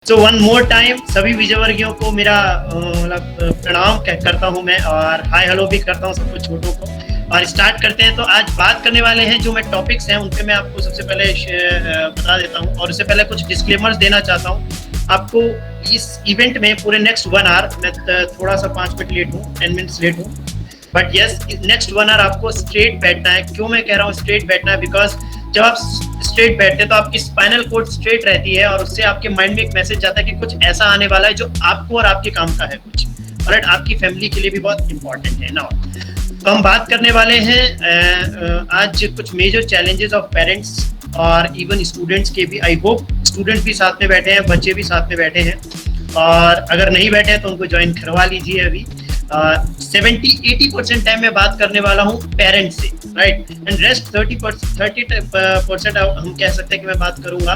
So one more time सभी विजयवर्गीयों को मेरा प्रणाम करता हूँ मैं, और हाय हेलो भी करता हूँ सबको छोटों को। और स्टार्ट करते हैं। तो आज बात करने वाले हैं जो मैं टॉपिक्स हैं उन पे मैं आपको सबसे पहले बता देता हूँ, और उससे पहले कुछ डिस्क्लेमर्स देना चाहता हूँ आपको। इस इवेंट में पूरे नेक्स्ट 1 आवर मैं थोड़ा सा 5 मिनट लेट हूँ, 10 मिनट्स लेट हूँ, बट यस नेक्स्ट 1 आवर आपको स्ट्रेट बैठना है। क्यों मैं कह रहा हूँ स्ट्रेट बैठना है? बिकॉज जब आप स्ट्रेट बैठते हैं तो आपकी स्पाइनल कोड स्ट्रेट रहती है, और उससे आपके माइंड में एक मैसेज जाता है कि कुछ ऐसा आने वाला है जो आपको और आपके काम का है कुछ, और आपकी फैमिली के लिए भी बहुत इंपॉर्टेंट है ना। तो हम बात करने वाले हैं आज कुछ मेजर चैलेंजेस ऑफ पेरेंट्स और इवन स्टूडेंट्स के भी। आई होप स्टूडेंट्स भी साथ में बैठे हैं, बच्चे भी साथ में बैठे हैं, और अगर नहीं बैठे हैं तो उनको ज्वाइन करवा लीजिए अभी। 70-80% टाइम मैं बात करने वाला हूँ पेरेंट्स से, राइट, एंड रेस्ट 30% हम कह सकते हैं कि मैं बात करूंगा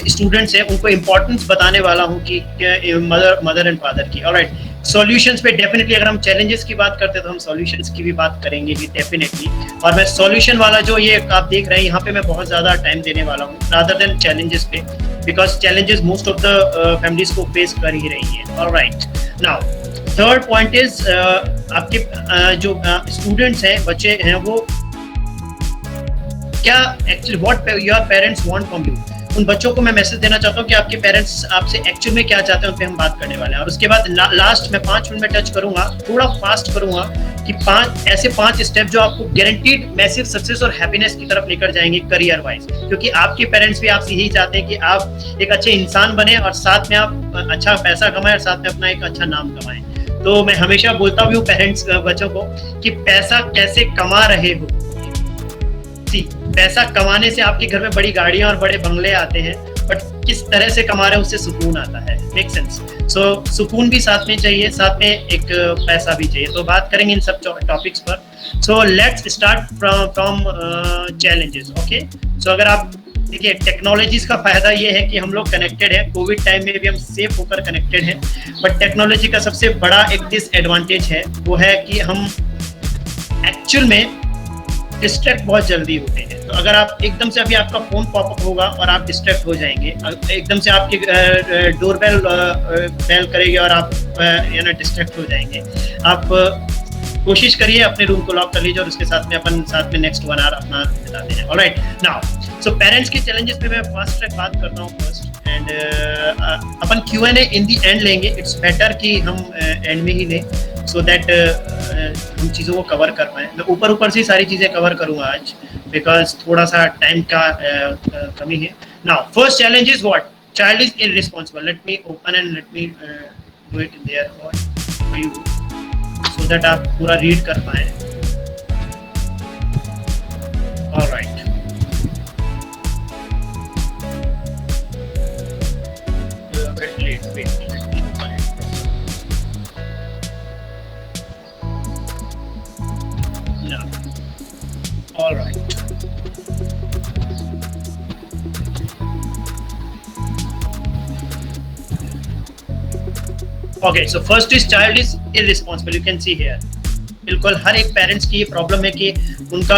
स्टूडेंट्स हैं, उनको इम्पोर्टेंस बताने वाला हूँ कि मदर एंड फादर की। ऑलराइट, सॉल्यूशंस पे डेफिनेटली, अगर हम चैलेंजेस की बात करते हैं तो हम सॉल्यूशंस की भी बात करेंगे ही डेफिनेटली। और मैं सॉल्यूशन वाला जो ये आप देख रहे हैं यहाँ पे मैं बहुत ज़्यादा टाइम देने वाला हूँ रादर देन चैलेंजेस पे, because challenges most of the families को फेस कर ही रही है। Alright, now third point is आपके जो स्टूडेंट्स हैं, बच्चे हैं, वो क्या actually what your parents want from you. उन बच्चों को मैं मैसेज देना चाहता हूँ कि आपके पेरेंट्स आपसे एक्चुअल में क्या चाहते हैं, उन पे हम बात करने वाले हैं। और उसके बाद लास्ट में 5 मिनट में टच करूंगा, थोड़ा फास्ट करूंगा, कि 5 स्टेप जो आपको गारंटीड मैसिव सक्सेस और हैप्पीनेस की तरफ लेकर जाएंगे करियर वाइज। क्योंकि आपके पेरेंट्स भी आपसे यही चाहते हैं कि आप एक अच्छे इंसान बने, और साथ में आप अच्छा पैसा कमाएं, और साथ में अपना एक अच्छा नाम कमाएं। तो मैं हमेशा बोलता हूँ पेरेंट्स बच्चों को कि पैसा कैसे कमा रहे हो। पैसा कमाने से आपके घर में बड़ी गाड़ियां और बड़े बंगले आते हैं, बट किस तरह से कमा रहे हैं उससे सुकून आता है। Make sense? सो सुकून भी साथ में चाहिए, साथ में एक पैसा भी चाहिए। तो बात करेंगे इन सब टॉपिक्स पर। So let's start from challenges. Okay, so अगर आप देखिए, टेक्नोलॉजीज का फायदा ये है कि हम लोग कनेक्टेड है, कोविड टाइम में भी हम सेफ होकर कनेक्टेड हैं। बट टेक्नोलॉजी का सबसे बड़ा एक डिसएडवांटेज है, वो है कि हम एक्चुअल में डिस्ट्रैक्ट बहुत जल्दी होते हैं। तो अगर आप एकदम से अभी आपका फोन पॉपअप होगा और आप डिस्ट्रैक्ट हो जाएंगे, एकदम से आपकी डोरबेल बेल करेगी और आप डिस्ट्रैक्ट हो जाएंगे। आप कोशिश करिए अपने रूम को लॉक कर लीजिए, और उसके साथ में अपन साथ में नेक्स्ट 1 आवर अपना बिताते हैं। ऑलराइट, नाउ सो पेरेंट्स के चैलेंजेस पे मैं फास्ट ट्रैक बात करता हूँ first, and upon Q&A in the and लेंगे। इट्स बेटर कि हम एंड में ही लें, सो दैट हम चीज़ों को कवर कर पाएँ। मैं ऊपर से सारी चीज़ें कवर करूँगा आज, बिकॉज थोड़ा सा टाइम का कमी है। Now first challenge is what? Child is irresponsible. Let me open and let me do it in their for you, so that आप पूरा रीड कर पाएँ। Alright, wait. Yeah. All right. Okay, so first is child is irresponsible. You can see here. बिल्कुल हर एक parents की ये problem है कि उनका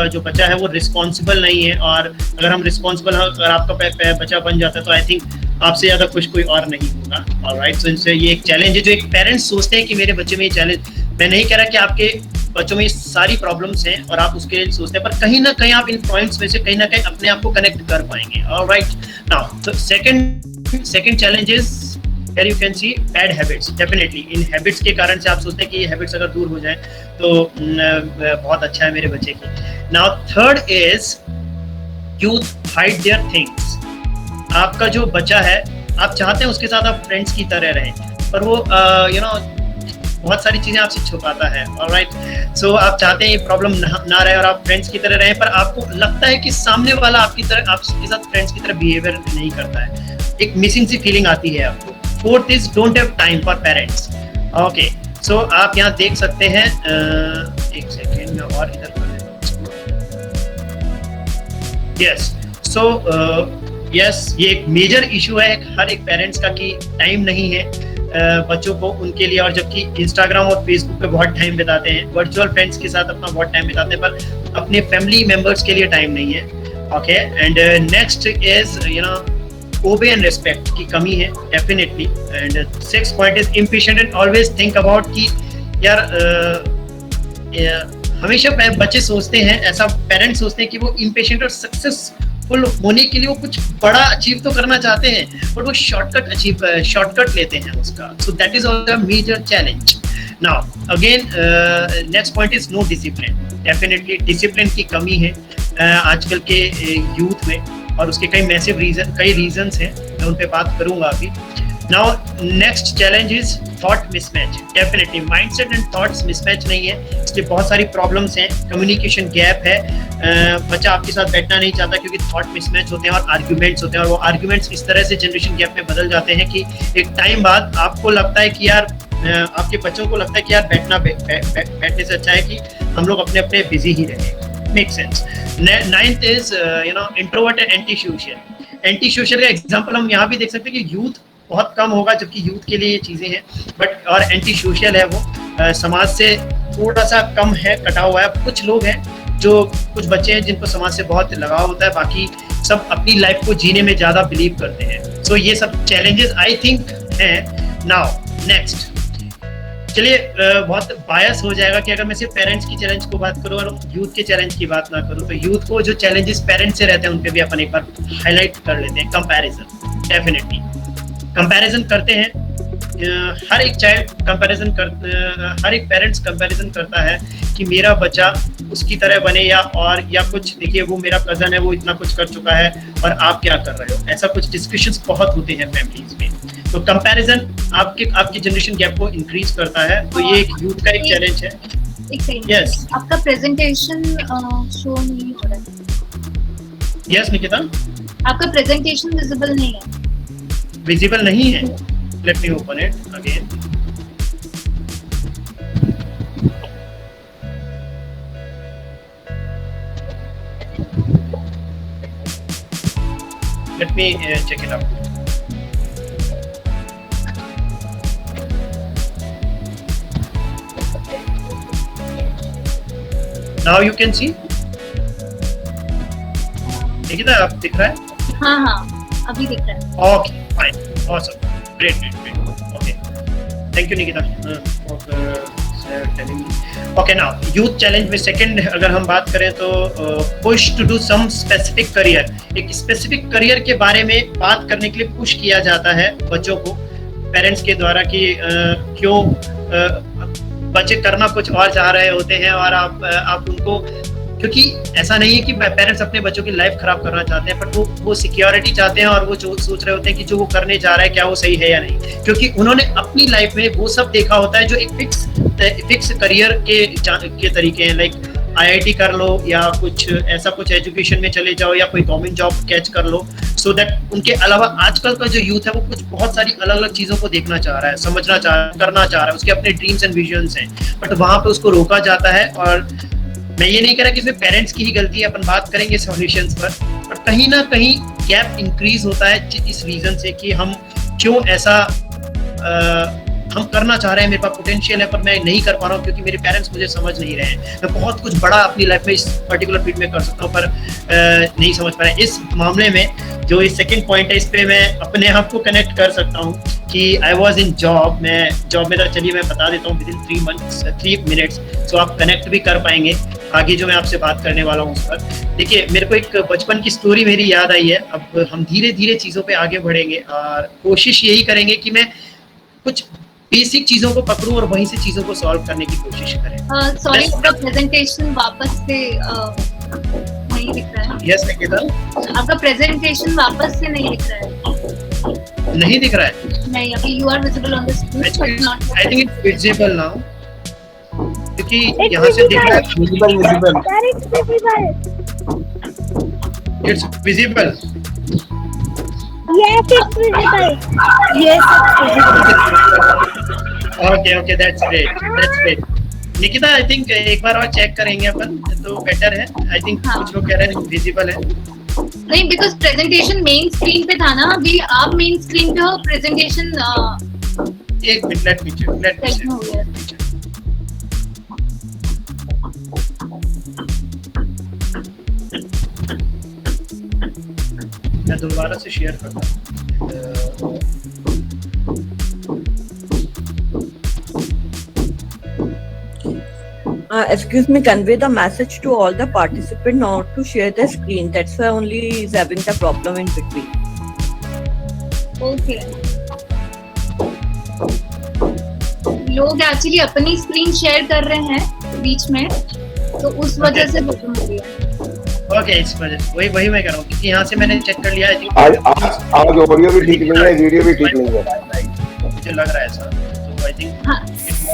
जो बच्चा है वो रिस्पॉन्सिबल नहीं है। और अगर हम रिस्पॉन्सिबल, अगर आपका बच्चा बन जाता है तो आई थिंक आपसे ज़्यादा खुश कोई और नहीं होगा। ऑलराइट, सो इनसे ये एक चैलेंज है जो एक पेरेंट्स सोचते हैं कि मेरे बच्चे में ये चैलेंज। मैं नहीं कह रहा कि आपके बच्चों में ये सारी प्रॉब्लम्स हैं और आप उसके लिए सोचते हैं, पर कहीं ना कहीं आप इन पॉइंट्स में से कहीं ना कहीं अपने आप को कनेक्ट कर पाएंगे। ऑलराइट, नाउ तो second challenge is Here you can see bad habits. Definitely in habits के कारण से आप सोचते हैं कि ये हैबिट्स अगर दूर हो जाएं तो बहुत अच्छा है मेरे बच्चे की। Now third is youth hide their things. आपका जो बच्चा है, आप चाहते हैं उसके साथ आप फ्रेंड्स की तरह रहें, पर वो बहुत सारी चीज़ें आपसे छुपाता है। ऑलराइट, सो आप चाहते हैं ये प्रॉब्लम ना रहे और आप फ्रेंड्स की तरह रहें, पर आपको लगता है कि सामने वाला आपके साथ फ्रेंड्स की तरह बिहेवियर नहीं करता है, एक मिसिंग सी फीलिंग आती है आपको। Fourth is don't have time for parents. Okay, so आप यहाँ देख सकते हैं, एक सेकेंड में और इधर कर देता हूँ। यस, सो यस, ये एक मेजर इशू है हर एक पेरेंट्स का कि टाइम नहीं है बच्चों को उनके लिए, और जबकि इंस्टाग्राम और फेसबुक पे बहुत टाइम बिताते हैं, वर्चुअल फ्रेंड्स के साथ अपना बहुत टाइम बिताते हैं, पर अपने फैमिली मेंबर्स के लिए टाइम नहीं है। Okay, and next is obey and respect की कमी है definitely. And 6th point is impatient and always think about कि यार हमेशा बच्चे सोचते हैं, ऐसा पेरेंट्स सोचते हैं कि वो इम्पेशेंट और सक्सेसफुल होने के लिए वो कुछ बड़ा अचीव तो करना चाहते हैं, बट वो शॉर्टकट लेते हैं उसका। So that is also major challenge. Now again next point is no discipline. Definitely discipline की कमी है आजकल के यूथ में, और उसके कई रीजंस हैं, मैं उन पे बात करूंगा अभी। Now next challenge is thought mismatch. Definitely mindset and thoughts mismatch नहीं है, इसलिए बहुत सारी प्रॉब्लम्स हैं, कम्युनिकेशन गैप है, बच्चा आपके साथ बैठना नहीं चाहता क्योंकि थॉट मिसमैच होते हैं और आर्ग्यूमेंट्स होते हैं, और वो आर्ग्यूमेंट्स इस तरह से जनरेशन गैप में बदल जाते हैं कि एक टाइम बाद आपको लगता है कि यार आपके बच्चों को लगता है कि यार बैठने से अच्छा है कि हम लोग अपने अपने बिजी ही रहें। Make sense. 9th is introvert and anti social. Anti social का एग्जांपल हम यहाँ भी देख सकते हैं कि यूथ बहुत कम होगा, जबकि यूथ के लिए ये चीजें हैं, बट और एंटी सोशल है वो, समाज से थोड़ा सा कम है, कटा हुआ है। कुछ लोग हैं जो कुछ बच्चे हैं जिनको समाज से बहुत लगाव होता है, बाकी सब अपनी लाइफ को जीने में ज्यादा बिलीव करते हैं। सो ये सब चैलेंजेस आई थिंक हैं। नाउ नेक्स्ट, चलिए बहुत बायस हो जाएगा कि अगर मैं सिर्फ पेरेंट्स की चैलेंज को बात करूं और यूथ के चैलेंज की बात ना करूं, तो यूथ को जो चैलेंजेस पेरेंट्स से रहते हैं उन पे भी अपन एक बार हाईलाइट कर लेते हैं। कंपैरिजन। डेफिनेटली कंपैरिजन करते हैं, हर एक पेरेंट्स कंपैरिजन करता है कि मेरा बच्चा उसकी तरह बने या कुछ, देखिए वो मेरा कजन है, वो इतना कुछ कर चुका है और आप क्या कर रहे हो। ऐसा कुछ डिस्कशंस बहुत होते हैं फैमिलीज में। तो कंपैरिजन आपके जनरेशन गैप को इंक्रीज करता है, तो ये एक यूथ का एक चैलेंज है। एक सेकंड, यस आपका प्रेजेंटेशन शो नहीं हो रहा है। यस निकिता, आपका प्रेजेंटेशन विजिबल नहीं है। विजिबल नहीं है? Let me open it again. Let me check it out. Now you can see. देखिए ना, आप दिख रहा है? हाँ अभी दिख रहा है। Okay, fine, awesome, great. Okay, thank you Nikita for telling me. Okay, now youth challenge में second अगर हम बात करें तो push to do some specific career। एक specific career के बारे में बात करने के लिए push किया जाता है बच्चों को पेरेंट्स के द्वारा कि क्यों बच्चे करना कुछ और चाह रहे होते हैं और आप उनको, क्योंकि ऐसा नहीं है कि पेरेंट्स अपने बच्चों की लाइफ खराब करना चाहते हैं, बट वो सिक्योरिटी चाहते हैं और वो जो सोच रहे होते हैं कि जो वो करने जा रहा है क्या वो सही है या नहीं, क्योंकि उन्होंने अपनी लाइफ में वो सब देखा होता है जो एक फिक्स करियर के तरीके हैं, लाइक IIT कर लो या कुछ ऐसा कुछ एजुकेशन में चले जाओ या कोई गवर्नमेंट जॉब कैच कर लो, सो दैट उनके अलावा आजकल का जो यूथ है वो कुछ बहुत सारी अलग अलग चीजों को देखना चाह रहा है, समझना चाह रहा है, करना चाह रहा है, उसके अपने ड्रीम्स एंड विजन्स हैं, बट वहां पे उसको रोका जाता है। और मैं ये नहीं कह रहा कि इसमें पेरेंट्स की ही गलती है, अपन बात करेंगे सॉल्यूशंस पर, बट कहीं ना कहीं गैप इंक्रीज होता है इस रीजन से कि हम क्यों ऐसा हम करना चाह रहे हैं, मेरे पास पोटेंशियल है पर मैं नहीं कर पा रहा हूँ क्योंकि मेरे पेरेंट्स मुझे समझ नहीं रहे हैं। मैं बहुत कुछ बड़ा अपनी लाइफ में इस पर्टिकुलर फील्ड में कर सकता हूँ पर नहीं समझ पा रहे हैं। इस मामले में जो इस सेकंड पॉइंट है, इस पे मैं अपने आप को कनेक्ट कर सकता हूँ कि आई वॉज इन जॉब, मैं जॉब में था, चलिए मैं बता देता हूँ विदिन 3 मिनट्स, सो आप कनेक्ट भी कर पाएंगे आगे जो मैं आपसे बात करने वाला हूँ उस पर। देखिए मेरे को एक बचपन की स्टोरी मेरी याद आई है। अब हम धीरे धीरे चीज़ों पे आगे बढ़ेंगे और कोशिश यही करेंगे कि मैं कुछ बेसिक चीजों को पकड़ूं और वहीं से चीजों को सॉल्व करने की कोशिश करें। सॉरी, आपका प्रेजेंटेशन वापस से नहीं दिख रहा है। यस निकिता, आपका प्रेजेंटेशन वापस से नहीं दिख रहा है। नहीं दिख रहा है? नहीं, अभी you are visible on the screen but not. I think it's visible now, क्योंकि यहाँ से दिख रहा है visible. It's visible. Yes, it's visible. Yes, it's visible. Okay, that's great. Nikita, I think एक बार और चेक करेंगे अपन तो बेटर है। आई थिंक कुछ लोग कह रहे हैं विजिबल है। नहीं, बिकॉज प्रेजेंटेशन मेन स्क्रीन पे था ना, अभी आप मेन स्क्रीन पे हो, प्रेजेंटेशन एक मिनट, लेट मी चेक। मैं दोबारा से शेयर करता हूँ। Excuse me, convey the message to all the participants not to share the screen. That's why only is having the problem in between. Okay, लोग actually अपनी screen share कर रहे हैं बीच में, तो उस वजह से प्रॉब्लम हो रही है। ओके, इस वजह से वही मैं कर रहा हूँ, क्योंकि यहाँ से मैंने चेक कर लिया है। आज ऑडियो भी ठीक नहीं है, वीडियो भी ठीक नहीं है, मुझे लग रहा है ऐसा। तो आई थिंक हाँ,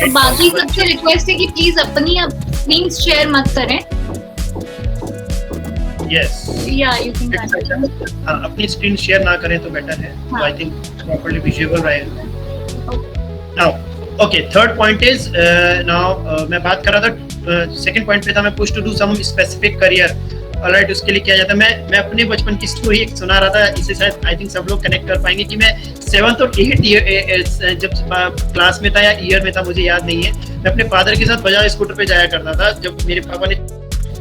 तो बाकी सबसे रिक्वेस्ट है कि प्लीज अपनी स्क्रीन शेयर मत करें। यस, या यू कैन हाँ, अपनी स्क्रीन शेयर ना करें तो बेटर है। तो आई थिंक प्रॉपर्ली विजुअल रहेगा। Now okay, third point is now मैं बात कर रहा था, सेकंड पॉइंट पे था मैं push to do some specific career. Alright, उसके लिए किया जाता है। मैं अपने बचपन की स्टोरी एक सुना रहा था, इसे शायद आई थिंक सब लोग कनेक्ट कर पाएंगे कि मैं 7th और 8th ईयर जब क्लास में था या ईयर में था, मुझे याद नहीं है, मैं अपने फादर के साथ बजाज स्कूटर पे जाया करता था, जब मेरे पापा ने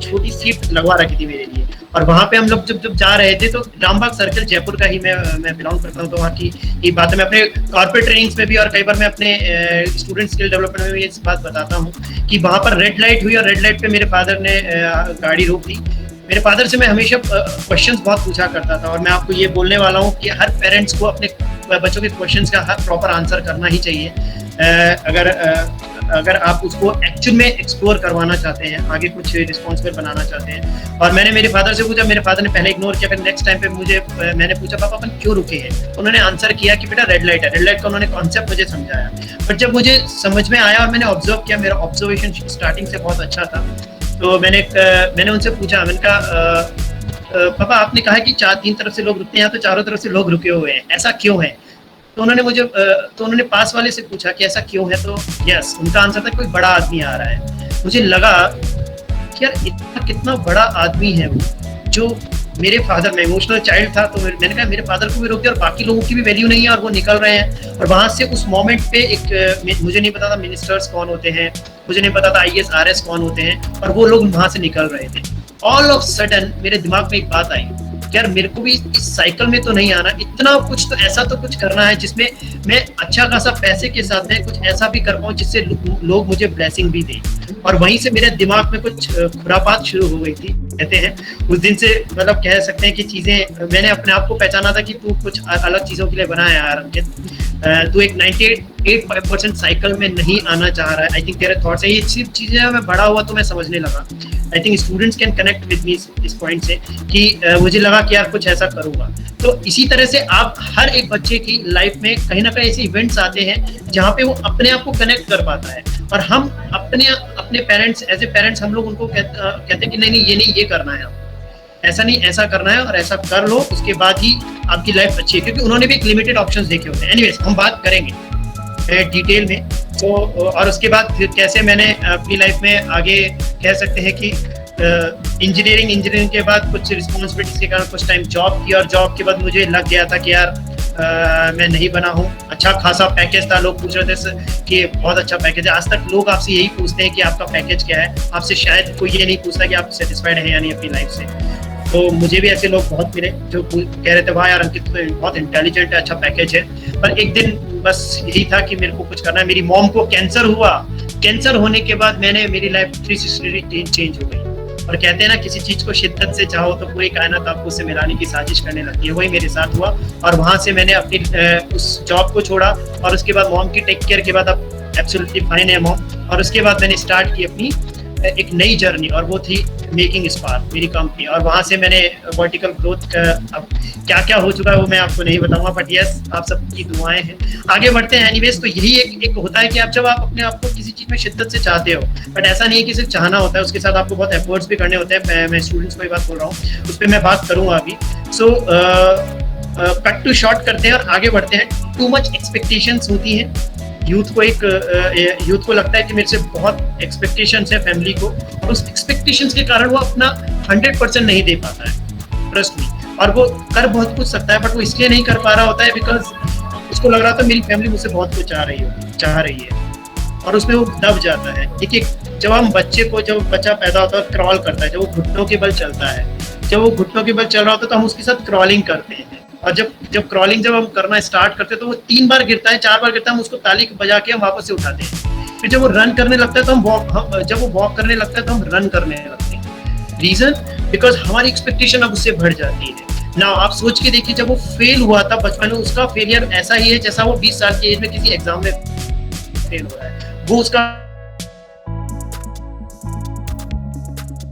छोटी सीट लगवा रखी थी मेरे लिए। और वहाँ पे हम लोग जब जा रहे थे, तो रामबाग सर्कल जयपुर का ही मैं बिलोंग करता हूँ, तो वहाँ की ये बात है। मैं अपने कॉर्पोरेट ट्रेनिंग्स में भी और कई बार मैं अपने स्टूडेंट स्किल डेवलपमेंट में भी ये बात बताता हूँ कि वहाँ पर रेड लाइट हुई और रेड लाइट पे मेरे फादर ने गाड़ी रोक दी। मेरे फादर से मैं हमेशा क्वेश्चंस बहुत पूछा करता था, और मैं आपको ये बोलने वाला हूँ कि हर पेरेंट्स को अपने बच्चों के क्वेश्चंस का हर प्रॉपर आंसर करना ही चाहिए। अगर आप उसको एक्चुअल में एक्सप्लोर करवाना चाहते हैं, आगे कुछ रिस्पॉन्सिबल बनाना चाहते हैं। और मैंने मेरे फादर से पूछा, मेरे फादर ने पहले इग्नोर किया, फिर नेक्स्ट टाइम पे मैंने पूछा पापा अपन क्यों रुके हैं। उन्होंने आंसर किया कि बेटा रेड लाइट है। रेड लाइट का उन्होंने कॉन्सेप्ट मुझे समझाया, बट जब मुझे समझ में आया और मैंने ऑब्जर्व किया, मेरा ऑब्जर्वेशन स्टार्टिंग से बहुत अच्छा था, तो मैंने उनसे पूछा, मैंने कहा पापा आपने कहा कि 3 तरफ से लोग रुकते हैं, तो चारों तरफ से लोग रुके हुए हैं, ऐसा क्यों है? तो उन्होंने पास वाले से पूछा कि ऐसा क्यों है, तो यस, उनका आंसर था कोई बड़ा आदमी आ रहा है। मुझे लगा कि यार इतना कितना बड़ा आदमी है वो, जो मेरे फादर, मैं इमोशनल चाइल्ड था, तो मैंने कहा मेरे फादर को भी रोक दिया और बाकी लोगों की भी वैल्यू नहीं है और वो निकल रहे हैं। और वहां से उस मोमेंट पे मुझे नहीं पता था मिनिस्टर्स कौन होते हैं, मुझे नहीं पता था IAS RS कौन होते हैं, और वो लोग वहां से निकल रहे थे। ऑल ऑफ सडन मेरे दिमाग में एक बात आई, यार मेरे को भी इस साइकिल में तो नहीं आना, इतना कुछ तो ऐसा तो कुछ करना है जिसमें मैं अच्छा खासा पैसे के साथ में कुछ ऐसा भी कर पाऊँ जिससे लोग मुझे ब्लेसिंग भी दें। और वहीं से मेरे दिमाग में कुछ खुरापात शुरू हो गई थी। कहते हैं उस दिन से, मतलब कह सकते हैं कि चीजें, मैंने अपने आप को पहचाना था कि तू कुछ अलग चीजों के लिए बना है यार अंकित, तू एक 98% साइकिल में नहीं आना चाह रहा है। आई थिंक तेरे थॉट्स है, ये सिर्फ चीजें मैं बड़ा हुआ तो मैं समझने लगा। I think students can connect with me इस पॉइंट से कि मुझे लगा कि यार कुछ ऐसा करूंगा। तो इसी तरह से आप हर एक बच्चे की लाइफ में कहीं ना कहीं ऐसे इवेंट्स आते हैं जहाँ पे वो अपने आप को कनेक्ट कर पाता है, और हम अपने पेरेंट्स, एज ए पेरेंट्स हम लोग उनको कहते हैं कि नहीं ये करना है, ऐसा नहीं ऐसा करना है, और ऐसा कर लो, उसके बाद ही आपकी लाइफ अच्छी है, क्योंकि उन्होंने भी एक लिमिटेड ऑप्शंस देखे होते हैं। एनीवेज, हम बात करेंगे डिटेल में। तो और उसके बाद फिर कैसे मैंने अपनी लाइफ में आगे, कह सकते हैं कि इंजीनियरिंग के बाद कुछ रिस्पॉन्सिबिलिटीज के कारण कुछ टाइम जॉब की, और जॉब के बाद मुझे लग गया था कि यार मैं नहीं बना हूँ। अच्छा खासा पैकेज था, लोग पूछ रहे थे कि बहुत अच्छा पैकेज है। आज तक लोग आपसे यही पूछते हैं कि आपका पैकेज क्या है, आपसे शायद कोई ये नहीं पूछता कि आप सेटिस्फाइड हैं या नहीं अपनी लाइफ से। तो मुझे भी ऐसे लोग बहुत मिले जो कह रहे थे वाह यार अंकित बहुत इंटेलिजेंट है, अच्छा पैकेज है। पर एक दिन बस यही था कि मेरे को कुछ करना है। मेरी मॉम को कैंसर हुआ, कैंसर होने के बाद मेरी लाइफ 360 डिग्री चेंज हो गई। और कहते हैं ना, किसी चीज को शिद्दत से चाहो तो पूरी कायनात आपको उससे मिलाने की साजिश करने लगती है। वही मेरे साथ हुआ, और वहां से मैंने अपनी उस जॉब को छोड़ा, और उसके बाद मॉम की टेक केयर के बाद अब एब्सोल्युटली फाइन है मॉम। और उसके बाद मैंने स्टार्ट की अपनी एक नई जर्नी, और वो थी मेकिंग स्पार्क, मेरी कंपनी। और वहां से मैंने वर्टिकल ग्रोथ का, अब क्या क्या हो चुका है वो मैं आपको नहीं बताऊंगा, बट यस आप सबकी दुआएं हैं। आगे बढ़ते हैं। एनीवेज, तो यही एक होता है कि आप जब आप अपने आप को किसी चीज में शिद्दत से चाहते हो, बट ऐसा नहीं है कि सिर्फ चाहना होता है, उसके साथ आपको बहुत एफर्ट्स भी करने होते हैं। मैं स्टूडेंट्स को ये बात बोल रहा हूँ, उस पर मैं बात करूंगा अभी। सो कट टू शॉर्ट करते हैं और आगे बढ़ते हैं। टू मच एक्सपेक्टेशंस होती हैं यूथ को लगता है कि मेरे से बहुत एक्सपेक्टेशंस है फैमिली को, और उस एक्सपेक्टेशंस के कारण वो अपना 100% नहीं दे पाता है, ट्रस्ट मी। और वो कर बहुत कुछ सकता है, बट वो इसलिए नहीं कर पा रहा होता है बिकॉज उसको लग रहा था मेरी फैमिली मुझसे बहुत कुछ चाह रही है, और उसमें वो दब जाता है। देखिए, जब बच्चा पैदा होता है, क्रॉल करता है, जब वो घुटनों के बल चलता है, जब वो घुटनों के बल चल रहा होता है तो हम उसके साथ क्रॉलिंग करते हैं, और जब क्रॉलिंग जब हम करना स्टार्ट करते हैं तो वो 3 बार गिरता है, 4 बार गिरता है, हम उसको ताली बजा के हम वापस से उठाते हैं। फिर जब वो रन करने लगता है तो जब वो वॉक करने लगता है तो हम रन करने लगते हैं। रीजन बिकॉज हमारी एक्सपेक्टेशन अब उससे बढ़ जाती है ना। आप सोच के देखिए, जब वो फेल हुआ था बचपन में, उसका फेलियर ऐसा ही है जैसा वो 20 साल की एज में किसी एग्जाम में फेल हो रहा है। वो उसका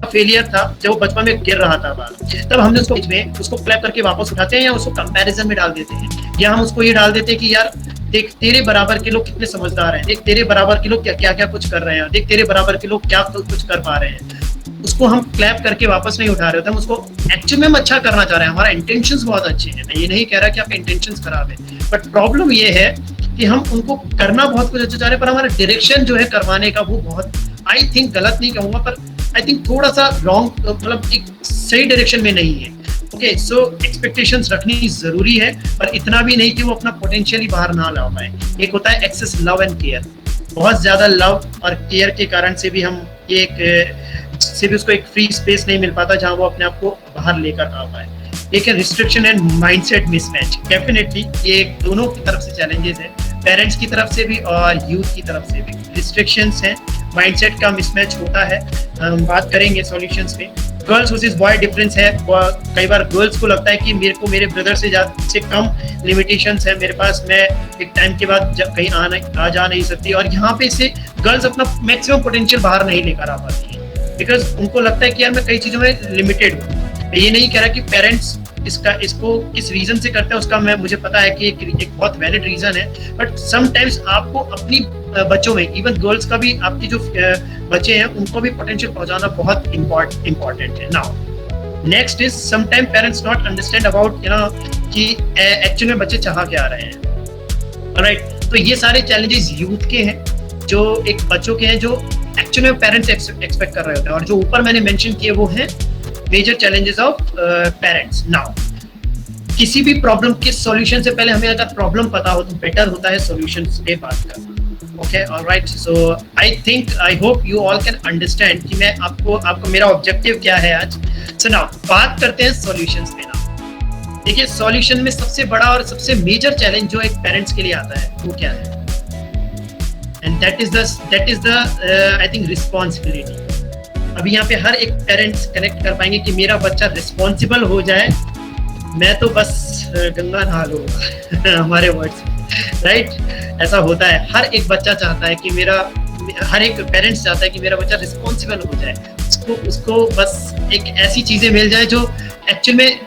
फेलियर था जब वो बचपन में गिर रहा था बाल, तब हमने उसको क्लैप करके वापस उठाते हैं, या उसको कंपैरिजन में डाल देते हैं, या हम उसको ये डाल देते हैं कि यार देख तेरे बराबर के लोग कितने समझदार हैं, देख तेरे बराबर के लोग क्या क्या कुछ कर रहे हैं, देख तेरे बराबर के लोग क्या कुछ कर पा रहे हैं। उसको हम क्लैप करके वापस नहीं उठा रहे होते, हम उसको एक्चुअली में हम अच्छा करना चाह रहे हैं, हमारा इंटेंशंस बहुत अच्छे हैं, मैं ये नहीं कह रहा कि आपके इंटेंशंस खराब है, बट प्रॉब्लम ये है कि हम उनको करना बहुत कुछ अच्छा चाह रहे हैं, पर हमारा डायरेक्शन जो है करवाने का वो बहुत, आई थिंक गलत नहीं कहूंगा, पर आई थिंक थोड़ा सा रॉन्ग, मतलब एक सही डायरेक्शन में नहीं है। ओके, सो एक्सपेक्टेशंस रखनी जरूरी है, पर इतना भी नहीं कि वो अपना पोटेंशियल ही बाहर ना ला पाए। एक होता है एक्सेस लव एंड केयर, बहुत ज्यादा लव और केयर के कारण से भी हम से भी उसको एक फ्री स्पेस नहीं मिल पाता जहां वो अपने आप को बाहर लेकर आ पाए। एक है restriction and mindset mismatch. Definitely ये दोनों की तरफ से चैलेंजेस है, पेरेंट्स की तरफ से भी और यूथ की तरफ से भी। रिस्ट्रिक्शंस हैं, माइंडसेट का मिसमैच होता है, हम बात करेंगे सॉल्यूशंस पे। गर्ल्स वर्सेस बॉय डिफरेंस है, कई बार गर्ल्स को लगता है कि मेरे को मेरे ब्रदर से कम लिमिटेशंस है मेरे पास, मैं एक टाइम के बाद कहीं आ जा नहीं सकती, और यहाँ पे से गर्ल्स अपना मैक्सिमम पोटेंशियल बाहर नहीं लेकर आ पाती है, बिकॉज उनको लगता है कि यार मैं कई चीजों में लिमिटेड हूँ। मैं ये नहीं कह रहा कि पेरेंट्स इसको किस रीजन से करते हैं उसका मुझे पता है कि एक बहुत वैलिड रीजन है, बट समटाइम्स आपको अपनी बच्चों में, इवन गर्ल्स का भी, आपकी जो बच्चे हैं उनको भी पोटेंशियल पहुंचाना बहुत इम्पोर्टेंट है। Now next is sometime parents not understand about कि एक्चुअली में बच्चे चाह क्या रहे हैं, राइट। तो ये सारे चैलेंजेस यूथ के हैं, जो एक बच्चों के हैं, जो एक्चुअली में पेरेंट्स एक्सपेक्ट कर रहे होते हैं, और जो ऊपर मैंने मेंशन किए वो हैं major challenges of parents. Now किसी भी प्रॉब्लम के सॉल्यूशन से पहले हमें अगर प्रॉब्लम पता हो तो बेटर होता है सॉल्यूशंस पे बात करना। Okay, alright, so I hope you all can understand कि मैं आपको मेरा ऑब्जेक्टिव क्या है आज। सो नाउ बात करते हैं सॉल्यूशंस पे। ना देखिए, सॉल्यूशन में सबसे बड़ा और सबसे मेजर चैलेंज जो एक पेरेंट्स के लिए आता है वो क्या है, and that is the I think responsibility. अभी यहाँ पे हर एक पेरेंट्स कनेक्ट कर पाएंगे कि मेरा बच्चा रिस्पॉन्सिबल हो जाए, मैं तो बस गंगा नहा लूंगा हमारे वर्ड्स, राइट। ऐसा होता है, हर एक बच्चा चाहता है कि हर एक पेरेंट्स चाहता है कि मेरा बच्चा रिस्पॉन्सिबल हो जाए, उसको बस एक ऐसी चीजें मिल जाए जो एक्चुअल में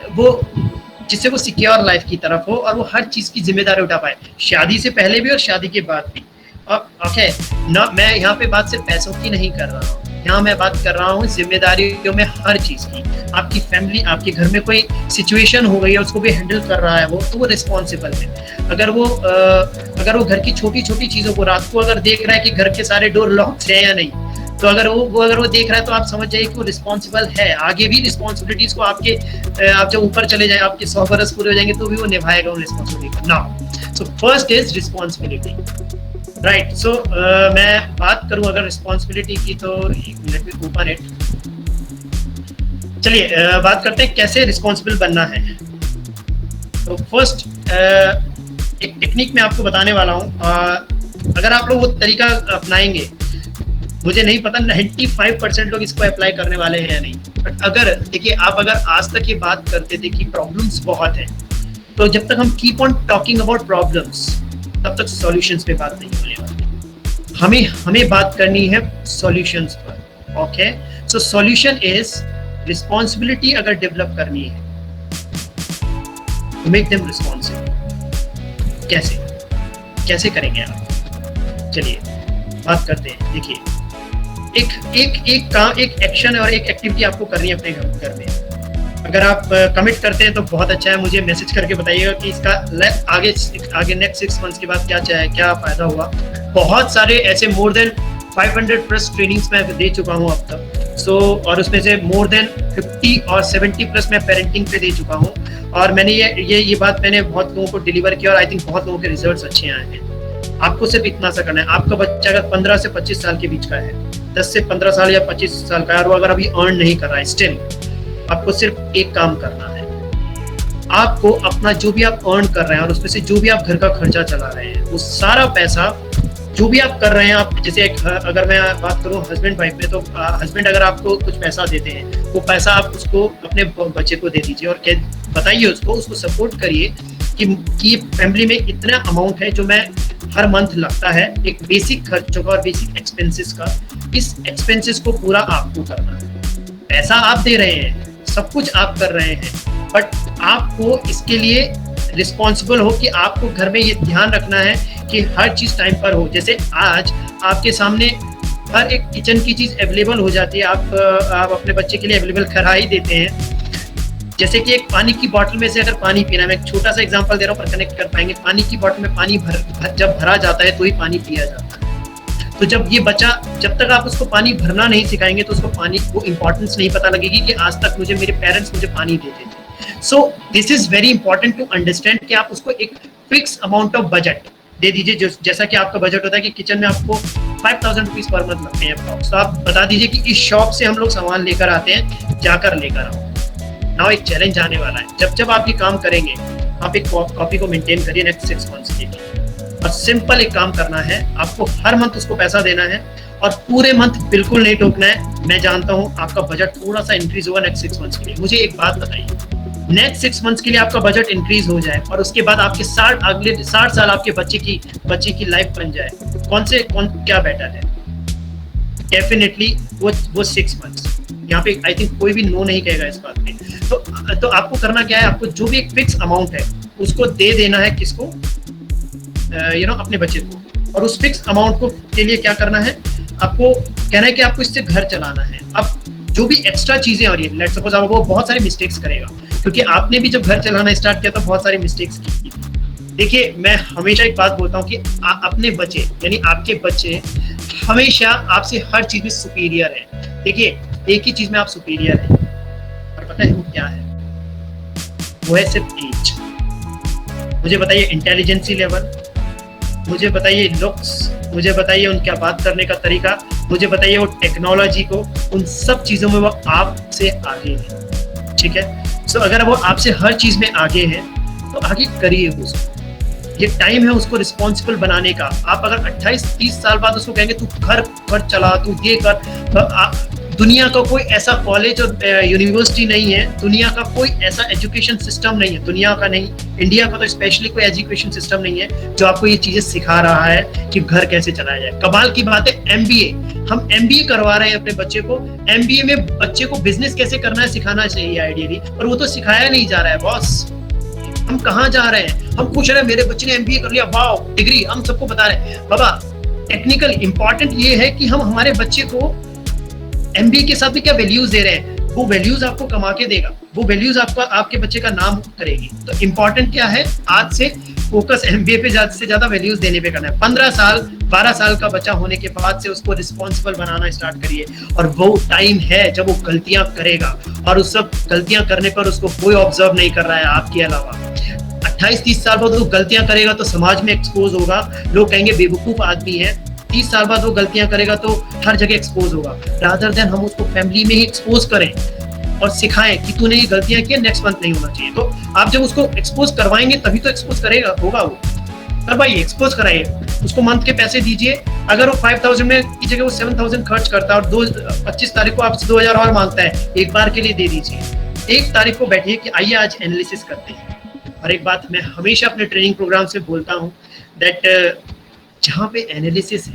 जिससे वो सिक्योर लाइफ की तरफ हो, और वो हर चीज की जिम्मेदारी उठा पाए, शादी से पहले भी और शादी के बाद भी। ओके ना, मैं यहाँ पे बात सिर्फ पैसों की नहीं कर रहा हूँ, यहाँ मैं बात कर रहा हूँ जिम्मेदारियों में हर चीज की। आपकी फैमिली, आपके घर में कोई सिचुएशन हो गई है, उसको भी हैंडल कर रहा है वो, तो वो रिस्पॉन्सिबल है। अगर वो घर की छोटी छोटी चीजों को, रात को अगर देख रहा है कि घर के सारे डोर लॉक है या नहीं, तो अगर वो देख रहा है तो आप समझ जाइए कि वो रिस्पॉन्सिबल है। आगे भी रिस्पॉन्सिबिलिटीज को आप जब ऊपर चले जाए, आपके 100 बरस पूरे हो जाएंगे तो भी वो निभाएगा उन responsibility. Now so first is responsibility, right. So मैं बात करूं अगर रिस्पॉन्सिबिलिटी की, तो लेट मी ओपन इट। चलिए बात करते हैं कैसे रिस्पॉन्सिबल बनना है। तो फर्स्ट एक टेक्निक मैं आपको बताने वाला हूं, अगर आप लोग वो तरीका अपनाएंगे, मुझे नहीं पता 95% लोग इसको अप्लाई करने वाले हैं या नहीं, बट अगर देखिए, आप अगर आज तक ये बात करते थे कि प्रॉब्लम्स बहुत हैं, तो जब तक हम keep on talking about problems, तब तक सॉल्यूशंस पे बात नहीं होने वाली। हमें बात करनी है सॉल्यूशंस पर। Okay, so solution is responsibility अगर डेवलप करनी है तो मेक देम रिस्पॉन्सिबल। कैसे करेंगे आप? चलिए बात करते हैं। देखिए, एक एक्शन और एक एक्टिविटी आपको करनी है अपने घर में। अगर आप कमिट करते हैं तो बहुत अच्छा है, मुझे मैसेज करके बताइएगा कि इसका आगे नेक्स्ट 6 मंथ्स के बाद क्या फायदा हुआ। बहुत सारे ऐसे मोर देन 500+ ट्रेनिंग्स मैं दे चुका हूँ अब तक। और उसमें से मोर देन 50 और 70+ मैं पेरेंटिंग पे दे चुका हूँ, और मैंने ये बात मैंने बहुत लोगों को डिलीवर किया, और आई थिंक बहुत लोगों के रिजल्ट्स अच्छे आए हैं। आपको सिर्फ इतना सा करना है। आपका बच्चा अगर 15 से 25 साल के बीच का है, 10 से 15 साल या 25 साल का है, और वो अगर अभी अर्न नहीं कर रहा है स्टिल, आपको सिर्फ एक काम करना है, आपको अपना जो भी आप अर्न कर रहे हैं और उसमें से जो भी आप घर का खर्चा चला रहे हैं, वो सारा पैसा जो भी आप कर रहे हैं, आप जैसे अगर मैं बात करूं हस्बैंड वाइफ में, तो हस्बैंड अगर आपको कुछ पैसा देते हैं, वो पैसा आप उसको अपने बच्चे को दे दीजिए और बताइए उसको सपोर्ट करिए कि फैमिली में इतना अमाउंट है जो मैं हर मंथ लगता है एक बेसिक खर्चों का और बेसिक एक्सपेंसेस का, इस एक्सपेंसेस को पूरा आपको करना है। पैसा आप दे रहे हैं, सब कुछ आप कर रहे हैं, बट आपको इसके लिए रिस्पॉन्सिबल हो कि आपको घर में ये ध्यान रखना है कि हर चीज टाइम पर हो। जैसे आज आपके सामने हर एक किचन की चीज अवेलेबल हो जाती है, आप अपने बच्चे के लिए अवेलेबल करा ही देते हैं। जैसे कि एक पानी की बोतल में से अगर पानी पीना, मैं एक छोटा सा एग्जांपल दे रहा हूँ पर कनेक्ट कर पाएंगे, पानी की बोतल में पानी जब भरा जाता है तो ही पानी पिया जाता है। तो जब ये बच्चा, जब तक आप उसको पानी भरना नहीं सिखाएंगे तो उसको पानी को इम्पोर्टेंस नहीं पता लगेगी कि आज तक मेरे पेरेंट्स मुझे पानी देते थे। So this is very important to understand कि आप उसको एक फिक्स अमाउंट ऑफ बजट दे दीजिए। जैसा कि आपका बजट होता है कि किचन में आपको 5,000 रुपीज पर मंथ लगते हैं, तो आप बता दीजिए कि इस शॉप से हम लोग सामान लेकर आते हैं, जाकर लेकर आओ। नाउ एक चैलेंज आने वाला है, जब आप ये काम करेंगे, आप एक कॉपी को मेंटेन करिए नेक्स्ट 6 मंथ्स के लिए, और सिंपल एक काम करना है, आपको हर मंथ उसको पैसा देना है और पूरे मंथ बिल्कुल नहीं टोकना है। मैं जानता हूँ आपका बजट थोड़ा सा इंक्रीज होगा नेक्स्ट 6 मंथ्स के लिए। मुझे एक बात बताइए, नेक्स्ट 6 मंथ्स के लिए आपका बजट इंक्रीज हो जाए और उसके बाद आपके अगले 60 साल आपके बच्चे की लाइफ बन जाए, क्या बेटर है? डेफिनेटली वो 6 मंथ्स। यहाँ पे आई थिंक कोई भी नो नहीं कहेगा इस बात में। तो आपको करना क्या है, आपको जो भी एक फिक्स अमाउंट है उसको दे देना है, किसको? अपने बच्चे को। और उस फिक्स अमाउंट को के लिए क्या करना है, आपको कहना है कि आपको इससे घर चलाना है। अब जो भी एक्स्ट्रा चीजें हो रही है, लेट्स सपोज वो बहुत सारी मिस्टेक्स करेगा, क्योंकि आपने भी जब घर चलाना स्टार्ट किया तो बहुत सारी मिस्टेक्स की। देखिए, मैं हमेशा एक बात बोलता हूँ कि अपने बच्चे यानी आपके बच्चे हमेशा आपसे हर चीज में सुपीरियर है। देखिए, एक ही चीज में आप सुपीरियर है, और पता है वो क्या है? वो है सिर्फ एज। मुझे बताइए इंटेलिजेंसी लेवल, मुझे बताइए लुक्स, मुझे बताइए उनका बात करने का तरीका, मुझे बताइए वो टेक्नोलॉजी को, उन सब चीजों में वो आपसे आगे है। ठीक है, सो अगर वो आपसे हर चीज में आगे है तो आगे करिए उसको। ये टाइम है उसको रिस्पॉन्सिबल बनाने का। आप अगर 28-30 साल बाद उसको कहेंगे तू घर चला, तू ये कर, तो दुनिया का कोई ऐसा कॉलेज और यूनिवर्सिटी नहीं है, दुनिया का कोई ऐसा एजुकेशन सिस्टम नहीं है, दुनिया का नहीं, इंडिया का तो स्पेशली कोई एजुकेशन सिस्टम नहीं है जो आपको ये चीजें सिखा रहा है कि घर कैसे चलाया जाए। कमाल की बात है, MBA, हम MBA करवा रहे हैं अपने बच्चे को। MBA में बच्चे को बिजनेस कैसे करना है सिखाना चाहिए आइडियली, और वो तो सिखाया नहीं जा रहा है बॉस। हम कहाँ जा रहे हैं? हम पूछ रहे हैं मेरे बच्चे ने MBA कर लिया, वाओ डिग्री, हम सबको बता रहे हैं। बाबा, टेक्निकल इंपॉर्टेंट ये है कि हम हमारे बच्चे को MBA के साथ भी क्या वैल्यूज दे रहे हैं, वो वैल्यूज आपको कमा के देगा, वो वैल्यूज आपके बच्चे का नाम करेगी। तो इंपॉर्टेंट क्या है, आज से फोकस MBA पे ज्यादा से ज्यादा वैल्यूज देने पे करना है। 15 साल 12 साल का बच्चा होने के बाद से उसको रिस्पॉन्सिबल बनाना स्टार्ट करिए, और वो टाइम है जब वो गलतियां करेगा, और उस सब गलतियां करने पर उसको कोई ऑब्जर्व नहीं कर रहा है आपके अलावा। 28-30 साल बाद वो गलतियां करेगा तो समाज में एक्सपोज होगा, लोग कहेंगे बेवकूफ आदमी है। 30 साल बाद वो गलतियां करेगा तो हर जगह एक्सपोज होगा। रादर देन हम उसको फैमिली में ही एक्सपोज करें और सिखाएं कि तूने ये गलतियां की, नेक्स्ट मंथ नहीं होना चाहिए। तो आप जब उसको एक्सपोज करवाएंगे तभी तो एक्सपोज करेगा, होगा वो। करवाइए, एक्सपोज कराइए, उसको मंथ के पैसे दीजिए। अगर वो 5,000 में की जगह वो 7,000 खर्च करता है और 25 तारीख को आपसे 2,000 और मांगता है, एक बार के लिए दे दीजिए। 1 तारीख को बैठिए कि आइए आज एनालिसिस करते हैं। और एक बात मैं हमेशा अपने ट्रेनिंग प्रोग्राम से बोलता हूँ, दैट जहाँ पे एनालिसिस है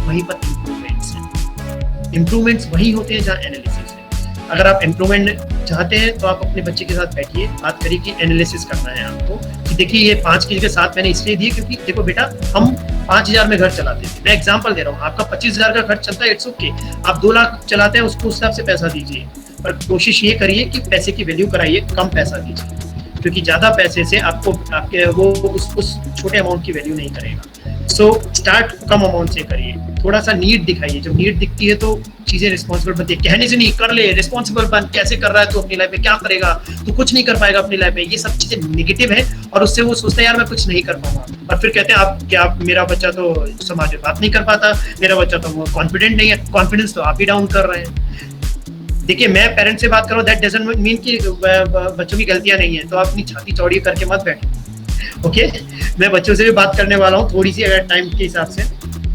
वहीं पर इम्प्रूवमेंट्स हैं। इम्प्रूवमेंट्स वही होते हैं जहाँ एनालिसिस है। अगर आप इम्प्रूवमेंट चाहते हैं तो आप अपने बच्चे के साथ बैठिए, बात करिए कि एनालिसिस करना है आपको, कि देखिए ये 5 की जगह 7 मैंने इसलिए दिए क्योंकि देखो बेटा, हम 5,000 में घर चलाते थे, मैं एग्जाम्पल दे रहा हूँ, आपका 25,000 का खर्च चलता है, इट्स ओके। आप 2 लाख चलाते हैं, उसको उस हिसाब से पैसा दीजिए, पर कोशिश ये करिए कि पैसे की वैल्यू कराइए, कम पैसा दीजिए, क्योंकि ज्यादा पैसे से आपके वो उस छोटे अमाउंट की वैल्यू नहीं करेगा। सो स्टार्ट कम अमाउंट से करिए, थोड़ा सा नीड दिखाइए। जब नीड दिखती है तो चीजें रिस्पॉन्सिबल बनती है। कहने से नहीं, कर ले, रिस्पॉन्सिबल बन। कैसे कर रहा है तू अपनी लाइफ में, क्या करेगा तू, कुछ नहीं कर पाएगा अपनी लाइफ में। ये सब चीजें नेगेटिव है और उससे वो सोचता है यार मैं कुछ नहीं कर पाऊंगा, और फिर कहते हैं आप मेरा बच्चा तो समाज में बात नहीं कर पाता, मेरा बच्चा तो कॉन्फिडेंट नहीं है। कॉन्फिडेंस तो आप ही डाउन कर रहे हैं। देखिए मैं पेरेंट्स से बात करूँ, दैट डजंट मीन कि बच्चों की गलतियां नहीं है, तो आप अपनी छाती चौड़ी करके मत बैठो। ओके, मैं बच्चों से भी बात करने वाला हूँ थोड़ी सी अगर टाइम के हिसाब से,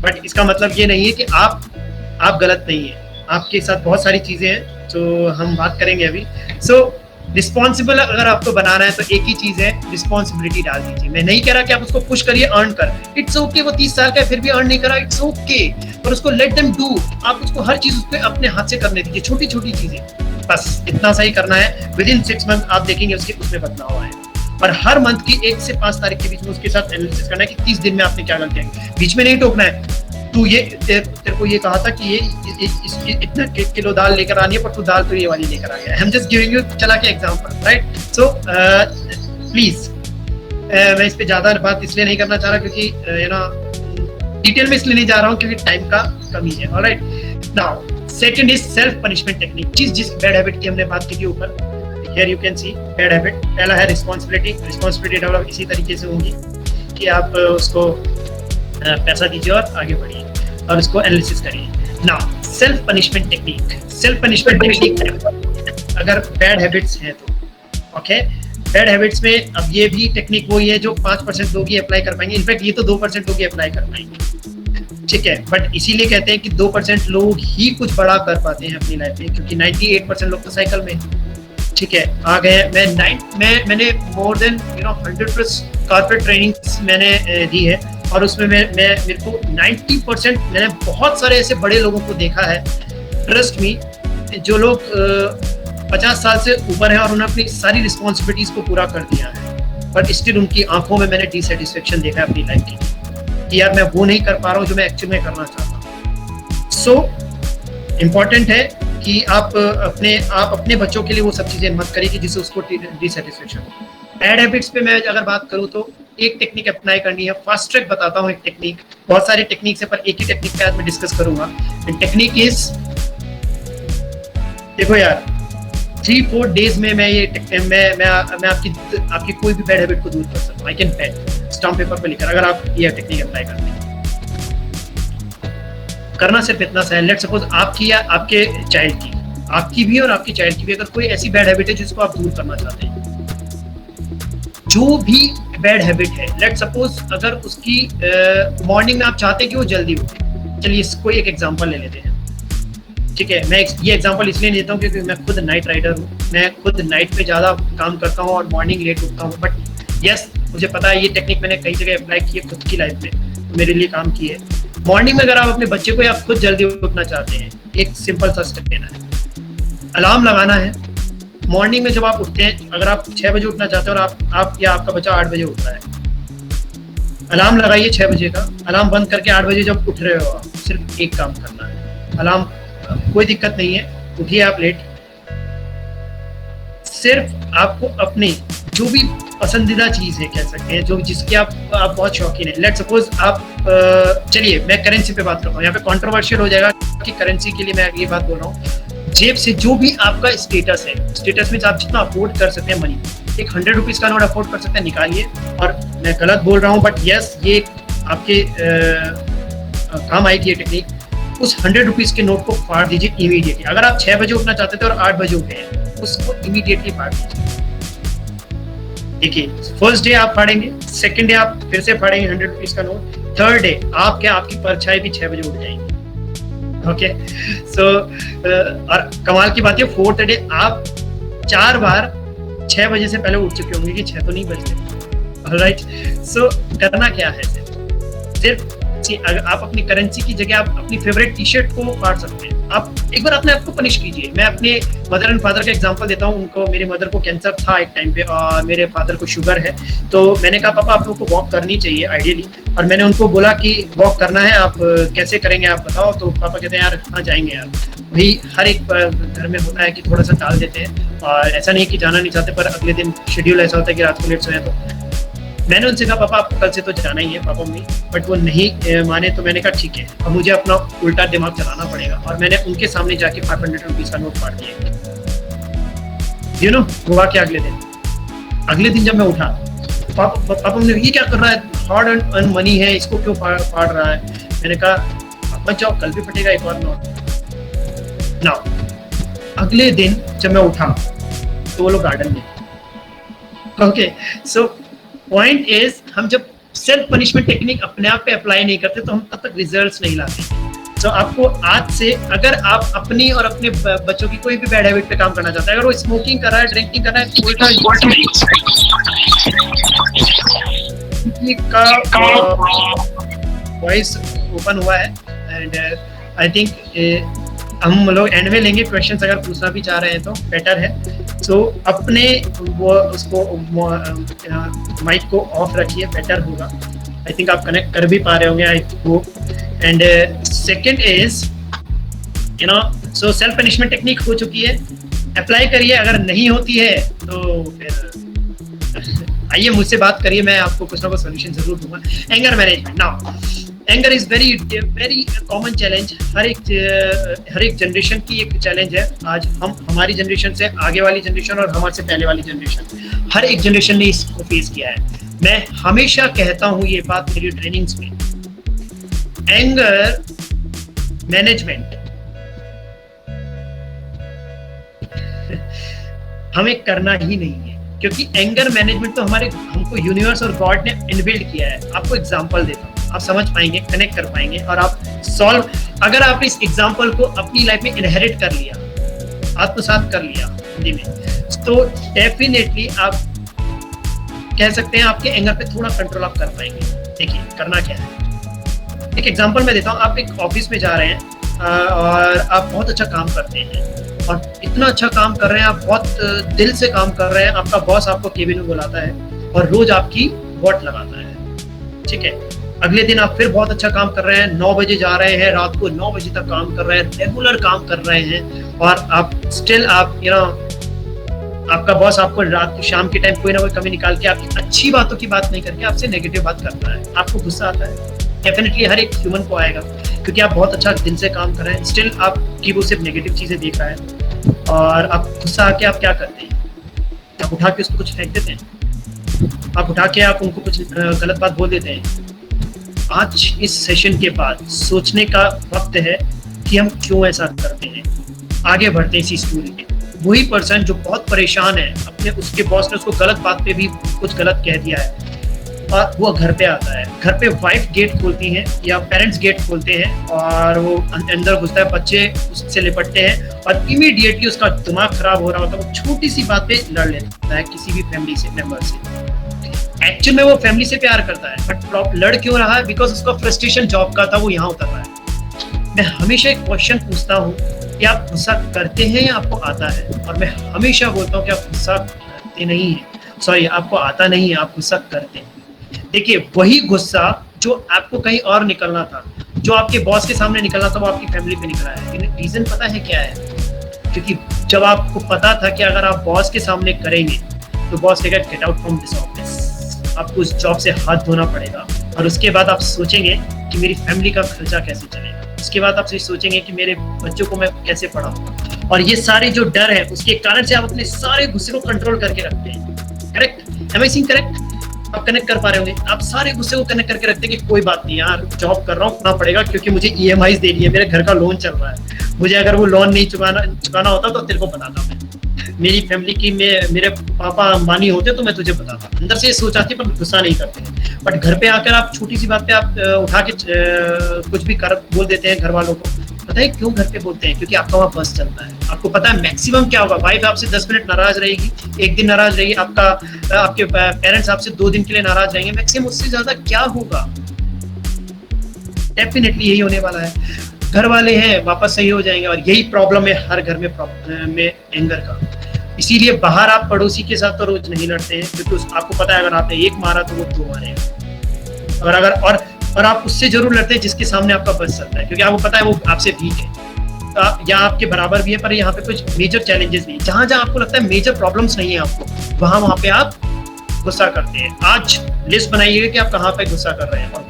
बट इसका मतलब ये नहीं है कि आप गलत नहीं है, आपके साथ बहुत सारी चीजें हैं जो हम बात करेंगे अभी। सो रिस्पॉन्सिबल अगर आपको बनाना है तो एक ही चीज है, रिस्पॉन्सिबिलिटी डाल दीजिए। मैं नहीं कह रहा कि आप उसको पुश करिए अर्न कर, इट्स ओके, वो 30 साल का है फिर भी अर्न नहीं करा, इट्स ओके, पर उसको लेट देम डू। आप उसको हर चीज उसको अपने हाथ से करने दीजिए, छोटी छोटी चीजें, बस इतना सा ही करना है। विद इन 6 मंथ आप देखेंगे उसमें बदलाव आए। और हर मंथ की 1 से 5 तारीख के बीच में उसके साथ एनालिसिस करना है कि 30 दिन में आपने क्या गलतियां की, बीच में नहीं टोकना है। तू ये तेरे को ये कहा था कि ये इतना किलो दाल लेकर आनी है, पर तू दाल तो ये वाली लेकर आ गया। I am just giving you चला के एग्जांपल, राइट? सो प्लीज मैं इस पे ज्यादा बात इसलिए नहीं करना चाह रहा क्योंकि डिटेल में इसलिए नहीं जा रहा हूँ क्योंकि टाइम का कमी है। Alright, now second is self punishment technique. जिस बैड हैबिट की हमने बात की थी ऊपर, here you can C bad habit. पहला है रिस्पॉन्सिबिलिटी डेवलप इसी तरीके से होगी कि आप उसको पैसा दीजिए और आगे बढ़िए और उसको एनालिसिस करिए। नाउ सेल्फ पनिशमेंट टेक्निक अगर बैड हैबिट्स हैं तो ओके, बैड हैबिट्स में अब ये भी टेक्निक वही है जो 5% लोग ही अप्लाई कर पाएंगे, इनफैक्ट ये तो 2% लोग ही अप्लाई कर पाएंगे, ठीक है। बट इसीलिए कहते हैं कि 2% लोग ही कुछ बड़ा कर पाते हैं अपनी लाइफ में, क्योंकि 98% लोग तो साइकिल में, ठीक है, आ गए। मैंने मोर देन 100+ कॉर्पोरेट ट्रेनिंग्स मैंने दी है और उसमें मेरे को 90% मैंने बहुत सारे ऐसे बड़े लोगों को देखा है, ट्रस्ट मी, जो लोग 50 साल से ऊपर है और उन्होंने अपनी सारी रिस्पॉन्सिबिलिटीज को पूरा कर दिया है, बट स्टिल उनकी आंखों में मैंने डिसैटिस्फैक्शन देखा है अपनी लाइफ की कि यार मैं वो नहीं कर पा रहा हूँ जो मैं एक्चुअली में करना चाहता हूँ। सो इम्पॉर्टेंट है कि आप अपने बच्चों के लिए वो सब चीजें मत करिए कि जिससे उसको डिसैटिस्फैक्शन हो। बैड हैबिट्स पे मैं अगर बात करूँ तो एक टेक्निक अप्लाई करनी है, फास्ट ट्रैक बताता हूँ एक टेक्निक, बहुत सारी टेक्निक्स है पर एक ही टेक्निक पे आज मैं डिस्कस करूंगा। टेक्निक इज, देखो यार 3-4 डेज में मैं आपकी कोई भी बैड हैबिट को दूर कर सकता हूँ। I can bet stamp paper पे लिखकर, अगर आप ये टेक्निक अप्लाई करते हैं। करना सिर्फ इतना सा है, लेट्स सपोज आपकी या आपके चाइल्ड की, आपकी भी और आपकी चाइल्ड की भी अगर कोई ऐसी बैड हैबिट है जिसको आप दूर करना चाहते हैं, जो भी बैड हैबिट है, लेट्स सपोज अगर उसकी मॉर्निंग में आप चाहते हैं कि वो जल्दी उठे, चलिए इसको एक एग्जांपल ले लेते हैं, ठीक है। मैं ये एग्जांपल इसलिए लेता हूँ क्योंकि मैं खुद नाइट राइडर हूँ, मैं खुद नाइट पे ज़्यादा काम करता हूँ और मॉर्निंग लेट उठता हूँ, बट यस मुझे पता है ये टेक्निक मैंने कई जगह अप्लाई की है खुद की लाइफ में, तो मेरे लिए काम की है। मॉर्निंग में अगर आप अपने बच्चे को या खुद जल्दी उठना चाहते हैं, एक सिंपल सा स्टेप लेना है, अलार्म लगाना है। मॉर्निंग में जब आप उठते हैं, अगर आप 6 बजे उठना चाहते हैं और आप या आपका बच्चा 8 बजे उठ रहा है, अलार्म लगाइए 6 बजे का, अलार्म बंद करके 8 बजे जब उठ रहे हो आप, सिर्फ एक काम करना है, अलार्म कोई दिक्कत नहीं है, उठिए आप लेट, सिर्फ आपको अपनी जो भी पसंदीदा चीज है कह सकते हैं, जो जिसकी आप बहुत शौकीन है। लेट्स सपोज आप चलिए मैं करेंसी पे बात करता हूँ, यहाँ पे कंट्रोवर्शियल हो जाएगा कि करेंसी के लिए मैं ये बात बोल रहा हूँ, जेब से जो भी आपका स्टेटस है, स्टेटस में आप जितना अफोर्ड कर सकते हैं मनी, एक 100 रुपीज का नोट अफोर्ड कर सकते हैं, निकालिए। और मैं गलत बोल रहा हूँ बट यस ये आपके काम आएगी ये टेक्निक। उस 100 रुपीज के नोट को फाड़ दीजिए इमीडिएटली। अगर आप 6 बजे उठना चाहते थे और 8 बजे उठे हैं, उसको इमीडिएटली फाड़ दीजिए। देखिए फर्स्ट डे आप फाड़ेंगे, सेकंड डे आप फिर से फाड़ेंगे 100 रुपीज का नोट, थर्ड डे आपकी परछाई भी 6 बजे उठ जाएंगी। ओके सो और कमाल की बात है, फोर्थ डे आप 4 बार 6 बजे से पहले उठ चुके होंगे कि 6 तो नहीं बजते। ऑलराइट, सो करना क्या है, सिर्फ अगर आप अपनी करेंसी की जगह आप अपनी फेवरेट टी शर्ट को फाड़ सकते हैं। आप एक बार अपने आप को पनिश कीजिए। मैं अपने मदर एंड फादर का एग्जांपल देता हूँ। उनको, मेरे मदर को कैंसर था एक टाइम पे और मेरे फादर को शुगर है, तो मैंने कहा पापा आप लोगों को वॉक करनी चाहिए आइडियली, और मैंने उनको बोला कि वॉक करना है, आप कैसे करेंगे आप बताओ। तो पापा कहते हैं यार कहाँ जाएंगे यार, वही हर एक घर में होता है कि थोड़ा सा टाल देते हैं, और ऐसा नहीं कि जाना नहीं चाहते पर अगले दिन शेड्यूल ऐसा होता है कि रात को लेट सोए। तो मैंने उनसे कहा पापा आपको कल से तो जाना ही है पापा मम्मी, बट वो नहीं माने। तो मैंने कहा ठीक है, अब मुझे अपना उल्टा दिमाग चलाना पड़ेगा, और मैंने उनके सामने जाके 500 रुपीज का नोट फाड़ दिया। यू नो हुआ क्या, अगले दिन जब मैं उठा, पापा ने ये क्या कर रहा है, हार्ड अर्न मनी है, इसको क्यों फाड़ रहा है। मैंने कहा मत जाओ, कल भी फटेगा एक और नोट। नाउ अगले दिन जब मैं उठा तो वो लोग गार्डन में। ओके, सो पॉइंट इज, हम जब सेल्फ पनिशमेंट टेक्निक अपने आप पे अप्लाई नहीं करते तो हम तब तक रिजल्ट्स नहीं लाते। तो आपको आज से, अगर आप अपनी और अपने बच्चों की कोई भी बैड हैबिट पे काम करना चाहते हैं, अगर वो स्मोकिंग कर रहा है, ड्रिंकिंग कर रहा है, वॉइस ओपन हुआ है एंड आई थिंक हम लोग एंड में लेंगे क्वेश्चंस, अगर पूछना भी चाह रहे हैं तो बेटर है। तो अपने वो उसको माइक को ऑफ रखिए, बेटर होगा। आई थिंक आप कनेक्ट कर भी पा रहे होंगे, I hope. And second is so self punishment technique हो चुकी है, अप्लाई करिए। अगर नहीं होती है तो फिर आइए मुझसे बात करिए, मैं आपको कुछ ना कुछ सोल्यूशन जरूर दूंगा। Anger management, now anger is very common challenge, हर एक जनरेशन की एक चैलेंज है। आज हमारी जनरेशन से आगे वाली जनरेशन और हमारे से पहले वाली जनरेशन, हर एक जनरेशन ने इसको फेस किया है। मैं हमेशा कहता हूँ ये बात मेरी ट्रेनिंग्स में, एंगर मैनेजमेंट हमें करना ही नहीं है, क्योंकि एंगर मैनेजमेंट तो हमको यूनिवर्स और गॉड ने इनबिल्ड किया है। आपको एग्जांपल देता हूँ, आप समझ पाएंगे, कनेक्ट कर पाएंगे और आप सॉल्व, अगर आप इस एग्जांपल को अपनी लाइफ में इनहेरिट कर लिया, आत्मसात कर लिया हिंदी में, तो डेफिनेटली आप कह सकते हैं आपके एंगर पे थोड़ा कंट्रोल आप कर पाएंगे। देखिए करना क्या है, एक एग्जांपल मैं देता हूँ। आप एक ऑफिस में जा रहे हैं और आप बहुत अच्छा काम करते हैं और इतना अच्छा काम कर रहे हैं, आप बहुत दिल से काम कर रहे हैं। आपका बॉस आपको केबिन में बुलाता है और रोज आपकी वॉट लगाता है, ठीक है। अगले दिन आप फिर बहुत अच्छा काम कर रहे हैं, 9 बजे जा रहे हैं, रात को 9 बजे तक काम कर रहे हैं, रेगुलर काम कर रहे हैं और आप स्टिल आपका बॉस आपको रात को शाम के टाइम कोई ना कोई कमी निकाल के आपकी अच्छी बातों की बात नहीं करके आपसे नेगेटिव बात करता है। आपको गुस्सा आता है, डेफिनेटली हर एक ह्यूमन को आएगा, क्योंकि आप बहुत अच्छा दिल से काम कर रहे हैं, स्टिल आपकी वो सिर्फ नेगेटिव चीजें देख रहा है और आप गुस्सा आके आप क्या करते हैं, आप उठा के उसको कुछ फेंक देते हैं, आप उठा के आप उनको कुछ गलत बात बोल देते हैं। आज इस सेशन के बाद सोचने का वक्त है कि हम क्यों ऐसा करते हैं। आगे बढ़ते हैं इसी स्टोरी में। वही पर्सन जो बहुत परेशान है, अपने उसके बॉस ने उसको गलत बात पे भी कुछ गलत कह दिया है और वो घर पे आता है, घर पे वाइफ गेट खोलती है या पेरेंट्स गेट खोलते हैं और वो अंदर घुसता है, बच्चे उससे लिपटते हैं और इमीडिएटली उसका दिमाग खराब हो रहा होता है, वो छोटी सी बात पे लड़ लेता है किसी भी फैमिली से मेंबर से। एक्चुअल में वो फैमिली से प्यार करता है, बट लड़ क्यों रहा है? बिकॉज उसका फ्रस्ट्रेशन जॉब का था, वो यहाँ उतर रहा है। मैं हमेशा एक क्वेश्चन पूछता हूँ कि आप गुस्सा करते हैं या आपको आता है? और मैं हमेशा बोलता हूँ कि आप गुस्सा करते नहीं है, सॉरी आपको आता नहीं है, आप गुस्सा करते हैं। देखिए वही गुस्सा जो आपको कहीं और निकलना था, जो आपके बॉस के सामने निकलना था, वो आपकी फैमिली पे निकला है। रीजन पता है क्या है? क्योंकि जब आपको पता था कि अगर आप बॉस के सामने करेंगे तो बॉस कहेगा get out from this office, आपको उस जॉब से हाथ धोना पड़ेगा। और उसके बाद आप सोचेंगे कि मेरी फैमिली का खर्चा कैसे चलेगा, उसके बाद आप सोचेंगे कि मेरे बच्चों को मैं कैसे पढ़ाऊंगा। और ये सारे जो डर है उसके कारण से आप अपने सारे गुस्से को कंट्रोल करके रखते हैं। करेक्ट? एम आई सिंग करेक्ट? आप कनेक्ट कर पा रहे होंगे, आप सारे गुस्से को कनेक्ट करके रखते हैं कि कोई बात नहीं यार, जॉब कर रहा हूँ, करना पड़ेगा क्योंकि मुझे EMIs देनी है, मेरे घर का लोन चल रहा है, मुझे अगर वो लोन नहीं चुकाना होता तो तेरे को बताता मैं, मेरी फैमिली की मेरे पापा अंबानी होते तो मैं तुझे बताता। अंदर से ये सोच आती है पर गुस्सा नहीं करते। बट घर पे आकर आप छोटी सी बात पे आप उठा के कुछ भी कर बोल देते हैं घर वालों को। पता है क्यों घर पे बोलते हैं? क्योंकि आपका वहाँ बस चलता है। आपको पता है मैक्सिमम क्या होगा, वाइफ आपसे 10 मिनट नाराज रहेगी, 1 दिन नाराज रहेगी, आपके पेरेंट्स आपसे 2 दिन के लिए नाराज रहेंगे, मैक्सिमम उससे ज्यादा क्या होगा? डेफिनेटली यही होने वाला है। घर वाले हैं वापस सही हो जाएंगे और यही प्रॉब्लम है हर घर में एंगर का। इसीलिए बाहर आप पड़ोसी के साथ तो रोज नहीं लड़ते हैं, क्योंकि आपको पता है अगर आपने 1 मारा तो वो 2 मारेगा। और आप उससे जरूर लड़ते हैं जिसके सामने आपका बस चलता है, क्योंकि आपको पता है वो आपसे वीक है या आपके बराबर भी है, पर यहाँ पे कुछ मेजर चैलेंजेस नहीं। जहां आपको लगता है मेजर प्रॉब्लम्स नहीं है आपको, वहां पे आप गुस्सा करते हैं। आज लिस्ट बनाइएगा कि आप कहाँ पे गुस्सा कर रहे हैं और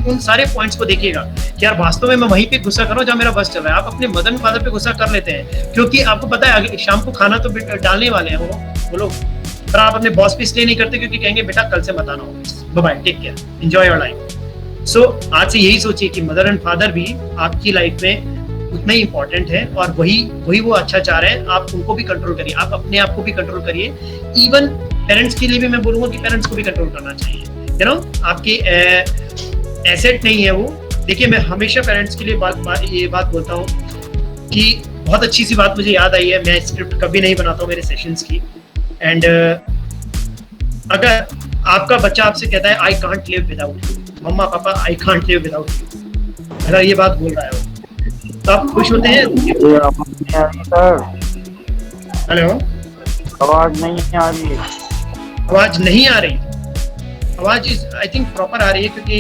उन सारे पॉइंट्स को देखिएगा कि यार वास्तव में मैं वहीं पे गुस्सा कर रहा हूँ जहाँ मेरा बस चल रहा है। आप अपने मदर एंड फादर पे गुस्सा कर लेते हैं क्योंकि आपको पता है शाम को खाना तो डालने वाले हैं वो लोग, पर आप अपने बॉस पे इसलिए नहीं करते क्योंकि कहेंगे बेटा कल से मत आना office, bye bye, take care, enjoy your life. So आज से यही सोचिए कि मदर एंड फादर भी आपकी लाइफ में उतना ही इम्पोर्टेंट है, और वही वो अच्छा चाह रहे हैं। आप उनको भी कंट्रोल करिए, आप अपने आप को भी कंट्रोल करिए। इवन पेरेंट्स के लिए भी मैं बोलूंगा कि पेरेंट्स को भी कंट्रोल करना चाहिए। यू नो, आपके एसेट नहीं है वो। देखिए, मैं हमेशा पेरेंट्स के लिए ये बात बोलता हूँ कि बहुत अच्छी सी बात मुझे याद आई है। मैं स्क्रिप्ट कभी नहीं बनाता हूँ मेरे सेशंस की, एंड अगर आपका बच्चा आपसे कहता है I can't live without you, mumma papa I can't live without you, अगर ये बात बोल रहा है वो, तो आप खुश होते हैं? हेलो, आवाज नहीं आ रही है। आवाज नहीं आ रही? आवाज आई थिंक प्रॉपर आ रही है, क्योंकि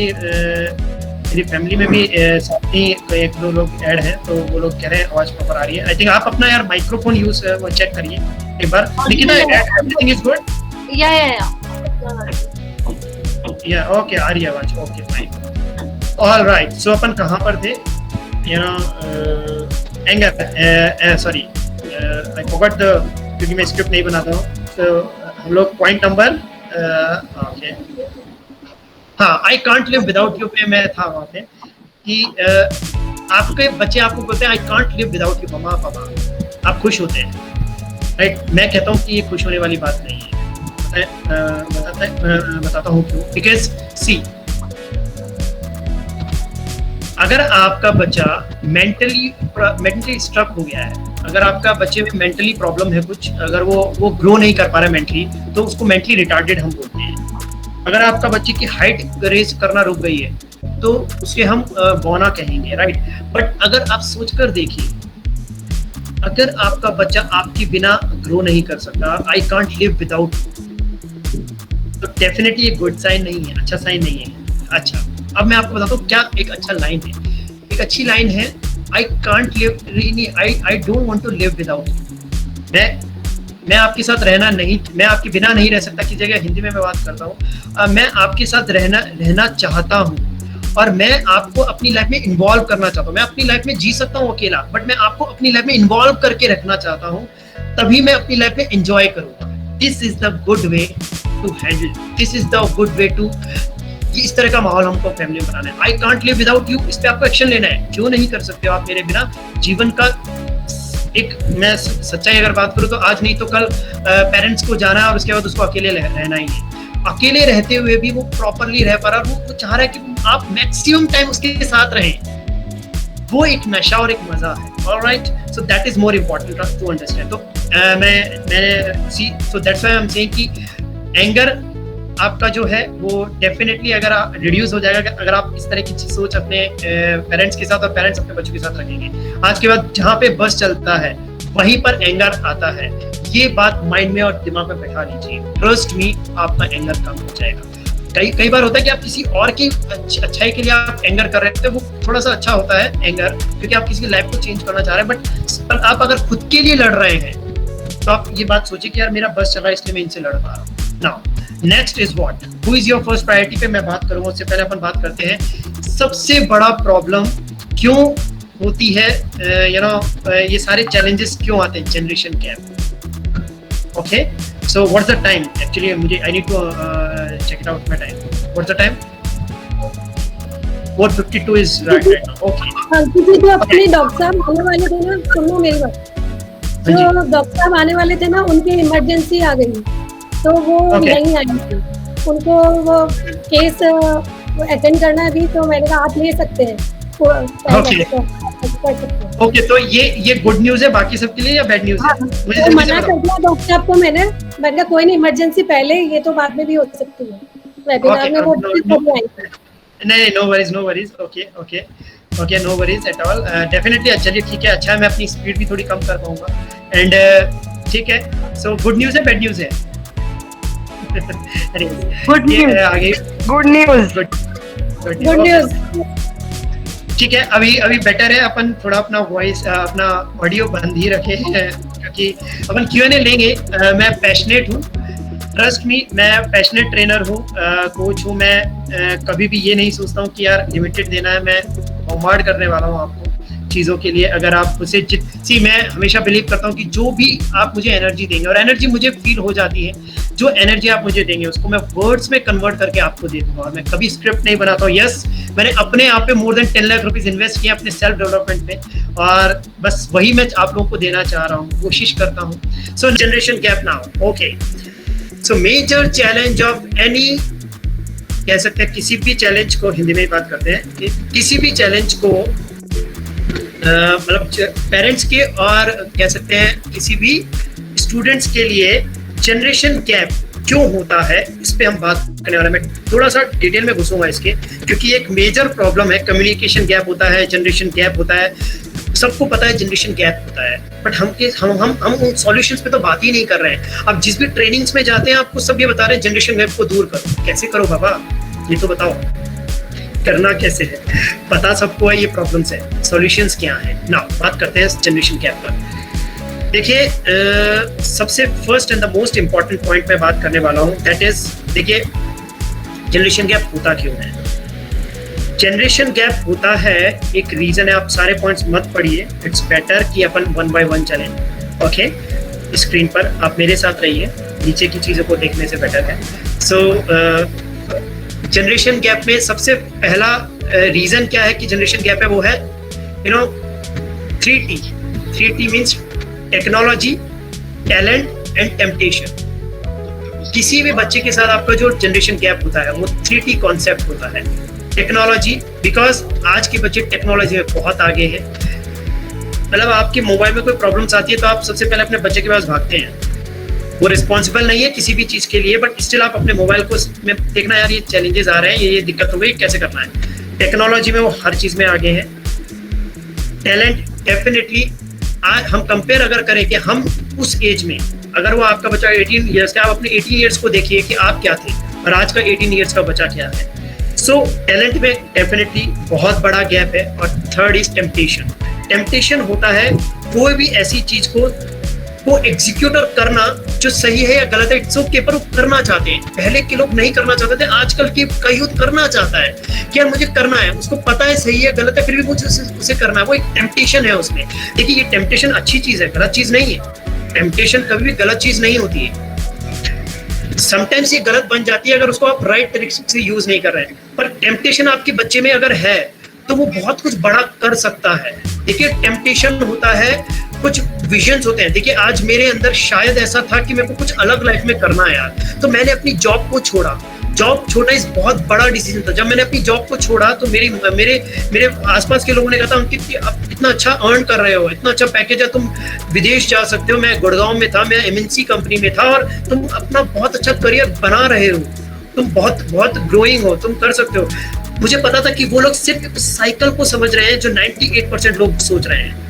मेरी फैमिली में भी साथ ही एक दो लोग ऐड हैं, तो वो लोग कह रहे हैं आवाज प्रॉपर आ रही है। आई थिंक आप अपना यार माइक्रोफोन यूज वो चेक करिए एक बार। Nikita, everything is good? Yeah okay, आ रही है आवाज, ओके फाइन, ऑलराइट। सो अपन कहाँ पर थे? You know, anger, sorry I forgot the, क्योंकि मैं स्क्रिप्ट नहीं बनाता हूँ। तो हम लोग पॉइंट नंबर, ओके, हाँ, आई कांट लिव विदाउट यू पे मैं था वहाँ पे, कि आपके बच्चे आपको बोलते हैं I can't live without you mumma papa, आप खुश होते हैं, राइट? मैं कहता हूँ कि ये खुश होने वाली बात नहीं है। बताता हूँ क्यों। बिकॉज सी, अगर आपका बच्चा मेंटली स्ट्रक हो गया है, अगर आपका बच्चे में मेंटली प्रॉब्लम है कुछ, अगर वो ग्रो नहीं कर पा रहा है मेंटली, तो उसको मेंटली रिटार्डेड हम बोलते हैं। अगर आपका बच्चे की हाइट रेज करना रुक गई है, तो उसे हम बौना कहेंगे, राइट? बट अगर आप सोचकर देखिए, अगर आपका बच्चा आपके बिना ग्रो नहीं कर सकता, आई कांट लिव विदाउट, तो डेफिनेटली ये गुड साइन नहीं है, अच्छा साइन नहीं है। अच्छा, अब मैं आपको बताता हूँ क्या एक अच्छा लाइन है। एक अच्छी लाइन है, I can't live, I don't want to live without you. मैं आपके साथ रहना नहीं, मैं आपके बिना नहीं रह सकता की जगह हिंदी में मैं बात करता हूँ, मैं आपके साथ रहना चाहता हूँ, और मैं आपको अपनी लाइफ में इन्वॉल्व करना चाहता हूँ। मैं अपनी लाइफ में जी सकता हूँ अकेला, बट मैं आपको अपनी लाइफ में इन्वॉल्व करके रखना चाहता हूँ, तभी मैं अपनी लाइफ में एंजॉय करूँगा। This is the good way to handle, this is the good way to, इस तरह का माहौल हमको फैमिली में बनाना है। I can't live without you, इस पे आपको एक्शन लेना है। क्यों नहीं कर सकते हो आप मेरे बिना? जीवन का एक, मैं सच्चाई अगर बात करूँ तो आज नहीं तो कल पेरेंट्स को जाना है, और उसके बाद उसको अकेले रहना ही है। अकेले रहते हुए भी वो प्रॉपरली रह पा रहा है, वो चाह रहा है कि आप मैक्सिमम टाइम उसके साथ रहें। वो एक नशा और एक मजा है। Alright, so that is more important to understand. तो मैं see, so that's why I am saying कि एंगर आपका जो है वो डेफिनेटली अगर रिड्यूस हो जाएगा, अगर आप इस तरह की सोच अपने पेरेंट्स के साथ और पेरेंट्स अपने बच्चों के साथ रखेंगे। आज के बाद जहाँ पे बस चलता है वहीं पर एंगर आता है, ये बात माइंड में और दिमाग में बैठा लीजिए। ट्रस्ट मी, आपका एंगर कम हो जाएगा। कई बार होता है कि आप किसी और की अच्छाई के लिए आप एंगर कर रहे हैं, तो वो थोड़ा सा अच्छा होता है एंगर, क्योंकि आप किसी की लाइफ को चेंज करना चाह रहे हैं। बट आप अगर खुद के लिए लड़ रहे हैं, तो आप ये बात सोचिए कि यार मेरा बस चल रहा है, इसलिए मैं इनसे लड़ पा रहा हूँ। Now next is what, who is your first priority पे मैं बात करूंगा। उससे पहले अपन बात करते हैं सबसे बड़ा प्रॉब्लम क्यों होती है, ये सारे चैलेंजेस क्यों आते हैं, generation gap. Okay, so what's the time? Actually, I need to check it out my time. What's the time? 4:52 is right now. Okay. क्योंकि जो अपने डॉक्टर साहब आने वाले थे ना, सुनो मेरी बात, जो डॉक्टर साहब आने वाले थे ना, उनकी इमरजेंसी आ गई, तो वो नहीं आई थी। उनको वो केस अटेंड करना है अभी, तो मैंने कहा आप ले सकते हैं। ओके, तो ये गुड न्यूज है बाकी सबके लिए या बैड न्यूज है? मुझे तो मना कर दिया डॉक्टर साहब को मैंने कहा कोई नहीं, इमरजेंसी पहले, ये तो बाद में भी हो सकती है। वेबिनार में वो नहीं, no worries, okay, no worries at all. Definitely चलिए ठीक है, अच्छा है, मैं अपनी स्पीड भी थोड़ी कम कर पाऊंगा। एंड ठीक है, सो गुड न्यूज है बैड न्यूज है? गुड न्यूज, आगे गुड न्यूज, गुड न्यूज। ठीक है, अभी बेटर है अपन थोड़ा अपना वॉइस, अपना ऑडियो बंद ही रखे हैं, क्योंकि अपन Q&A लेंगे। मैं पैशनेट हूँ, ट्रस्ट मी, मैं पैशनेट ट्रेनर हूँ, कोच हूँ। मैं कभी भी ये नहीं सोचता हूँ कि यार लिमिटेड देना है, मैं बॉम्बार्ड करने वाला हूँ आपको चीज़ों के लिए। अगर आप उसे मैं हमेशा बिलीव करता हूँ कि जो भी आप मुझे एनर्जी देंगे, और एनर्जी मुझे फील हो जाती है, जो एनर्जी आप मुझे देंगे उसको मैं वर्ड्स में कन्वर्ट करके आपको दे दूंगा। और मैं कभी स्क्रिप्ट नहीं बनाता हूँ। यस, मैंने अपने आप पे more than 10 lakh rupees invest किए अपने सेल्फ डेवलपमेंट में, और बस वही मैं आप लोगों को देना चाह रहा हूँ, कोशिश करता हूँ। So generation gap now, okay. So major challenge of any, कह सकते हैं किसी भी चैलेंज को, हिंदी में बात करते हैं कि किसी भी चैलेंज को मतलब पेरेंट्स के और कह सकते हैं किसी भी स्टूडेंट्स के लिए जनरेशन गैप क्यों होता है, इस पे हम बात करने वाले। मैं थोड़ा सा डिटेल में घुसूंगा इसके, क्योंकि एक मेजर प्रॉब्लम है। कम्युनिकेशन गैप होता है, जनरेशन गैप होता है, सबको पता है जनरेशन गैप होता है, बट हम उन सॉल्यूशंस पे तो बात ही नहीं कर रहे हैं। अब जिस भी ट्रेनिंग्स में जाते हैं आपको सब ये बता रहे हैं जनरेशन गैप को दूर करो। कैसे करो बाबा, ये तो बताओ, करना कैसे है? पता सबको है ये प्रॉब्लम्स है, सॉल्यूशंस क्या है। नाउ बात करते हैं जनरेशन गैप पर। देखिए सबसे first and the most important point पे बात करने वाला हूँ, दैट इज, देखिए जनरेशन गैप होता क्यों है? जनरेशन गैप होता है, एक रीजन है, आप सारे पॉइंट्स मत पढ़िए, इट्स बेटर कि अपन 1 by 1 चलें। ओके, स्क्रीन पर आप मेरे साथ रहिए, नीचे की चीज़ों को देखने से बेटर है। सो जनरेशन गैप में सबसे पहला रीजन क्या है कि जनरेशन गैप है, वो है 3T। 3T means technology, talent and temptation. किसी भी बच्चे के साथ आपका जो जनरेशन गैप होता है वो 3T कॉन्सेप्ट होता है। टेक्नोलॉजी, बिकॉज आज के बच्चे टेक्नोलॉजी में बहुत आगे हैं। मतलब आपके मोबाइल में कोई प्रॉब्लम्स आती है तो आप सबसे पहले अपने बच्चे के पास भागते हैं। वो रिस्पॉन्सिबल नहीं है किसी भी चीज़ के लिए, बट स्टिल आप अपने मोबाइल को में देखना, यार ये चैलेंजेस आ रहे हैं, ये दिक्कत हो गई, कैसे करना है। टेक्नोलॉजी में वो हर चीज़ में आगे हैं। टैलेंट, डेफिनेटली आज हम कंपेयर अगर करें कि हम उस एज में, अगर वो आपका बच्चा 18 ईयर्स का, आप अपने 18 ईयर्स को देखिए कि आप क्या थे और आज का 18 ईयर्स का बच्चा क्या है। सो टैलेंट में डेफिनेटली बहुत बड़ा गैप है। और थर्ड इज टेम्पटेशन। टेम्पटेशन होता है कोई भी ऐसी चीज को एग्जीक्यूट करना जो सही है या गलत है, इट्स ओके, पर वो करना चाहते हैं। पहले के लोग नहीं करना चाहते थे, आजकल के कई यूथ करना चाहता है कि यार मुझे करना है, उसको पता है सही है गलत है, फिर भी मुझे उसे करना है। वो एक टेम्पटेशन है उसमें। देखिए ये टेम्पटेशन अच्छी चीज है, गलत चीज नहीं है। टेम्पटेशन कभी भी गलत चीज नहीं होती है। समटाइम्स ये गलत बन जाती है अगर उसको आप राइट तरीके से यूज नहीं कर रहे हैं, पर टेम्पटेशन आपके बच्चे में अगर है तो वो बहुत कुछ बड़ा कर सकता है। देखिए टेम्पटेशन होता है, कुछ विजन्स होते हैं। देखिए आज मेरे अंदर शायद ऐसा था कि मेरे को कुछ अलग लाइफ में करना है यार, तो मैंने अपनी जॉब को छोड़ा। जॉब छोड़ना इस बहुत बड़ा डिसीजन था। जब मैंने अपनी जॉब को छोड़ा तो मेरे आसपास के लोगों ने कहा था उनकी आप इतना अच्छा अर्न कर रहे हो, इतना अच्छा पैकेज है, तुम विदेश जा सकते हो। मैं गुड़गांव में था, मैं MNC कंपनी में था, और तुम अपना बहुत अच्छा करियर बना रहे हो, तुम बहुत बहुत ग्रोइंग हो, तुम कर सकते हो। मुझे पता था कि वो लोग सिर्फ साइकिल को समझ रहे हैं जो 98% लोग सोच रहे हैं।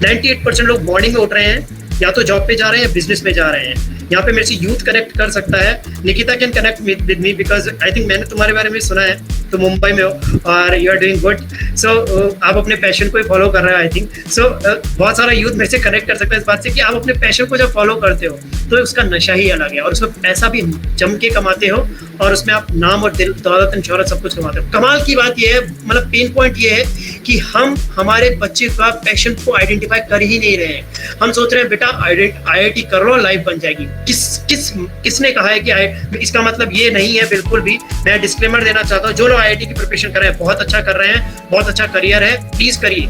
98% लोग मॉर्निंग में उठ रहे हैं, या तो जॉब पे जा रहे हैं या बिजनेस में जा रहे हैं। यहाँ पे मेरे से यूथ कनेक्ट कर सकता है। Nikita can connect with me because I think मैंने तुम्हारे बारे में सुना है, तो मुंबई में हो और यू आर डूइंग गुड। सो आप अपने पैशन को ही फॉलो कर रहे हो आई थिंक। सो बहुत सारा यूथ मेरे से कनेक्ट कर सकता है इस बात से कि आप अपने पैशन को जब फॉलो करते हो तो उसका नशा ही अलग है, और उसमें पैसा भी जम के कमाते हो, और उसमें आप नाम और दौलत और शोहरत सब कुछ कमाते हो। कमाल की बात यह है, मतलब पेन पॉइंट ये है कि हम हमारे बच्चे का पैशन को आइडेंटिफाई कर ही नहीं रहे हैं। हम सोच रहे हैं बेटा IIT कर लो, लाइफ बन जाएगी। किसने कहा है कि इसका मतलब ये नहीं है बिल्कुल भी। मैं डिस्क्लेमर देना चाहता हूँ, जो लोग IIT की प्रिपरेशन कर रहे हैं बहुत अच्छा कर रहे हैं, बहुत अच्छा करियर है, प्लीज करिए।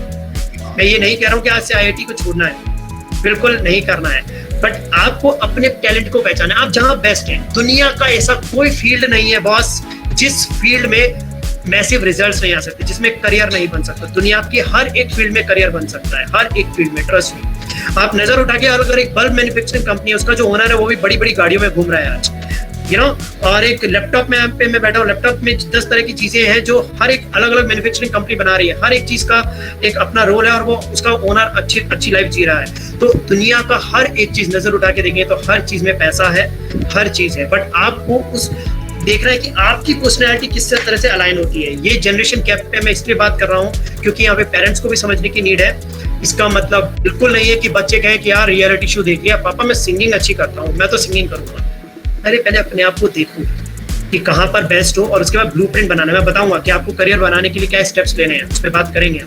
मैं ये नहीं कह रहा हूँ कि आज से IIT को छोड़ना है, बिल्कुल नहीं करना है, बट आपको अपने टैलेंट को पहचाना है। आप जहाँ बेस्ट हैं, दुनिया का ऐसा कोई फील्ड नहीं है बॉस जिस फील्ड में मैसिव रिजल्ट्स नहीं आ सकते, जिसमें करियर नहीं बन सकता। दुनिया की हर एक फील्ड में करियर बन सकता है, हर एक फील्ड में, ट्रस्ट मी। आप नजर उठा के, अगर एक बल्ब मैन्युफैक्चरिंग कंपनी है, उसका जो ओनर है वो भी बड़ी बड़ी गाड़ियों में घूम रहा है आज, यू नो। और एक लैपटॉप में पे मैं बैठा हूँ, लैपटॉप में 10 तरह की चीजें हैं जो हर एक अलग अलग मैन्युफैक्चरिंग कंपनी बना रही है। हर एक चीज का एक अपना रोल है, और वो उसका ओनर अच्छी लाइफ जी रहा है। तो दुनिया का हर एक चीज नजर उठा के देखें तो हर चीज में पैसा है, हर चीज है, बट आपको उस देखना है कि आपकी पर्सनैलिटी किस तरह से अलाइन होती है। ये जनरेशन गैप पे मैं इसलिए बात कर रहा हूँ क्योंकि यहाँ पे पेरेंट्स को भी समझने की नीड है। इसका मतलब बिल्कुल नहीं है कि बच्चे कहें कि यार रियलिटी शो देख लिया पापा, मैं सिंगिंग अच्छी करता हूँ, मैं तो सिंगिंग करूंगा। अरे पहले अपने आप को देखो, कि कहाँ पर बेस्ट हो, और उसके बाद ब्लूप्रिंट बनाना है। मैं बताऊंगा कि आपको करियर बनाने के लिए क्या स्टेप्स लेने हैं, उस पर बात करेंगे।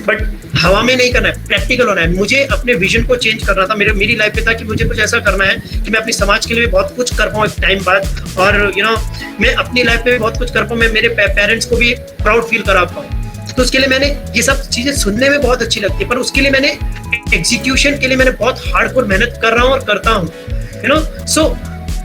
बट हवा में नहीं करना है, प्रैक्टिकल होना है। मुझे अपने विजन को चेंज करना था, मेरी लाइफ में था कि मुझे कुछ ऐसा करना है कि मैं अपनी समाज के लिए बहुत कुछ कर पाऊँ एक टाइम बाद, और मैं अपनी लाइफ में बहुत कुछ कर पाऊँ, मैं मेरे पेरेंट्स को भी प्राउड फील करा पाऊँ। तो उसके लिए मैंने ये सब चीजें सुनने में बहुत अच्छी लगती है, पर उसके लिए मैंने एग्जीक्यूशन के लिए मैंने बहुत हार्डकोर मेहनत कर रहा हूँ और करता हूँ। सो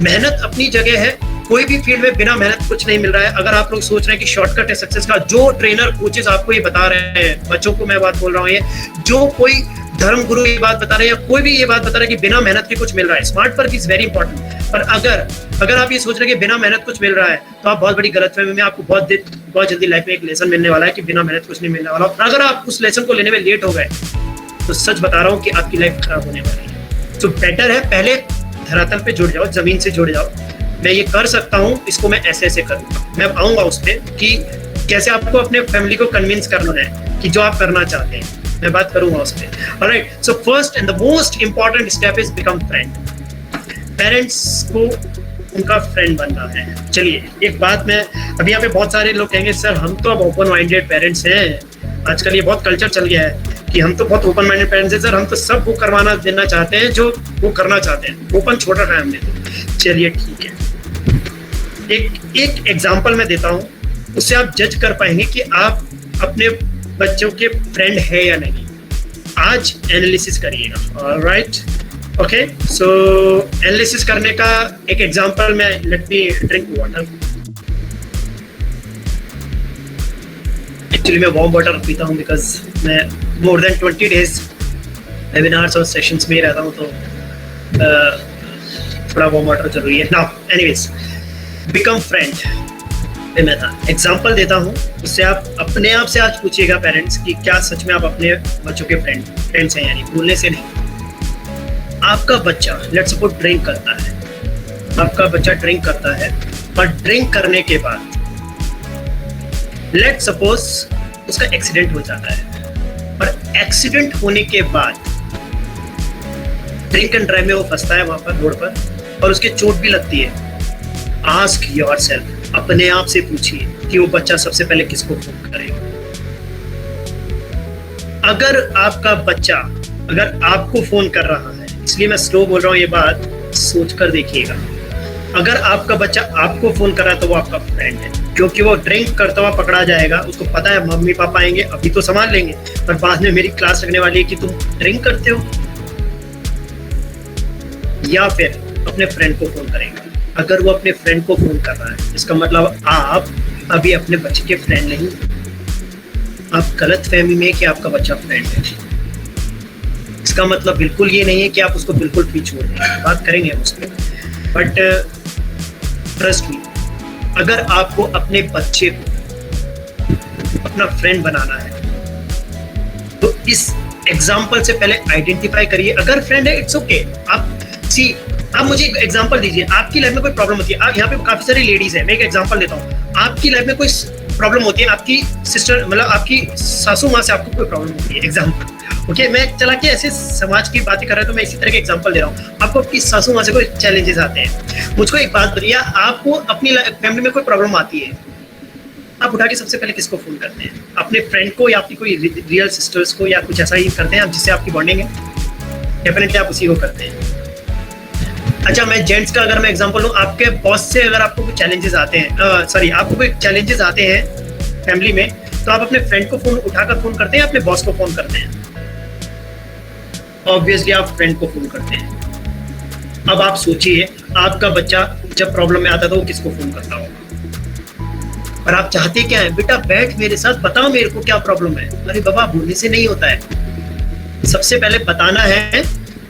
मेहनत अपनी जगह है। कोई भी फील्ड में बिना मेहनत कुछ नहीं मिल रहा है। अगर आप लोग सोच रहे हैं कि शॉर्टकट है सक्सेस का, जो ट्रेनर कोचेस आपको ये बता रहे हैं, बच्चों को मैं बात बोल रहा हूँ, ये जो कोई धर्म गुरु ये बात बता रहे हैं, या कोई भी ये बात बता रहा है कि बिना मेहनत के कुछ मिल रहा है, smart work is very important. पर अगर आप ये सोच रहे हैं कि बिना मेहनत कुछ मिल रहा है, तो आप बहुत बड़ी गलतफहमी में, आपको बहुत जल्दी लाइफ में एक लेसन मिलने वाला है कि बिना मेहनत कुछ नहीं मिलने वाला। और अगर आप उस लेसन को लेने में लेट हो गए, तो सच बता रहा हूँ कि आपकी लाइफ खराब होने वाली है। तो बेटर है पहले धरातल पे जुड़ जाओ, जमीन से जुड़ जाओ। मैं ये कर सकता हूँ, इसको मैं ऐसे करूँगा। मैं आऊंगा उस पर कि कैसे आपको अपने फैमिली को कन्विंस करना है कि जो आप करना चाहते हैं, मैं बात करूंगा उस पर। Alright, so first and the most important step is become friend. Parents को उनका फ्रेंड बनना है। चलिए एक बात, मैं अभी यहाँ पे बहुत सारे लोग कहेंगे सर हम तो अब ओपन माइंडेड पेरेंट्स हैं। आजकल ये बहुत कल्चर चल गया है कि हम तो बहुत ओपन माइंडेड पेरेंट्स हैं सर, हम तो सब वो करवाना देना चाहते हैं जो वो करना चाहते हैं। ओपन छोटा टाइम दे दो। चलिए ठीक है, एक एग्जांपल मैं देता हूँ, उससे आप जज कर पाएंगे कि आप अपने बच्चों के फ्रेंड है या नहीं। आज एनालिसिस करिएगा। ऑलराइट, ओके, सो एनालिसिस करने का एक एग्जांपल मैं, let me drink water. Actually मैं वार्म वाटर पीता हूँ बिकॉज मैं मोर देन 20 डेज वेबिनार्स और सेशंस में रहता हूँ, तो थोड़ा वार्म वाटर जरूरी है। नाउ एनीवेज, बिकम फ्रेंड पे मैं था एग्जांपल देता हूँ, उससे आप अपने आप से आज पूछिएगा पेरेंट्स कि क्या सच में आप अपने बच्चों के फ्रेंड्स हैं, यानी बोलने से नहीं। आपका बच्चा लेट्स सपोज ड्रिंक करता है, आपका बच्चा ड्रिंक करता है, पर ड्रिंक करने के बाद लेट्स सपोज उसका एक्सीडेंट हो जाता है, और एक्सीडेंट होने के बाद ड्रिंक एंड ड्राइव में वो फंसता है वहां पर रोड पर, और उसके चोट भी लगती है। आस्क योरसेल्फ, अपने आप से पूछिए कि वो बच्चा सबसे पहले किसको फोन करेगा। अगर आपका बच्चा अगर आपको फोन कर रहा है, इसलिए मैं स्लो बोल रहा हूँ, ये बात सोच कर देखिएगा। अगर आपका बच्चा आपको फोन कर रहा है तो वो आपका फ्रेंड है, क्योंकि वो ड्रिंक करता हुआ पकड़ा जाएगा, उसको पता है मम्मी पापा आएंगे, अभी तो संभाल लेंगे, पर बाद में मेरी क्लास लगने वाली है कि तुम ड्रिंक करते हो। या फिर अपने फ्रेंड को फोन करेगा। अगर वो अपने फ्रेंड को फोन कर रहा है, इसका मतलब आप अभी अपने बच्चे के फ्रेंड नहीं, आप गलत फहमी में कि आपका बच्चा फ्रेंड है। इसका मतलब बिल्कुल ये नहीं है कि आप उसको बिल्कुल फ्री छोड़ दें, बात करेंगे हम उस पर। बट ट्रस्ट मी, अगर आपको अपने बच्चे को अपना फ्रेंड बनाना है, तो इस एग्जाम्पल से पहले आइडेंटिफाई करिए। अगर फ्रेंड है इट्स ओके। आप मुझे एक एग्जांपल दीजिए, आपकी लाइफ में कोई प्रॉब्लम होती है, आप यहाँ पे काफी सारी लेडीज है, मैं एक एग्जांपल देता हूँ। आपकी लाइफ में कोई प्रॉब्लम होती है, आपकी सिस्टर मतलब आपकी सासू माँ से आपको कोई प्रॉब्लम होती है, एग्जांपल, ओके, मैं चला के ऐसे समाज की बातें कर रहा हूँ तो मैं इसी तरह के एग्जांपल दे रहा हूँ। आपको आपकी सासू माँ से कोई चैलेंजेस आते हैं, मुझको एक बात बताइए, आपको अपनी फैमिली में कोई प्रॉब्लम आती है, आप उठा के सबसे पहले किसको फोन करते हैं? अपने फ्रेंड को या आपकी कोई रियल सिस्टर्स को, या कुछ ऐसा ही करते हैं आप जिससे आपकी बॉन्डिंग है? डेफिनेटली आप उसी को करते हैं। अच्छा, मैं जेंट्स का अगर मैं एग्जांपल लूं, आपके बॉस से अगर आपको कोई चैलेंजेस आते हैं, आपको कोई चैलेंजेस आते हैं फैमिली में, तो आप अपने फ्रेंड को फोन उठाकर फोन करते हैं, अपने बॉस को फोन करते हैं? ऑब्वियसली आप फ्रेंड को फोन करते हैं। अब आप सोचिए, आपका बच्चा जब प्रॉब्लम में आता है तो वो किसको फोन करता होगा? और आप चाहते क्या है? बेटा बैठ मेरे साथ, बताओ मेरे को क्या प्रॉब्लम है। अरे बाबा, बोलने से नहीं होता है, सबसे पहले बताना है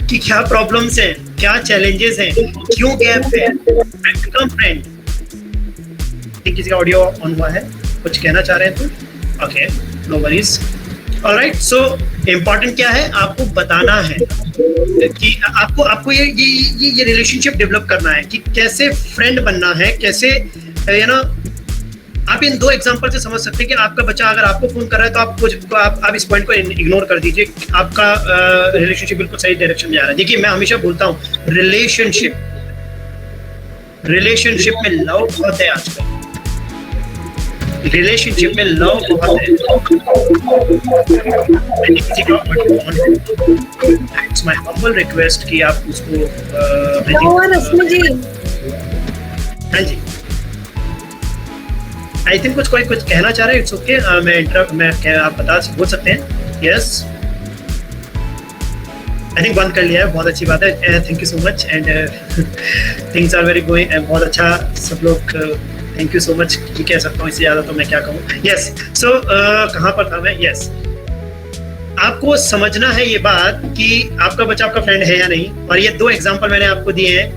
कि क्या प्रॉब्लम्स हैं, क्या चैलेंजेस हैं, क्यों गैप है। Become friend. किसी का ऑडियो ऑन हुआ है, कुछ कहना चाह रहे हैं तो okay, no worries. Alright, so important क्या है, आपको बताना है कि आपको ये रिलेशनशिप डेवलप करना है कि कैसे फ्रेंड बनना है, कैसे आप इन दो एग्जांपल से समझ सकते हैं कि आपका बच्चा अगर आपको फोन कर रहा है तो आप इस पॉइंट को इग्नोर कर दीजिए, आपका रिलेशनशिप बिल्कुल सही डायरेक्शन में जा रहा है। देखिए, मैं हमेशा बोलता हूँ रिलेशनशिप रिलेशनशिप में लव बहुत है आजकल, रिलेशनशिप में लव बहुत है। इट्स माय हम्बल रिक्वेस्ट कि आप उसको और रश्मि जी, हाँ जी, आई थिंक कोई कुछ कहना चाह रहे हैं। इट्स ओके, आप बोल सकते हैं। यस, आई थिंक बंद कर लिया है, बहुत अच्छी बात है। Thank you so much and things are very going, बहुत अच्छा सब लोग। थैंक यू सो मच, कि कह सकता हूँ, इससे ज़्यादा तो मैं क्या कहूँ। यस, सो कहाँ पर था मैं? यस, आपको समझना है ये बात कि आपका बच्चा आपका फ्रेंड है या नहीं। और ये 2 एग्जाम्पल मैंने आपको दिए हैं।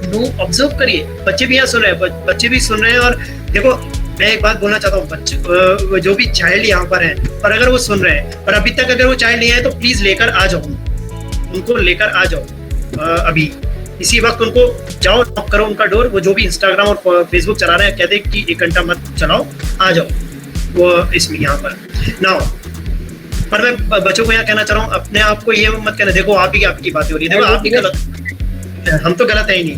नो, ऑब्जर्व करिए, बच्चे भी यहाँ सुन रहे हैं, बच्चे भी सुन रहे हैं। और देखो, मैं एक बात बोलना चाहता हूँ, बच्चे जो भी चाइल्ड यहाँ पर हैं, और अगर वो सुन रहे हैं और अभी तक अगर वो चाइल्ड नहीं आए, तो प्लीज लेकर आ जाओ, उनको लेकर आ जाओ। अभी इसी वक्त उनको जाओ, नॉक करो उनका डोर। वो जो भी इंस्टाग्राम और फेसबुक चला रहे हैं, कहते हैं कि 1 घंटा मत चलाओ, आ जाओ वो इसमें यहाँ पर नाउ। पर मैं बच्चों को यहाँ कहना चाह रहा हूँ, अपने आप को ये मत कहना देखो आप ही आपकी बातें हो रही है, देखो आप ही गलत, हम तो गलत है ही नहीं।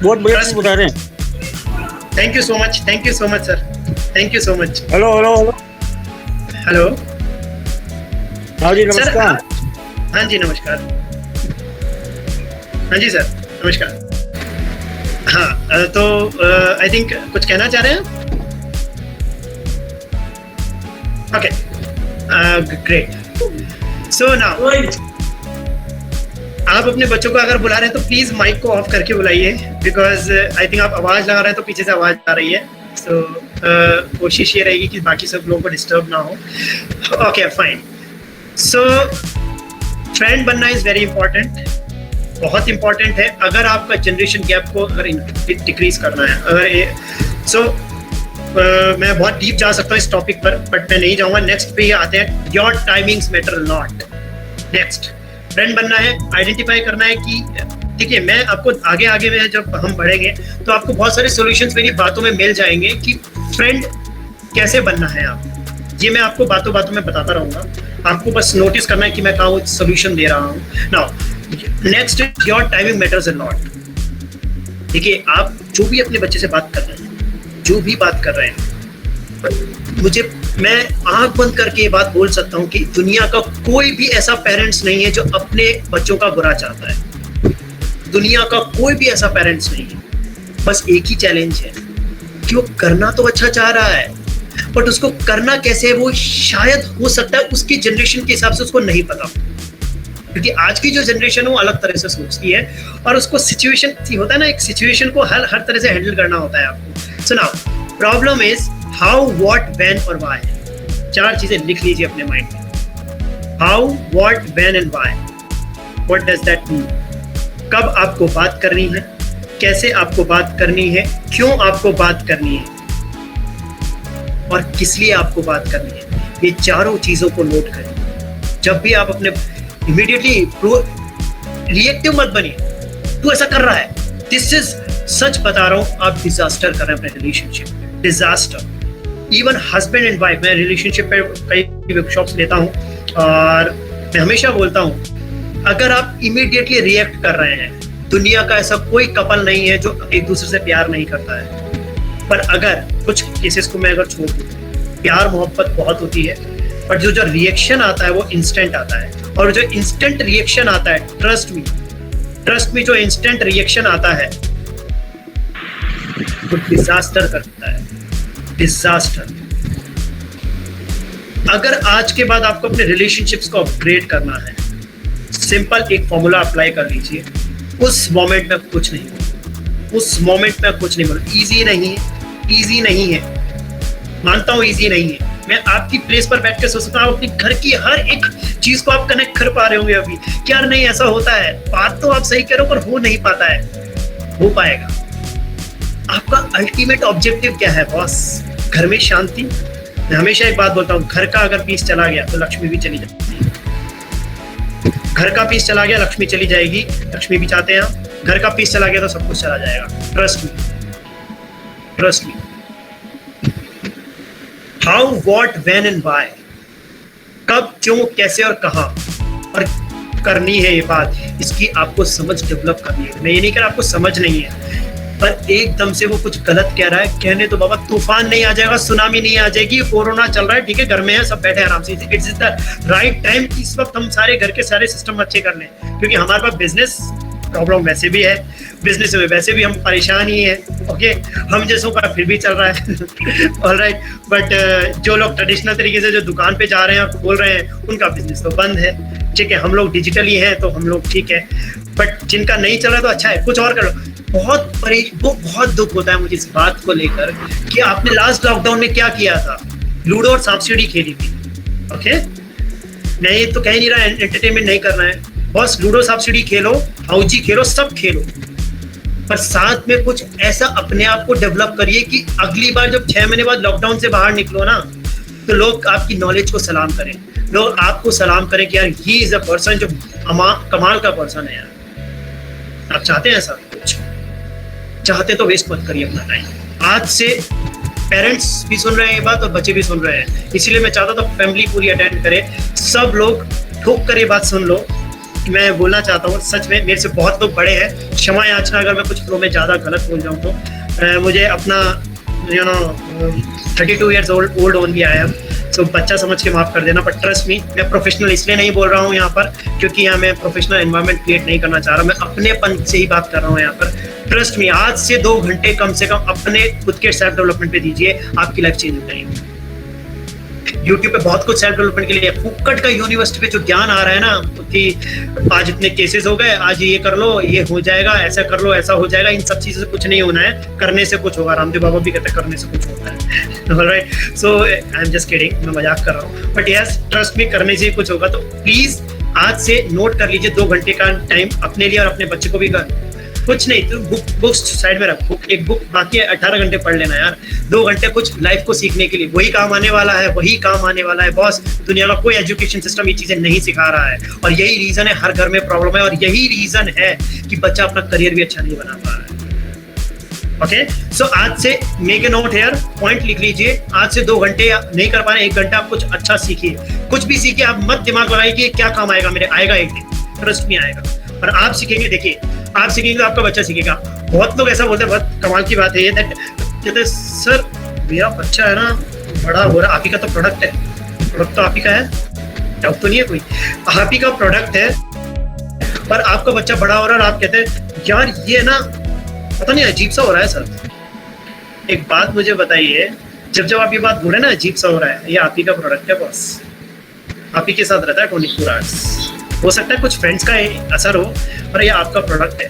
बहुत बढ़िया चीज बता रहे हैं। Thank you so much sir, thank you so much. Hello hello hello hello, हाँ जी नमस्कार। हाँ जी नमस्कार। हाँ जी सर नमस्कार। हाँ, तो आई थिंक कुछ कहना चाह रहे हैं? Okay, great. सो नाउ आप अपने बच्चों को अगर बुला रहे हैं तो प्लीज माइक को ऑफ करके बुलाइए, बिकॉज आई थिंक आप आवाज लगा रहे हैं तो पीछे से आवाज आ रही है। सो कोशिश ये रहेगी कि बाकी सब लोगों को डिस्टर्ब ना हो। Okay fine. सो फ्रेंड बनना इज वेरी इंपॉर्टेंट, बहुत इंपॉर्टेंट है। अगर आपका जनरेशन गैप को अगर डिक्रीज करना है, अगर मैं बहुत डीप जा सकता हूँ इस टॉपिक पर, बट मैं नहीं जाऊंगा। नेक्स्ट पे आते हैं, your timings matter not. Next, friend बनना है, आइडेंटिफाई करना है कि देखिए, मैं आपको आगे आगे में जब हम बढ़ेंगे तो आपको बहुत सारे सॉल्यूशंस मेरी बातों में मिल जाएंगे कि फ्रेंड कैसे बनना है आप। ये मैं आपको बातों बातों में बताता रहूंगा, आपको बस नोटिस करना है कि मैं कहाँ सॉल्यूशन दे रहा हूँ। Now next, your timing matters a lot. देखिए, आप जो भी अपने बच्चे से बात कर रहे हैं, जो भी बात कर रहे हैं, मैं आंख बंद करके ये बात बोल सकता हूँ कि दुनिया का कोई भी ऐसा पेरेंट्स नहीं है जो अपने बच्चों का बुरा चाहता है। दुनिया का कोई भी ऐसा पेरेंट्स नहीं है। बस एक ही चैलेंज है कि वो करना तो अच्छा चाह रहा है, बट उसको करना कैसे है वो शायद हो सकता है उसकी जनरेशन के हिसाब से उसको नहीं पता, क्योंकि आज की जो जनरेशन है वो अलग तरह से सोचती है और उसको सिचुएशन होता है ना, एक सिचुएशन को हर तरह से हैंडल करना होता है आपको। So now problem is how, what, when और व्हाई। 4 चीजें लिख लीजिए अपने माइंड में। How, what, when and why. What does that mean? कब आपको बात करनी है, कैसे आपको बात करनी है, क्यों आपको बात करनी है और किस लिए आपको बात करनी है। ये चारों चीजों को नोट करें। जब भी आप अपने इमीडिएटली रिएक्टिव मत बनिए, तू ऐसा कर रहा है, दिस इज सच बता रहा हूं, आप डिजास्टर कर रहे हैं अपने रिलेशनशिप में, disaster. Even husband and wife, मैं रिलेशनशिप पे कई वर्कशॉप्स लेता हूं और मैं हमेशा बोलता हूं, अगर आप इमीडिएटली रिएक्ट कर रहे हैं, दुनिया का ऐसा कोई कपल नहीं है जो एक दूसरे से प्यार नहीं करता है। पर अगर कुछ केसेस को मैं अगर छोड़ दूं, प्यार मोहब्बत बहुत होती है, पर जो रिएक्शन आता है वो इंस्टेंट आता है। और जो इंस्टेंट रिएक्शन आता है, ट्रस्ट मी, जो इंस्टेंट रिएक्शन आता है वो डिजास्टर करता है, डिजास्टर। अगर आज के बाद आपको अपने रिलेशनशिप्स को अपग्रेड करना है, सिंपल एक फॉर्मूला अप्लाई कर लीजिए। उस मोमेंट में कुछ नहीं, उस मोमेंट में कुछ नहीं बोलो। इजी नहीं है, मानता हूं इजी नहीं है। मैं आपकी प्लेस पर बैठ के सोच सकता हूँ, अपने घर की हर एक चीज को आप कनेक्ट कर पा रहे होंगे अभी। क्या नहीं ऐसा होता है? बात तो आप सही करो, पर हो नहीं पाता है, हो पाएगा। आपका अल्टीमेट ऑब्जेक्टिव क्या है बॉस? घर में शांति। मैं हमेशा एक बात बोलता हूँ, घर का अगर पीस चला गया तो लक्ष्मी भी चली जाती है। घर का पीस चला गया, लक्ष्मी चली जाएगी। लक्ष्मी भी चाहते हैं हम, घर का पीस चला गया तो सब कुछ चला जाएगा। Trust me. How, what, when and why. कब, क्यों, कैसे और कहां और करनी है ये बात, इसकी आपको समझ डेवलप करनी है। मैं ये नहीं कह रहा आपको समझ नहीं है, पर एकदम से वो कुछ गलत कह रहा है, कहने तो बाबा तूफान नहीं आ जाएगा, सुनामी नहीं आ जाएगी, कोरोना चल रहा है, ठीक है घर में है, सब बैठे आराम से, इट्स द राइट टाइम कि इस वक्त हम सारे घर के सारे सिस्टम अच्छे कर लें, क्योंकि हमारे पास बिजनेस प्रॉब्लम वैसे भी है, बिजनेस में वैसे भी हम परेशान ही है, ओके हम जैसों का फिर भी चल रहा है ऑलराइट, बट जो लोग ट्रेडिशनल तरीके से जो दुकान पे जा रहे हैं और बोल रहे हैं उनका बिजनेस तो बंद है, ठीक है, हम लोग डिजिटली हैं तो हम लोग ठीक है, बट जिनका नहीं चल रहा तो अच्छा है, कुछ और करो। बहुत दुख होता है मुझे इस बात को लेकर कि आपने लास्ट लॉकडाउन में क्या किया था, लूडो और सांप सीढ़ी खेली थी, ओके मैं ये तो कह नहीं रहा एंटरटेनमेंट नहीं करना है, बस लूडो सांप सीढ़ी खेलो, हाउजी खेलो, सब खेलो, पर साथ में कुछ ऐसा अपने आप को डेवलप करिए कि अगली बार जब 6 महीने बाद लॉकडाउन से बाहर निकलो ना, तो लोग आपकी नॉलेज को सलाम करें, लोग आपको सलाम करें कि यार ही इज अ पर्सन जो कमाल का पर्सन है यार। आप चाहते हैं ऐसा कुछ, चाहते तो वेस्ट मत करिए अपना टाइम। आज से पेरेंट्स भी सुन रहे हैं ये बात और बच्चे भी सुन रहे हैं, इसीलिए मैं चाहता था फैमिली पूरी अटेंड करे, सब लोग ठोक कर ये बात सुन लो। मैं बोलना चाहता हूँ सच में, मेरे से बहुत लोग बड़े हैं, क्षमा याचना अगर मैं कुछ फ्लो में ज़्यादा गलत बोल जाऊँ तो मुझे अपना 32 years old only I am, so बच्चा समझ के माफ कर देना, बट ट्रस्ट मी मैं प्रोफेशनल इसलिए नहीं बोल रहा हूँ यहाँ पर क्योंकि यहाँ मैं प्रोफेशनल एनवायरनमेंट क्रिएट नहीं करना चाह रहा, मैं अपनेपन से ही बात कर रहा हूँ यहाँ पर। ट्रस्ट मी, आज से 2 घंटे कम से कम अपने खुद के सेल्फ डेवलपमेंट पे दीजिए, आपकी लाइफ चेंज हो जाएगी। यूट्यूब पे बहुत कुछ सेल्फ डेवलपमेंट के लिए फुक्कट का यूनिवर्सिटी पे जो ज्ञान आ रहा है ना कि आज इतने केसेस हो गए, आज ये कर लो, ये हो जाएगा, ऐसा कर लो, ऐसा हो जाएगा, इन सब चीजों से कुछ नहीं होना है, करने से कुछ होगा। रामदेव बाबा भी कहते हैं करने से कुछ होता है, alright, so I am just kidding, मैं मजाक कर रहा हूँ, बट यस ट्रस्ट मी, करने से ही कुछ होगा। तो प्लीज आज से नोट कर लीजिए 2 घंटे का टाइम अपने लिए और अपने बच्चे को भी कर, कुछ नहीं तो बुक्स साइड में रख, एक बुक बाकी 18 घंटे पढ़ लेना यार, 2 घंटे कुछ लाइफ को सीखने के लिए, वही काम आने वाला है, वही काम आने वाला है बॉस। दुनिया का कोई एजुकेशन सिस्टम ये चीजें नहीं सिखा रहा है, और यही रीजन है हर घर में प्रॉब्लम है, और यही रीजन है कि बच्चा अपना करियर भी अच्छा नहीं बना पा रहा है। ओके सो आज से make a note here, point लिख लीजिए, आज से 2 घंटे नहीं कर पा रहे 1 घंटा आप कुछ अच्छा सीखिए, कुछ भी सीखिए, आप मत दिमाग लगाइए कि क्या काम आएगा मेरे, आएगा एक दिन, ट्रस्ट में आएगा, और आप सीखेंगे, देखिए आप सीखेंगे तो आपका बच्चा सीखेगा। बहुत लोग ऐसा बोलते हैं, बहुत कमाल की बात है ये, कहते हैं सर मेरा बच्चा है ना बड़ा हो रहा, आप ही का तो प्रोडक्ट है, प्रोडक्ट तो आप ही का है, डाउट तो नहीं है कोई, आप ही का प्रोडक्ट है, पर आपका बच्चा बड़ा हो रहा है और आप कहते हैं यार ये ना पता नहीं अजीब सा हो रहा है सर। एक बात मुझे बताइए, जब आप ये बात बोले ना अजीब सा हो रहा है, ये आप ही का प्रोडक्ट है बॉस, आप ही के साथ रहता है 24 आवर्स, हो सकता है कुछ फ्रेंड्स का असर हो, पर ये आपका प्रोडक्ट है।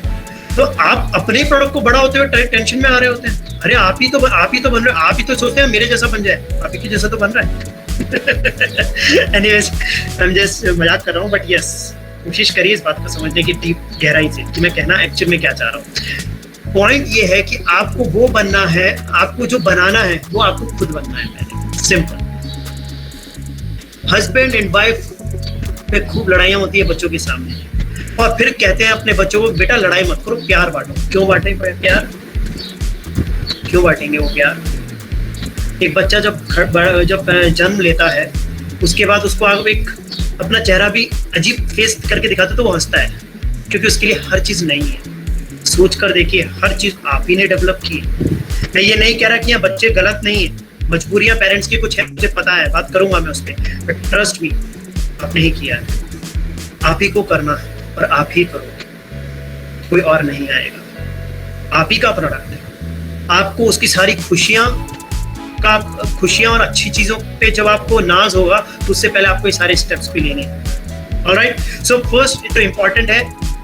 तो आप अपने प्रोडक्ट को बड़ा होते हुए टेंशन में आ रहे होते हैं, अरे आप ही तो बन रहे हो, आप ही तो सोचते हैं मेरे जैसा बन जाए, आप ही के जैसा तो बन रहा है। एनीवेज आई एम जस्ट मजाक कर रहा हूँ, बट यस कोशिश करिए इस बात को समझने की डीप गहराई से कि मैं कहना एक्चुअल में क्या चाह रहा हूँ। पॉइंट ये है कि आपको वो बनना है, आपको जो बनाना है वो आपको खुद बनना है, पहले सिंपल। हस्बैंड एंड वाइफ पे खूब लड़ाइयाँ होती है बच्चों के सामने, और फिर कहते हैं अपने बच्चों को बेटा लड़ाई मत करो, प्यार बांटो। क्यों बांटे प्यार, क्यों बांटेंगे वो प्यार? एक बच्चा जब जन्म लेता है उसके बाद उसको आप एक अपना चेहरा भी अजीब फेस करके दिखाते तो वो हंसता है, क्योंकि उसके लिए हर चीज नहीं है। सोच कर देखिए, हर चीज आप ही ने डेवलप की। मैं ये नहीं कह रहा कि यहाँ बच्चे गलत नहीं है, मजबूरियां पेरेंट्स की कुछ है, मुझे पता है, बात करूंगा मैं उस पर, बट ट्रस्ट मी आपने ही किया है, आप ही को करना है और आप ही करो, कोई और नहीं आएगा, आप ही का प्रोडक्ट है। आपको उसकी सारी खुशियां और अच्छी चीजों पे जब आपको नाज होगा तो उससे पहले आपको ये सारे स्टेप्स भी लेने हैं। ऑलराइट, सो फर्स्ट तो इम्पोर्टेंट है,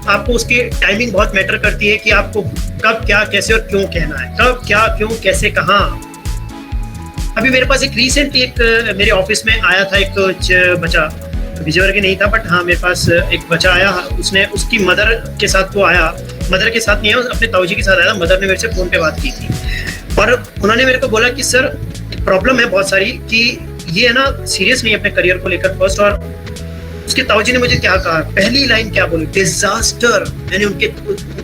आपको उसकी टाइमिंग बहुत मैटर करती है कि आपको कब क्या कैसे और क्यों कहना है, कब क्या क्यों कैसे कहाँ। अभी मेरे पास एक रिसेंट मेरे ऑफिस में आया था एक बच्चा, विजयवर्गीय नहीं था, बट हाँ मेरे पास एक बच्चा आया, उसने उसकी मदर के साथ वो आया, मदर के साथ नहीं आया, अपने ताऊजी के साथ आया। मदर ने मेरे से फोन पे बात की थी और उन्होंने मेरे को बोला कि सर प्रॉब्लम है बहुत सारी, कि ये है ना सीरियस नहीं है अपने करियर को लेकर फर्स्ट। और उसके ताऊजी ने मुझे क्या कहा, पहली लाइन क्या बोली, डिजास्टर। मैंने उनके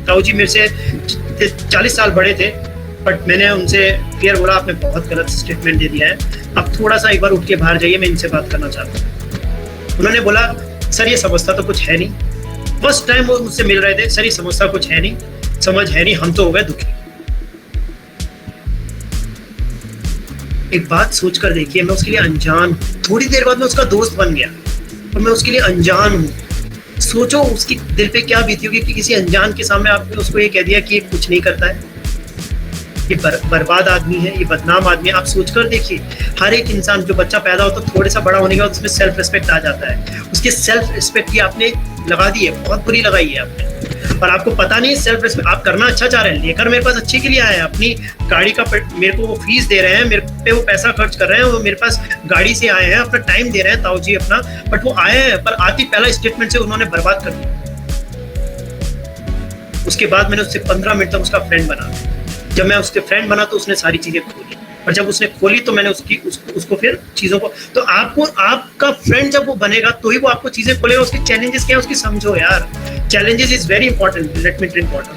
ताऊजी मेरे से 40 साल बड़े थे, बट मैंने उनसे क्लियर बोला आपने बहुत गलत स्टेटमेंट दे दिया है, अब थोड़ा सा एक बार उठ के बाहर जाइए, मैं इनसे बात करना चाहता हूँ। उन्होंने बोला सर ये समझता तो कुछ है नहीं, फर्स्ट टाइम वो मुझसे मिल रहे थे, सर ये समझता कुछ है नहीं, समझ है नहीं, हम तो हो गए दुखी। एक बात सोच कर देखिए, मैं उसके लिए अनजान हूँ, थोड़ी देर बाद मैं उसका दोस्त बन गया और मैं उसके लिए अनजान हूँ। सोचो उसकी दिल पे क्या बीती होगी कि किसी अनजान के सामने आपने उसको ये कह दिया कि ये कुछ नहीं करता है, ये बर्बाद आदमी है, ये बदनाम आदमी है। आप सोच कर देखिए, हर एक इंसान जो बच्चा पैदा होता है थोड़े सा बड़ा होने के बाद उसमें सेल्फ रिस्पेक्ट आ जाता है। उसके सेल्फ रिस्पेक्ट की आपने लगा दी है, बहुत बुरी लगाई है आपने, और आपको पता नहीं है सेल्फ रिस्पेक्ट। आप करना अच्छा चाह रहे हैं, लेकर मेरे पास अच्छे के लिए आए हैं, अपनी गाड़ी का मेरे को वो फीस दे रहे हैं, मेरे पे वो पैसा खर्च कर रहे हैं, वो मेरे पास गाड़ी से आए हैं, अपना टाइम दे रहे हैं, ताऊ जी अपना, बट वो आए हैं, पर आती पहला स्टेटमेंट से उन्होंने बर्बाद कर दिया। उसके बाद मैंने उससे 15 मिनट तक उसका फ्रेंड बना। जब मैं उसके फ्रेंड बना तो उसने सारी चीजें खोली, और जब उसने खोली तो मैंने उसको फिर चीजों को, तो आपको आपका फ्रेंड जब वो बनेगा तो ही वो आपको चीजें खोलेगा। उसके चैलेंजेस क्या है उसकी समझो यार, challenges is very important, let me important.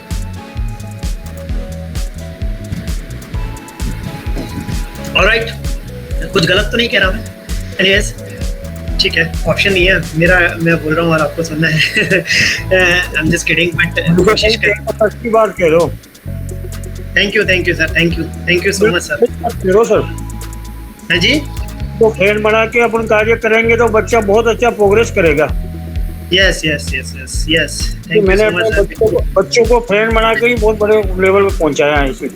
Alright, कुछ गलत तो नहीं कह रहा मैं? एनीवेज, ठीक है, ऑप्शन नहीं है मेरा, मैं बोल रहा हूँ और आपको सुनना है। I am just kidding, but कोशिश करें। अच्छी बात कह रहे हो। Thank you sir, thank you so much sir. करो सर। हाँ जी, तो फ्रेंड बना के अपन कार्य करेंगे तो बच्चा बहुत अच्छा प्रोग्रेस करेगा। यस, तो मैंने अपने बच्चों को फ्रेंड बना के ही बहुत बड़े लेवल पे पहुंचाया है इसे।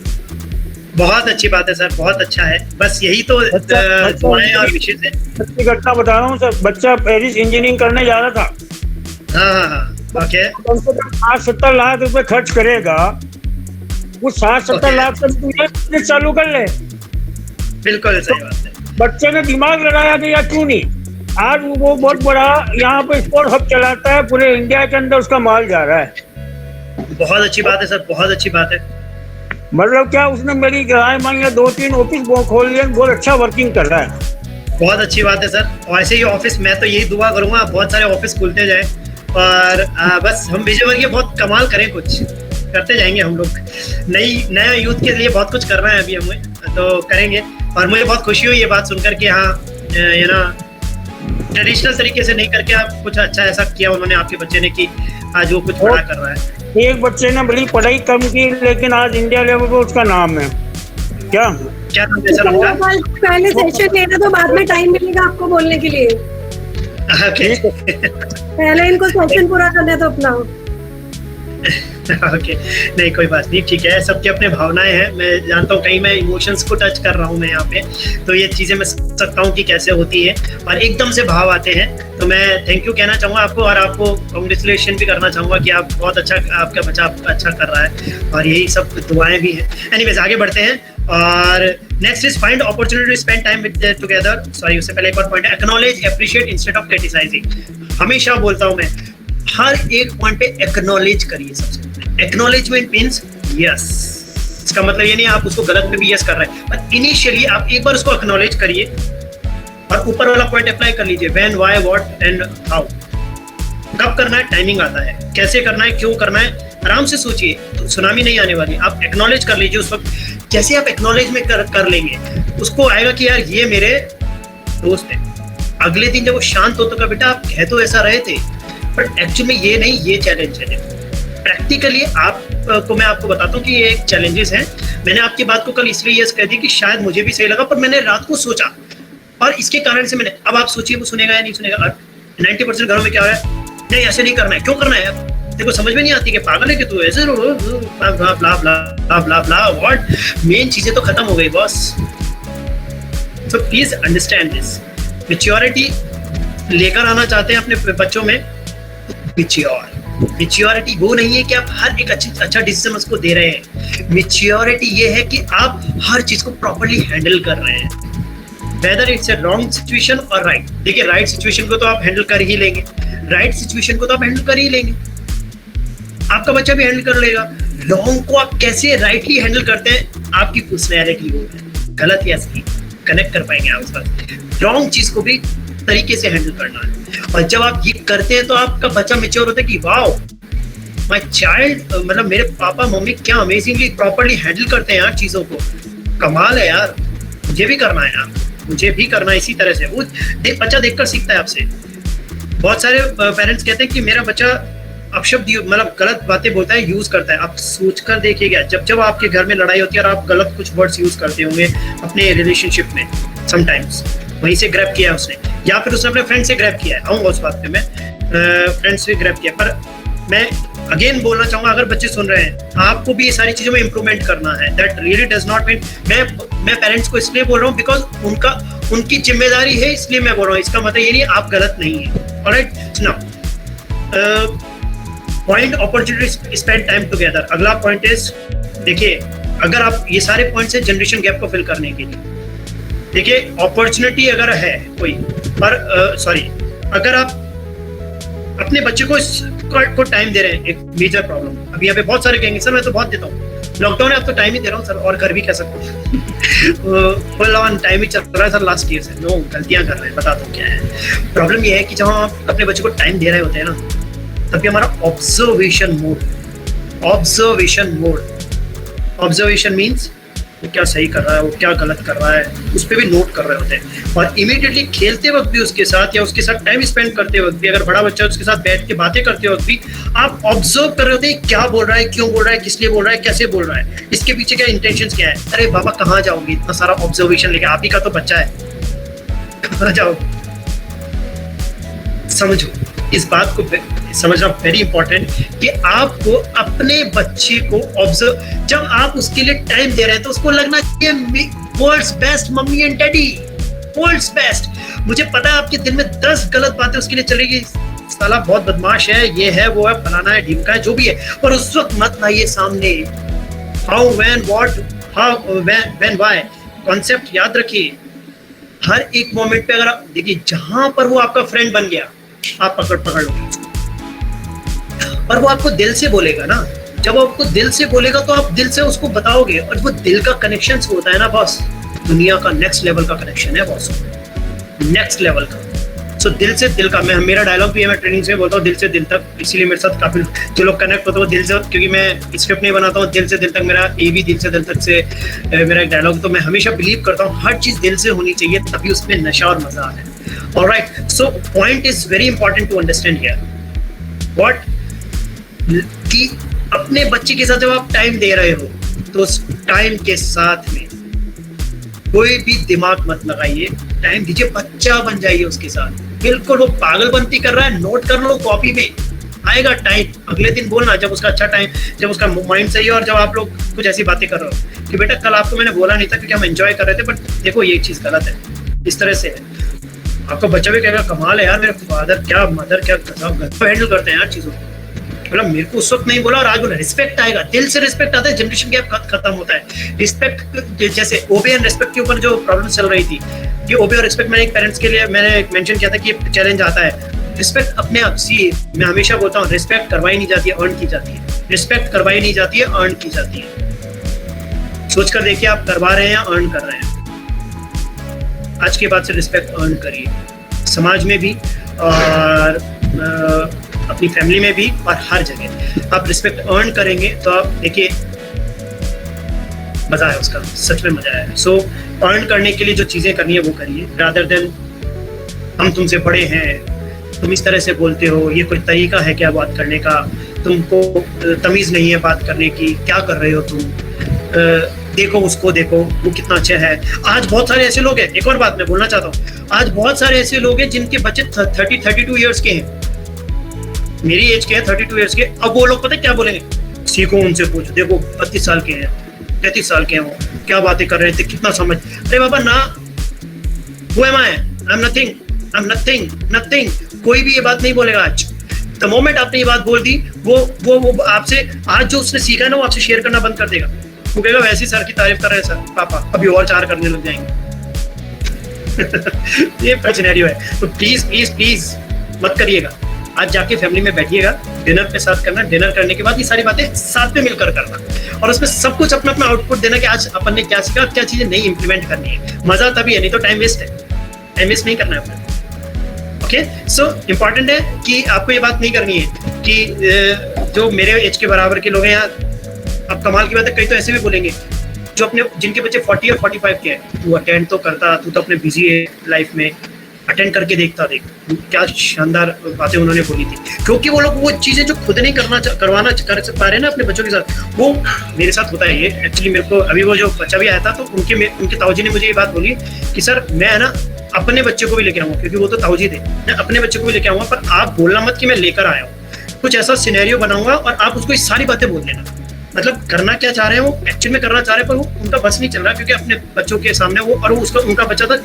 बहुत अच्छी बात है सर, बहुत अच्छा है, बस यही तो दुआएं और विशेष है। सच्ची घटना बता रहा हूँ सर, बच्चा पेरिस इंजीनियरिंग करने जा रहा था। हाँ, ओके। कम से कम 60-70 लाख रुपए खर्च करेगा, वो 60-70 लाख से चालू कर ले। बिल्कुल सही बात है। बच्चे ने दिमाग लगाया कि यार क्यों नहीं, आज वो बहुत बड़ा यहाँ पे स्पोर्ट हब चलाता है, पूरे इंडिया के अंदर उसका माल जा रहा है। बहुत अच्छी बात है सर, बहुत अच्छी बात है। मतलब क्या, उसने मेरी राय मांगी, 2-3 ऑफिस खोल लिए, बहुत अच्छा वर्किंग कर रहा है। बहुत अच्छी बात है सर, और ऐसे ही ऑफिस, मैं तो यही दुआ करूंगा बहुत सारे ऑफिस खुलते जाए, और बस हम विजय वर्गीय बहुत कमाल करें, कुछ करते जाएंगे हम लोग। नया यूथ के लिए बहुत कुछ करना है अभी हमें, तो करेंगे। और मुझे बहुत खुशी हुई ये बात सुनकर कि हाँ, ये ना ट्रेडिशनल तरीके से नहीं करके आप कुछ अच्छा ऐसा किया उन्होंने, आपके बच्चे ने, कि आज वो कुछ बड़ा कर रहा है। एक बच्चे ने बड़ी पढ़ाई कम की, लेकिन आज इंडिया लेवल पे उसका नाम है। क्या नाम है सर उनका? पहले सेशन लेना, तो बाद में टाइम मिलेगा आपको बोलने के लिए। ओके। पहले इनको सेशन पूरा करना तो अपना। ओके, नहीं कोई बात नहीं, ठीक है, सबके अपने भावनाएं हैं, मैं जानता हूँ, कहीं मैं इमोशंस को टच कर रहा हूँ मैं यहाँ पे, तो ये चीजें मैं समझ सकता हूँ कि कैसे होती है, और एकदम से भाव आते हैं। तो मैं थैंक यू कहना चाहूँगा आपको, और आपको कांग्रेचुलेशन भी करना चाहूँगा कि आप बहुत अच्छा, आपका बच्चा अच्छा कर रहा है, और यही सब दुआएं भी हैं। एनीवेज, आगे बढ़ते हैं, और next is find opportunity to spend time with together. Sorry, उससे पहले एक और पॉइंट है, acknowledge, appreciate instead of criticising. हमेशा बोलता हूँ मैं, हर एक पॉइंट पे एक्नॉलेज करिए। सबसे एक्नॉलेजमेंट मीन्स यस, इसका मतलब ये नहीं आप उसको गलत पे भी यस कर रहे हैं, बट इनिशियली आप एक बार उसको एक्नॉलेज करिए, और ऊपर वाला पॉइंट अप्लाई कर लीजिए, when, why, what and how. कब करना है, टाइमिंग आता है, कैसे करना है, क्यों करना है, आराम से सोचिए, तो सुनामी नहीं आने वाली। आप एक्नॉलेज कर लीजिए उस वक्त, जैसे आप एक्नॉलेज में कर लेंगे, उसको आएगा कि यार ये मेरे दोस्त है। अगले दिन जब वो शांत हो तो कहा बेटा आप कह तो ऐसा रहे थे, बट एक्चुअली में ये नहीं, ये चैलेंज है। प्रैक्टिकली आपको मैं आपको बताता हूँ कि ये एक चैलेंजेस हैं। मैंने आपकी बात को कल इसलिए यस कह दी कि शायद मुझे भी सही लगा, पर मैंने रात को सोचा, और इसके कारण से मैंने, अब आप सोचिए वो सुनेगा या नहीं सुनेगा। 90% घरों में क्या है, नहीं ऐसे नहीं करना है, क्यों करना है, देखो समझ में नहीं आती कि पागल है कि तू ऐसे ब्ला ब्ला ब्ला ब्ला ब्ला व्हाट, मेन चीजें तो खत्म हो गई boss. So please understand this, maturity लेकर आना चाहते हैं अपने बच्चों में, मैच्योरिटी वो नहीं है कि आप हर एक अच्छा डिसीजन उसको दे रहे हैं। मैच्योरिटी ये है कि आप हर चीज को प्रॉपर्ली हैंडल कर रहे हैं, whether it's a wrong situation और राइट। देखिए, राइट सिचुएशन को तो आप हैंडल कर ही लेंगे, राइट सिचुएशन को तो आप हैंडल कर ही लेंगे, आपका बच्चा भी हैंडल कर लेगा। रॉन्ग को आप कैसे राइटली हैंडल करते हैं, आपकी पर्सनैलिटी वो है, गलत या सही कनेक्ट कर पाएंगे आप उस पर। रॉन्ग चीज को भी तरीके से हैंडल करना है, और जब आप ये करते हैं तो आपका बच्चा मैच्योर होता है कि वाओ माय चाइल्ड, मतलब मेरे पापा मम्मी क्या अमेजिंगली प्रॉपर्ली हैंडल करते हैं यार चीजों को, कमाल है यार, मुझे भी करना है यार, मुझे भी करना है इसी तरह से। वो बच्चा देखकर सीखता है आपसे। बहुत सारे पेरेंट्स कहते हैं कि मेरा बच्चा अपशब्द मतलब गलत बातें बोलता है, यूज करता है। आप सोच कर देखिएगा, जब जब आपके घर में लड़ाई होती है और आप गलत कुछ वर्ड्स यूज करते होंगे अपने रिलेशनशिप में, समटाइम्स वहीं से ग्रैब किया है उसने, या फिर उसने अपने फ्रेंड से ग्रैब किया है। आऊंगा उस बात पे, मैं फ्रेंड से ग्रैब किया। पर मैं अगेन बोलना चाहूंगा, अगर बच्चे सुन रहे हैं, आपको भी ये सारी चीजों में इंप्रूवमेंट करना है। That really does not mean, मैं पेरेंट्स को इसलिए बोल रहा हूँ बिकॉज उनकी जिम्मेदारी है, इसलिए मैं बोल रहा हूँ। इसका मतलब ये नहीं आप गलत नहीं है। Alright, now point opportunity spend time together. अगला पॉइंट इज, देखिए अगर आप ये सारे पॉइंट्स है जनरेशन गैप को फिल करने के लिए। देखिए अपॉर्चुनिटी अगर है कोई, पर अगर आप अपने बच्चे को टाइम दे रहे हैं, एक मेजर प्रॉब्लम अभी यहाँ पे बहुत सारे कहेंगे सर मैं तो बहुत देता हूँ, लॉकडाउन है अब तो टाइम ही दे रहा हूँ सर, और कर भी क्या सकता हूँ। फुल ऑन टाइम ही चल रहा है सर लास्ट ईयर से। नो, गलतियां कर रहे हैं, बता दो क्या है प्रॉब्लम। ये है कि जब हम अपने बच्चे को टाइम दे रहे होते हैं ना, तभी हमारा ऑब्जर्वेशन मीन्स वो क्या सही कर रहा है, वो क्या गलत कर रहा है, उस पर भी नोट कर रहे होते हैं। और इमीडिएटली खेलते वक्त भी उसके साथ, या उसके साथ टाइम स्पेंड करते वक्त भी, अगर बड़ा बच्चा है उसके साथ बैठ के बातें करते वक्त भी आप ऑब्जर्व कर रहे होते हैं, क्या बोल रहा है, क्यों बोल रहा है, किस लिए बोल रहा है, कैसे बोल रहा है, इसके पीछे क्या इंटेंशंस क्या है। अरे बाबा कहाँ जाओगे इतना सारा ऑब्जर्वेशन लेके, आप ही का तो बच्चा है, कहाँ जाओ। समझो इस बात को समझना वेरी इंपॉर्टेंट कि आपको अपने बच्चे को ऑब्जर्व, जब आप उसके लिए टाइम दे रहे हैं तो उसको लगना चाहिए world's best mummy and daddy, world's best. मुझे पता है आपके दिल में 10 गलत बातें उसके लिए चलेगी, साला बहुत बदमाश है, ये है, वो है, फलाना है, ढीमका है, जो भी है, पर उस वक्त मत लाइए सामने। How, when, what, how, when, why, concept याद रखिए। हर एक मोमेंट पे अगर आप देखिए, जहां पर वो आपका फ्रेंड बन गया आप पकड़ लोगे, और वो आपको दिल से बोलेगा ना। जब आपको दिल से बोलेगा तो आप दिल से उसको बताओगे, और वो दिल का कनेक्शन होता है ना बॉस, दुनिया का नेक्स्ट लेवल का कनेक्शन है बॉस, नेक्स्ट लेवल का। सो दिल से दिल का, मेरा डायलॉग भी है, मैं ट्रेनिंग में बोलता हूँ दिल से दिल तक, इसीलिए मेरे साथ काफी जो लोग कनेक्ट होते हैं वो दिल से, क्योंकि मैं स्क्रिप्ट नहीं बनाता हूँ, दिल से दिल तक मेरा ए भी दिल से दिल तक से मेरा एक डायलॉग। तो मैं हमेशा बिलीव करता हूँ हर चीज दिल से होनी चाहिए, तभी उसमें नशा और मजा है। Alright, so point is very important to understand here what, कि अपने बच्चे के साथ जब आप टाइम दे रहे हो तो उस टाइम के साथ में कोई भी दिमाग मत लगाइए, टाइम दीजिए, बच्चा बन जाइए उसके साथ। बिल्कुल वो पागलपंती कर रहा है, नोट कर लो कॉपी में, आएगा टाइम, अगले दिन बोलना जब उसका अच्छा टाइम, जब उसका माइंड सही है, और जब आप लोग कुछ ऐसी बातें कर रहे हो कि बेटा कल आपको मैंने बोला नहीं था क्योंकि हम एंजॉय कर रहे थे, बट देखो ये चीज गलत है, इस तरह से है। आपका बच्चा भी कहेगा कमाल है यार, मेरे फादर क्या मदर क्या हैंडल करते हैं यार चीजों को, मतलब मेरे को उस वक्त नहीं बोला और आज बोला। रिस्पेक्ट आएगा, दिल से रिस्पेक्ट आता है, जनरेशन गैप खत्म होता है। रिस्पेक्ट, जैसे ओबे एंड रिस्पेक्ट के ऊपर जो प्रॉब्लम चल रही थी, ये ओबे और रिस्पेक्ट, मैंने एक पेरेंट्स के लिए मैंने मेंशन किया था कि ये चैलेंज आता है। रिस्पेक्ट अपने आप सी, मैं हमेशा बोलता हूँ रिस्पेक्ट करवाई नहीं जाती है, अर्न की जाती है। रिस्पेक्ट करवाई नहीं जाती है, अर्न की जाती है। सोच कर देखिए आप करवा रहे हैं या अर्न कर रहे हैं। आज के बाद से रिस्पेक्ट अर्न करिए, समाज में भी और अपनी फैमिली में भी, और हर जगह आप रिस्पेक्ट अर्न करेंगे तो आप देखिए मजा है उसका, सच में मजा है। सो अर्न करने के लिए जो चीजें करनी है वो करिए, रादर देन हम तुमसे बड़े हैं, तुम इस तरह से बोलते हो, ये कोई तरीका है क्या बात करने का, तुमको तमीज नहीं है बात करने की, क्या कर रहे हो तुम, देखो उसको, देखो वो कितना अच्छा है। आज बहुत सारे ऐसे लोग हैं, एक और बात मैं बोलना चाहता हूँ, आज बहुत सारे ऐसे लोग हैं जिनके बच्चे 32 ईयर्स के हैं, मेरी एज के हैं 32 ईयर्स के। अब वो लोग पता है क्या बोलेंगे, सीखो उनसे, पूछो, देखो 32 साल के हैं, 33 साल के हैं, वो क्या बातें कर रहे थे, कितना समझ। अरे बाबा ना, who am I? I'm nothing। कोई भी ये बात नहीं बोलेगा आज। द मोमेंट आपने ये बात बोल दी, वो आपसे आज जो उसने सीखा है ना, वो आपसे शेयर करना बंद कर देगा। वो कहेगा वैसे ही सर की तारीफ कर रहे हैं सर पापा, अभी और 4 करने लग जाएंगे। ये सिनेरियो है, तो प्लीज मत करिएगा। आज जाके फैमिली में बैठिएगा, डिनर पे साथ करना, डिनर करने के बाद ये सारी बातें साथ में मिलकर करना, और उसमें सब कुछ अपना अपना आउटपुट देना कि आज अपन ने क्या सीखा और क्या चीजें नहीं इंप्लीमेंट करनी है। मजा तभी है, नहीं तो टाइम वेस्ट है, टाइम वेस्ट नहीं करना है अपना। ओके, सो इम्पॉर्टेंट है कि आपको ये बात नहीं करनी है कि जो मेरे एज के बराबर के लोग हैं, अब कमाल की बात है, कई तो ऐसे भी बोलेंगे जो अपने, जिनके बच्चे 40 और 45 के हैं, तू अटेंड तो करता, तू तो अपने बिजी है लाइफ में, अटेंड करके देखता, देख क्या शानदार बातें उन्होंने बोली थी, क्योंकि वो लोग वो चीजें जो खुद नहीं करवाना कर पा रहे ना अपने बच्चों के साथ, वो मेरे साथ होता है ये एक्चुअली। मेरे को अभी वो जो बच्चा भी आया था तो उनके ताऊजी ने मुझे ये बात बोली कि सर मैं है ना अपने बच्चे को भी लेकर आऊंगा, क्योंकि वो तो ताऊजी थे, मैं अपने बच्चे को भी लेकर आऊंगा, पर आप बोलना मत कि मैं लेकर आया हूँ, कुछ ऐसा सिनेरियो बनाऊंगा और आप उसको ये सारी बातें बोल देना। मतलब करना क्या चाह रहे हैं वो एक्चुअल में करना चाह रहे हैं, पर वो उनका बस नहीं चल रहा, क्योंकि अपने बच्चों के सामने वो, और वो उनका बच्चा था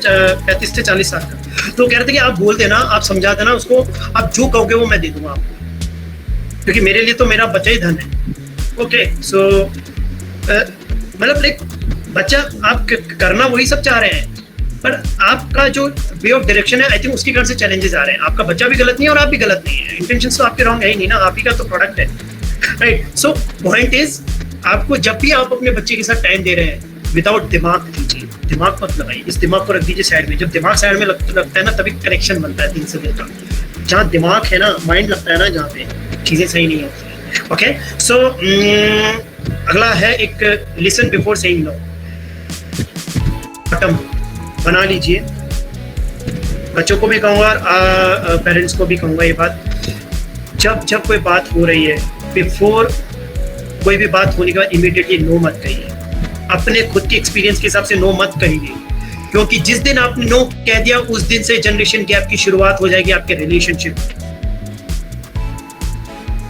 35 से 40 साल का, तो कह रहे थे कि आप बोल देना, आप समझा देना उसको, आप जो कहोगे वो मैं दे दूंगा आपको, क्योंकि मेरे लिए तो मेरा बच्चा ही धन है। ओके, सो मतलब एक बच्चा आप करना वही सब चाह रहे हैं, पर आपका जो वे ऑफ डायरेक्शन है आई थिंक उसके कारण से चैलेंजेस आ रहे हैं। आपका बच्चा भी गलत नहीं है और आप भी गलत नहीं है, इंटेंशन तो आपके रॉन्ग है ही नहीं ना, आप ही का तो प्रोडक्ट है, राइट। सो पॉइंट इज, आपको जब भी आप अपने बच्चे के साथ टाइम दे रहे हैं, विदाउट दिमाग दीजिए, दिमाग मत लगाइए, इस दिमाग को रख दीजिए साइड में। जब दिमाग साइड में लगता है ना, तभी कनेक्शन बनता है 3 से 2 का। जहाँ दिमाग है ना, माइंड लगता है ना, जहाँ पे चीजें सही नहीं होती। ओके, सो अगला है एक listen before saying no. Button बना लीजिए, बच्चों को भी कहूँगा और पेरेंट्स को भी कहूँगा ये बात, जब कोई बात हो रही है, बिफोर कोई भी बात होने के बाद इमीडिएटली नो मत कहिए। अपने खुद के एक्सपीरियंस के हिसाब से नो मत कहिए, क्योंकि जिस दिन आपने नो कह दिया उस दिन से जनरेशन गैप की शुरुआत हो जाएगी आपके रिलेशनशिप।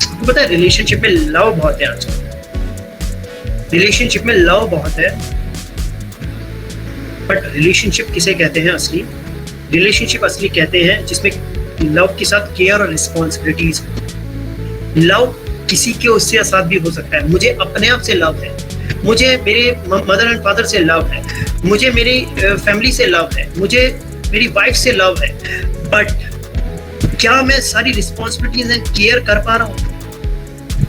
आपको पता है रिलेशनशिप में लव बहुत है आजकल, रिलेशनशिप में लव बहुत है, बट रिलेशनशिप किसे कहते हैं असली? रिलेशनशिप असली कहते हैं जिसमें लव के साथ केयर और रिस्पॉन्सिबिलिटीज। लव किसी के उससे साथ भी हो सकता है। मुझे अपने आप से लव है, मुझे मेरे मदर एंड फादर से लव है, मुझे मेरी फैमिली से लव है, मुझे मेरी वाइफ से लव है, बट क्या मैं सारी रिस्पॉन्सिबिलिटीज एंड केयर कर पा रहा हूँ?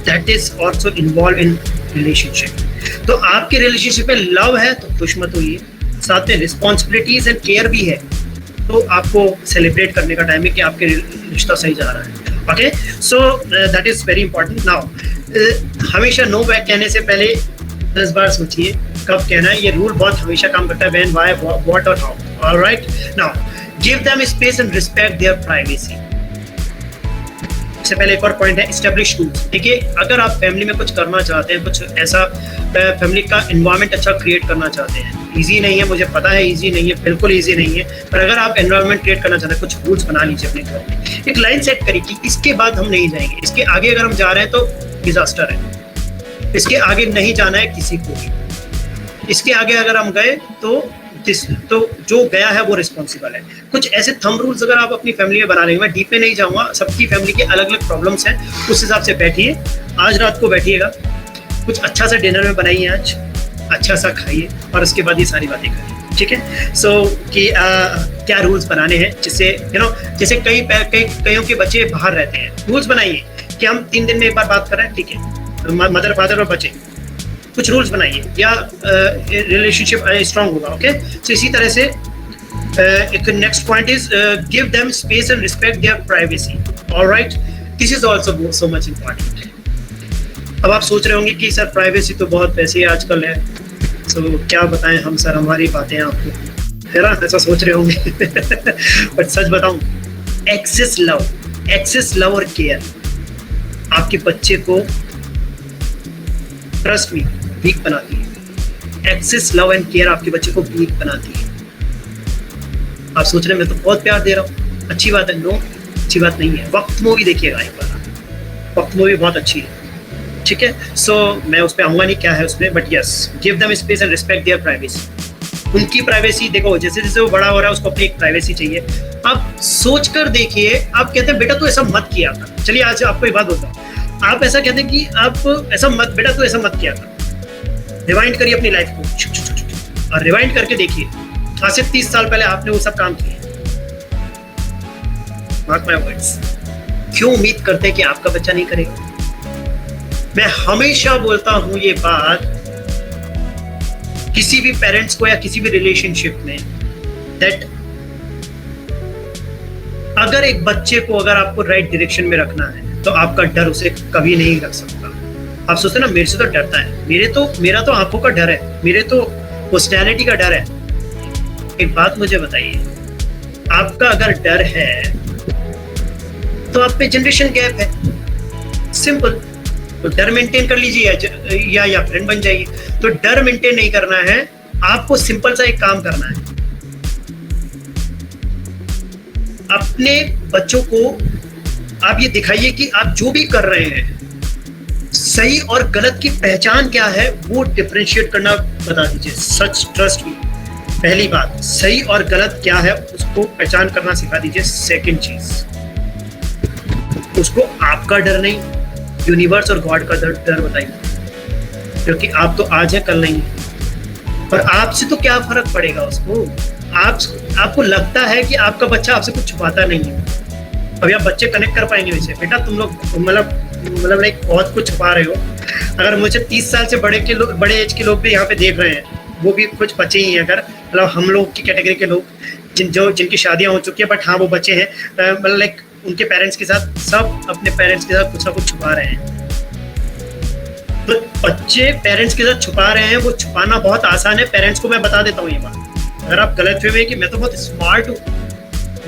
That is also involve in relationship. तो आपके रिलेशनशिप में लव है तो खुश मत होइए, साथ में रिस्पॉन्सिबिलिटीज एंड केयर भी है, तो आपको सेलिब्रेट करने का टाइम है कि आपके रिश्ता सही जा रहा है। Okay, so that is very important. Now हमेशा नो बैक कहने से पहले 10 बार सोचिए कब कहना है। ये रूल बहुत हमेशा काम करता है, व्हेन, व्हाई, व्हाट और how. Alright, now give them space and respect there privacy. इससे पहले एक और पॉइंट है, एस्टैब्लिश रूल्स। देखिए, अगर आप फैमिली में कुछ करना चाहते हैं, कुछ ऐसा फैमिली का एनवायरनमेंट अच्छा क्रिएट करना चाहते हैं, इजी नहीं है, मुझे पता है इजी नहीं है, बिल्कुल इजी नहीं है, पर अगर आप एनवायरनमेंट क्रिएट करना चाहते हैं, कुछ रूल्स बना लीजिए अपने घर में, एक लाइन सेट करिए कि इसके बाद हम नहीं जाएंगे, इसके आगे अगर हम जा रहे हैं तो डिजास्टर है, इसके आगे नहीं जाना है किसी को भी, इसके आगे अगर हम गए तो जो गया है वो रिस्पॉन्सिबल है। कुछ ऐसे थंब रूल्स अगर आप अपनी फैमिली में बना लेंगे, मैं डीप में नहीं जाऊंगा, सबकी फैमिली के अलग अलग प्रॉब्लम्स हैं, उस हिसाब से बैठिए, आज रात को बैठिएगा, कुछ अच्छा सा डिनर में बनाइए, आज अच्छा सा खाइए और उसके बाद ये सारी बातें करिए, ठीक है। सो कि क्या रूल्स बनाने हैं, जिससे जैसे कईयों के बच्चे बाहर रहते हैं, रूल्स बनाइए कि हम 3 दिन में एक बार बात कर रहे हैं, ठीक है, मदर फादर और बच्चे, कुछ रूल्स बनाइए, या रिलेशनशिप स्ट्रांग होगा। ओके, सो इसी तरह से एक next point is give them space and respect there privacy. Alright, this is also so much important. अब आप सोच रहे होंगे कि सर प्राइवेसी तो बहुत वैसे आजकल है, तो क्या बताएं हम सर हमारी बातें आपको, है ना, ऐसा सोच रहे होंगे बट सच बताऊं, एक्सेस लव और केयर आपके बच्चे को, ट्रस्ट मी, वीक बनाती है। एक्सेस लव एंड केयर आपके बच्चे को वीक बनाती है। आप सोच रहे हैं मैं तो बहुत प्यार दे रहा हूँ, अच्छी बात है, नो अच्छी बात नहीं है। वक्त मूवी देखिएगा एक बार, वक्त मूवी बहुत अच्छी है, ठीक है। सो मैं उस पर आऊंगा नहीं क्या है उसमें, but yes, give them space and respect there privacy. उनकी प्राइवेसी देखो, जैसे जैसे वो बड़ा हो रहा है उसको अपनी एक प्राइवेसी चाहिए। आप सोच कर देखिए, आप कहते हैं बेटा तू ऐसा मत किया था, चलिए आज आपको एक बात बताऊं, आप ऐसा कहते हैं कि आप ऐसा मत, बेटा तू ऐसा मत किया था, रिवाइंड करिए अपनी लाइफ को और रिवाइंड करके देखिए आज से 30 साल पहले आपने वो सब काम किए। मार्क माय वर्ड्स, क्यों उम्मीद करते हैं कि आपका बच्चा नहीं करेगा? मैं हमेशा बोलता हूं ये बात किसी भी पेरेंट्स को या किसी भी रिलेशनशिप में, दैट अगर एक बच्चे को अगर आपको राइट डायरेक्शन में रखना है तो आपका डर उसे कभी नहीं रख सकता। आप सोचते ना मेरे से तो डरता है, मेरा तो आंखों का डर है, मेरे तो पर्सनैलिटी का डर है। एक बात मुझे बताइए, आपका अगर डर है तो आप पे जनरेशन गैप है, सिंपल। तो डर मेंटेन कर लीजिए या फ्रेंड बन जाइए। तो डर मेंटेन नहीं करना है, आपको सिंपल सा एक काम करना है। अपने बच्चों को आप ये दिखाइए कि आप जो भी कर रहे हैं सही और गलत की पहचान क्या है वो डिफरेंशिएट करना बता दीजिए। सच, ट्रस्ट मी, पहली बात सही और गलत क्या है उसको पहचान करना सिखा दीजिए। सेकंड चीज, उसको आपका डर नहीं, यूनिवर्स और गॉड का डर बताइए, क्योंकि आप तो आज है कल नहीं है। पर आपसे तो क्या फर्क पड़ेगा उसको। आपको लगता है कि आपका बच्चा आपसे कुछ छुपाता नहीं है। अभी आप बच्चे कनेक्ट कर पाएंगे वैसे, बेटा तुम लोग मतलब लाइक बहुत कुछ छुपा रहे हो। अगर मुझे 30 साल से बड़े एज के लोग भी यहाँ पे देख रहे हैं, वो भी कुछ बच्चे ही हैं। अगर मतलब हम लोग की कैटेगरी के लोग जिनकी शादियां हो चुकी है, बट हाँ वो बच्चे हैं, मतलब लाइक उनके पेरेंट्स के साथ, सब अपने पेरेंट्स के साथ कुछ ना कुछ छुपा रहे हैं। तो बच्चे पेरेंट्स के साथ छुपा रहे हैं, वो छुपाना बहुत आसान है। पेरेंट्स को मैं बता देता हूँ ये बात, अगर आप गलत फहमी है कि मैं तो बहुत स्मार्ट हूँ,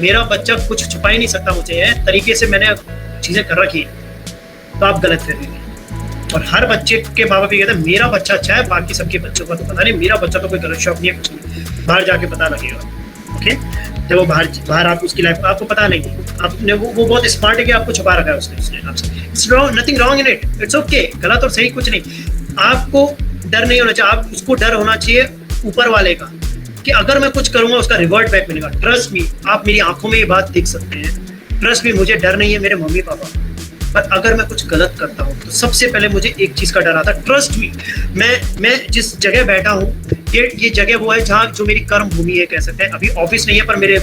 मेरा बच्चा कुछ छुपा ही नहीं सकता मुझे, है तरीके से मैंने चीजें कर रखी है, तो आप गलत फहमी है। और हर बच्चे के माँ बाप ये कहते हैं मेरा बच्चा अच्छा है, बाकी सबके बच्चों का तो पता नहीं, मेरा बच्चा तो कोई गलत शौक नहीं है, कुछ नहीं, बाहर जाके पता लगेगा। ओके, जब वो बाहर आप उसकी लाइफ आपको पता नहीं, आपने वो बहुत स्मार्ट है कि आपको छुपा रखा है उसने आपसे। It's wrong, nothing wrong in it, it's okay. गलत और सही कुछ नहीं। आपको डर नहीं होना चाहिए, आप उसको डर होना चाहिए ऊपर वाले का कि अगर मैं कुछ करूंगा उसका रिवर्ट बैक मिलेगा। ट्रस्ट मी, आप मेरी आंखों में ये बात देख सकते हैं। ट्रस्ट मी, मुझे डर नहीं है मेरे मम्मी पापा, पर अगर मैं कुछ गलत करता हूँ तो सबसे पहले मुझे एक चीज का डर आता है। ट्रस्ट मी, मैं जिस जगह बैठा हूँ ये जगह वो है जहाँ जो मेरी कर्म भूमि है, कह सकते हैं। अभी ऑफिस नहीं है, पर मेरे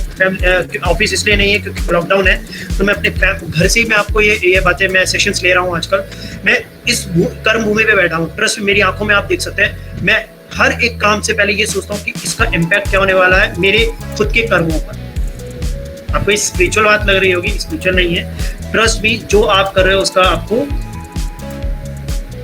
ऑफिस इसलिए नहीं है क्योंकि लॉकडाउन है, तो मैं अपने घर से ही मैं आपको ये बातें, मैं सेशंस ले रहा हूँ आजकल। मैं इस कर्म भूमि पे बैठा हूँ। ट्रस्ट मेरी आंखों में आप देख सकते हैं, मैं हर एक काम से पहले ये सोचता हूँ कि इसका इम्पैक्ट क्या होने वाला है मेरे खुद के कर्मों पर। आपको इस स्पिरिचुअल बात लग रही होगी, स्पिरिचुअल नहीं है। ट्रस्ट मी, जो आप कर रहे हो उसका आपको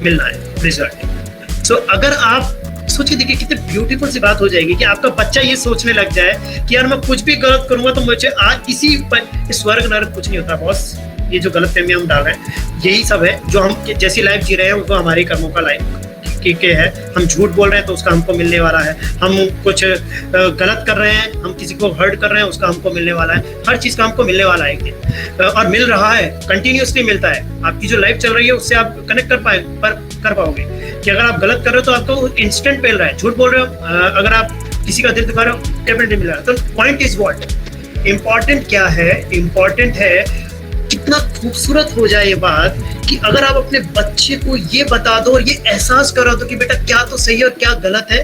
मिलना है रिजल्ट। सो अगर आप सोचिए, देखिए कितनी ब्यूटीफुल सी बात हो जाएगी कि आपका बच्चा ये सोचने लग जाए कि यार मैं कुछ भी गलत करूंगा तो मुझे आज इसी पर स्वर्ग नरक कुछ नहीं होता बॉस। ये जो गलत फहमी हम डाल रहे हैं यही सब है, जो हम जैसी लाइफ जी रहे हैं वो हमारे कर्मों का लाइफ के है। हम झूठ बोल रहे हैं तो उसका हमको मिलने वाला है, हम कुछ गलत कर रहे हैं, हम किसी को हर्ट कर रहे हैं, उसका हमको मिलने वाला है। हर चीज का हमको मिलने वाला है एक दिन, और मिल रहा है, कंटिन्यूसली मिलता है। आपकी जो लाइफ चल रही है उससे आप कनेक्ट कर पाओगे कि अगर आप गलत कर रहे हो तो आपको इंस्टेंट मिल रहा है, झूठ बोल रहे हो, अगर आप किसी का दिल दुखा रहे हो डेफिनेटली मिल रहा है। तो पॉइंट इज व्हाट, इम्पॉर्टेंट क्या है? इम्पॉर्टेंट है कितना खूबसूरत हो जाए ये बात कि अगर आप अपने बच्चे को ये बता दो और ये एहसास करा दो कि बेटा क्या तो सही है और क्या गलत है,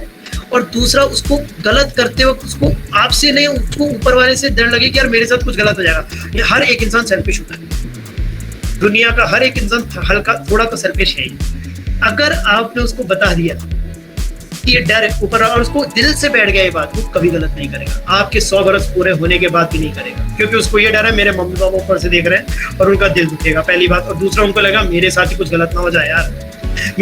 और दूसरा उसको गलत करते वक्त उसको आपसे नहीं, उसको ऊपर वाले से डर लगे कि यार मेरे साथ कुछ गलत हो जाएगा। ये हर एक इंसान सेल्फिश होता है, दुनिया का हर एक इंसान हल्का थोड़ा तो सेल्फिश है ही। अगर आपने उसको बता दिया कि ये डर है ऊपर और उसको दिल से बैठ गया ये बात, वो कभी गलत नहीं करेगा। आपके 100 बरस पूरे होने के बाद भी नहीं करेगा, क्योंकि उसको ये डर है मेरे मम्मी पापा ऊपर से देख रहे हैं और उनका दिल दुखेगा, पहली बात। और दूसरा, उनको लगा मेरे साथ ही कुछ गलत ना हो जाए यार।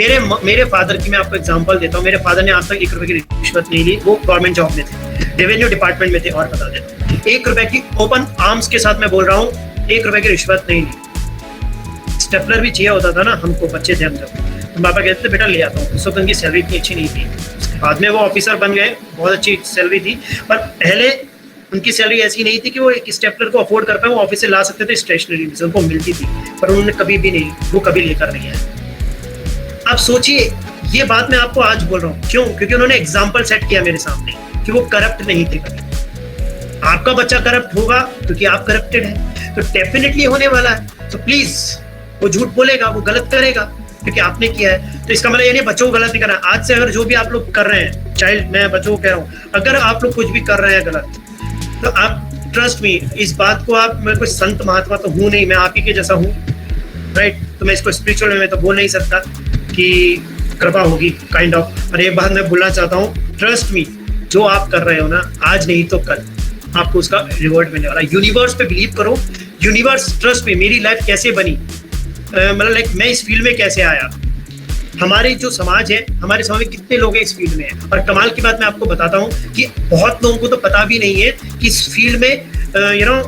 मेरे फादर की मैं आपको एग्जांपल देता हूँ। मेरे फादर ने आज तक 1 रुपए की रिश्वत नहीं ली। वो गवर्नमेंट जॉब में थे, रेवेन्यू डिपार्टमेंट में थे। और बता देता, 1 रुपए की ओपन आर्म्स के साथ मैं बोल रहा हूँ, 1 रुपए की रिश्वत नहीं ली। स्टेपलर भी चाहिए होता था ना हमको, बच्चे थे हम जब, तो पापा कहते थे बेटा ले आता हूँ। उस वक्त उनकी सैलरी इतनी अच्छी नहीं थी, बाद में वो ऑफिसर बन गए, बहुत अच्छी सैलरी थी, पर पहले उनकी सैलरी ऐसी नहीं थी कि वो एक स्टेपलर को अफोर्ड कर पाए। वो ऑफिस से ला सकते थे, स्टेशनरी से उनको मिलती थी, पर उन्होंने कभी भी नहीं, वो कभी लेकर नहीं आए। आप सोचिए, ये बात मैं आपको आज बोल रहा हूँ, क्यों? क्योंकि उन्होंने एग्जाम्पल सेट किया मेरे सामने कि वो करप्ट नहीं थे कभी। आपका बच्चा करप्ट होगा क्योंकि आप करप्टेड है, तो डेफिनेटली होने वाला है। तो प्लीज, वो झूठ बोलेगा, वो गलत करेगा क्योंकि आपने किया है। तो इसका मतलब ये नहीं बच्चों को गलत नहीं करना। आज से अगर जो भी आप लोग कर रहे हैं, चाइल्ड, मैं बच्चों को कह रहा हूँ, अगर आप लोग कुछ भी कर रहे हैं गलत, तो आप ट्रस्ट मी, इस बात को आप, मैं कोई संत महात्मा तो हूँ नहीं, मैं आप ही के जैसा हूँ, राइट? तो मैं इसको स्पिरिचुअल में तो बोल नहीं सकता कि कृपा होगी, काइंड ऑफ। और एक बात मैं बोलना चाहता हूँ, ट्रस्ट मी, जो आप कर रहे हो ना, आज नहीं तो कल आपको उसका रिवॉर्ड मिलने वाला है। यूनिवर्स पे बिलीव करो। यूनिवर्स, ट्रस्ट मी, मेरी लाइफ कैसे बनी, मतलब लाइक मैं इस फील्ड में कैसे आया, हमारे जो समाज है, हमारे समाज में कितने लोग हैं इस फील्ड में। और कमाल की बात मैं आपको बताता हूँ कि बहुत लोगों को तो पता भी नहीं है कि इस फील्ड में यू नो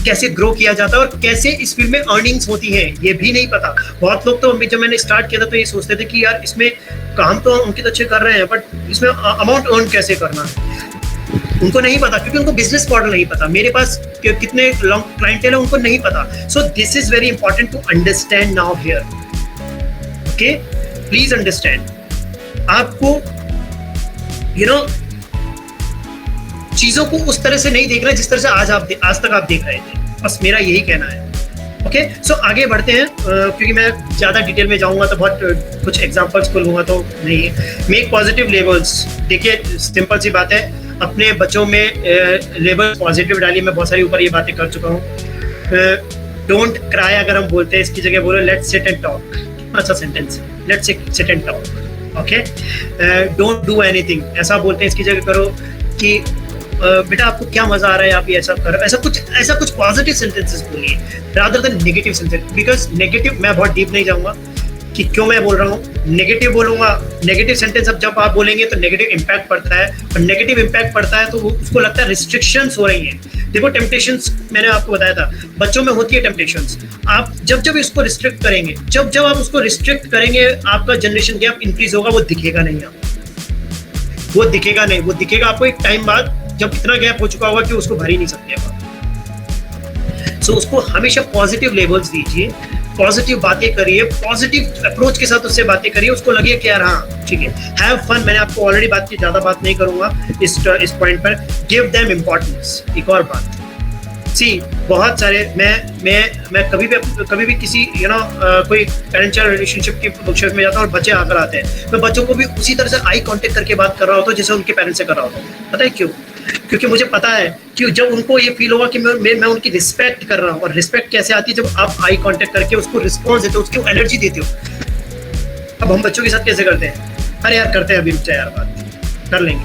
कैसे ग्रो किया जाता है और कैसे इस फील्ड में अर्निंग्स होती हैं ये भी नहीं पता। बहुत लोग तो जब मैंने स्टार्ट किया था तो ये सोचते थे कि यार इसमें काम तो उनके तो अच्छे कर रहे हैं बट इसमें अमाउंट अर्न कैसे करना है उनको नहीं पता, क्योंकि उनको बिजनेस मॉडल नहीं पता। मेरे पास कितने लॉन्ग क्लाइंटेल है उनको नहीं पता। So this is very important to understand now here. Okay, please understand. आपको यू नो चीजों को उस तरह से नहीं देखना जिस तरह से आज तक आप देख रहे थे। बस मेरा यही कहना है। ओके, सो आगे बढ़ते हैं क्योंकि मैं ज्यादा डिटेल में जाऊंगा तो बहुत कुछ एग्जांपल्स खोलूंगा तो नहीं। Make positive labels. देखिए सिंपल सी बात है, अपने बच्चों में लेबल पॉजिटिव डालिए। मैं बहुत सारी ऊपर ये बातें कर चुका हूँ। डोंट क्राई अगर हम बोलते हैं इसकी जगह बोलो लेट्स सिट एंड टॉक। अच्छा sentence, let's sit and talk. Okay, don't do anything ऐसा बोलते हैं इसकी जगह करो कि बेटा आपको क्या मजा आ रहा है आप ये ऐसा करो। ऐसा कुछ पॉजिटिव सेंटेंसेस बोलिए rather than negative sentence. Because negative, मैं बहुत डीप नहीं जाऊंगा कि क्यों मैं बोल रहा हूँ। नेगेटिव बोलूंगा, नेगेटिव सेंटेंस अब जब आप बोलेंगे तो नेगेटिव इम्पैक्ट पड़ता है और नेगेटिव इम्पैक्ट पड़ता है तो उसको लगता है रिस्ट्रिक्शंस हो रही हैं। देखो टेम्पटेशंस मैंने आपको बताया था बच्चों में होती है टेम्पटेशंस। आप जब इसको रिस्ट्रिक्ट करेंगे, जब आप उसको रिस्ट्रिक्ट करेंगे आपका जनरेशन गैप इंक्रीज होगा। वो दिखेगा नहीं आपको, वो दिखेगा आपको एक टाइम बाद जब इतना गैप हो चुका होगा कि उसको भर ही नहीं सकते आप। सो उसको हमेशा पॉजिटिव लेबल्स दीजिए, पॉजिटिव बातें करिए, पॉजिटिव अप्रोच के साथ उससे बातें करिए। उसको लगे कि यार हाँ ठीक है, हैव फन। मैंने आपको ऑलरेडी बात की, ज्यादा बात नहीं करूंगा इस पॉइंट पर। Give them importance. एक और बात, सी बहुत सारे मैं कभी भी किसी कोई पेरेंट चाइल्ड रिलेशनशिप की वर्कशॉप में जाता हूँ और बच्चे आकर आते हैं, मैं बच्चों को भी उसी तरह से आई कांटेक्ट करके बात कर रहा होता हूँ जैसे उनके पेरेंट्स से कर रहा होता हूँ। पता है क्यों? क्योंकि मुझे पता है कि जब उनको ये फील होगा कि मैं उनकी रिस्पेक्ट कर रहा हूँ। और रिस्पेक्ट कैसे आती है? जब आप आई कांटेक्ट करके उसको रिस्पॉन्स देते हो, उसको एनर्जी देते हो। अब हम बच्चों के साथ कैसे करते हैं? अरे यार करते हैं, अभी रुक जा यार, बात कर लेंगे।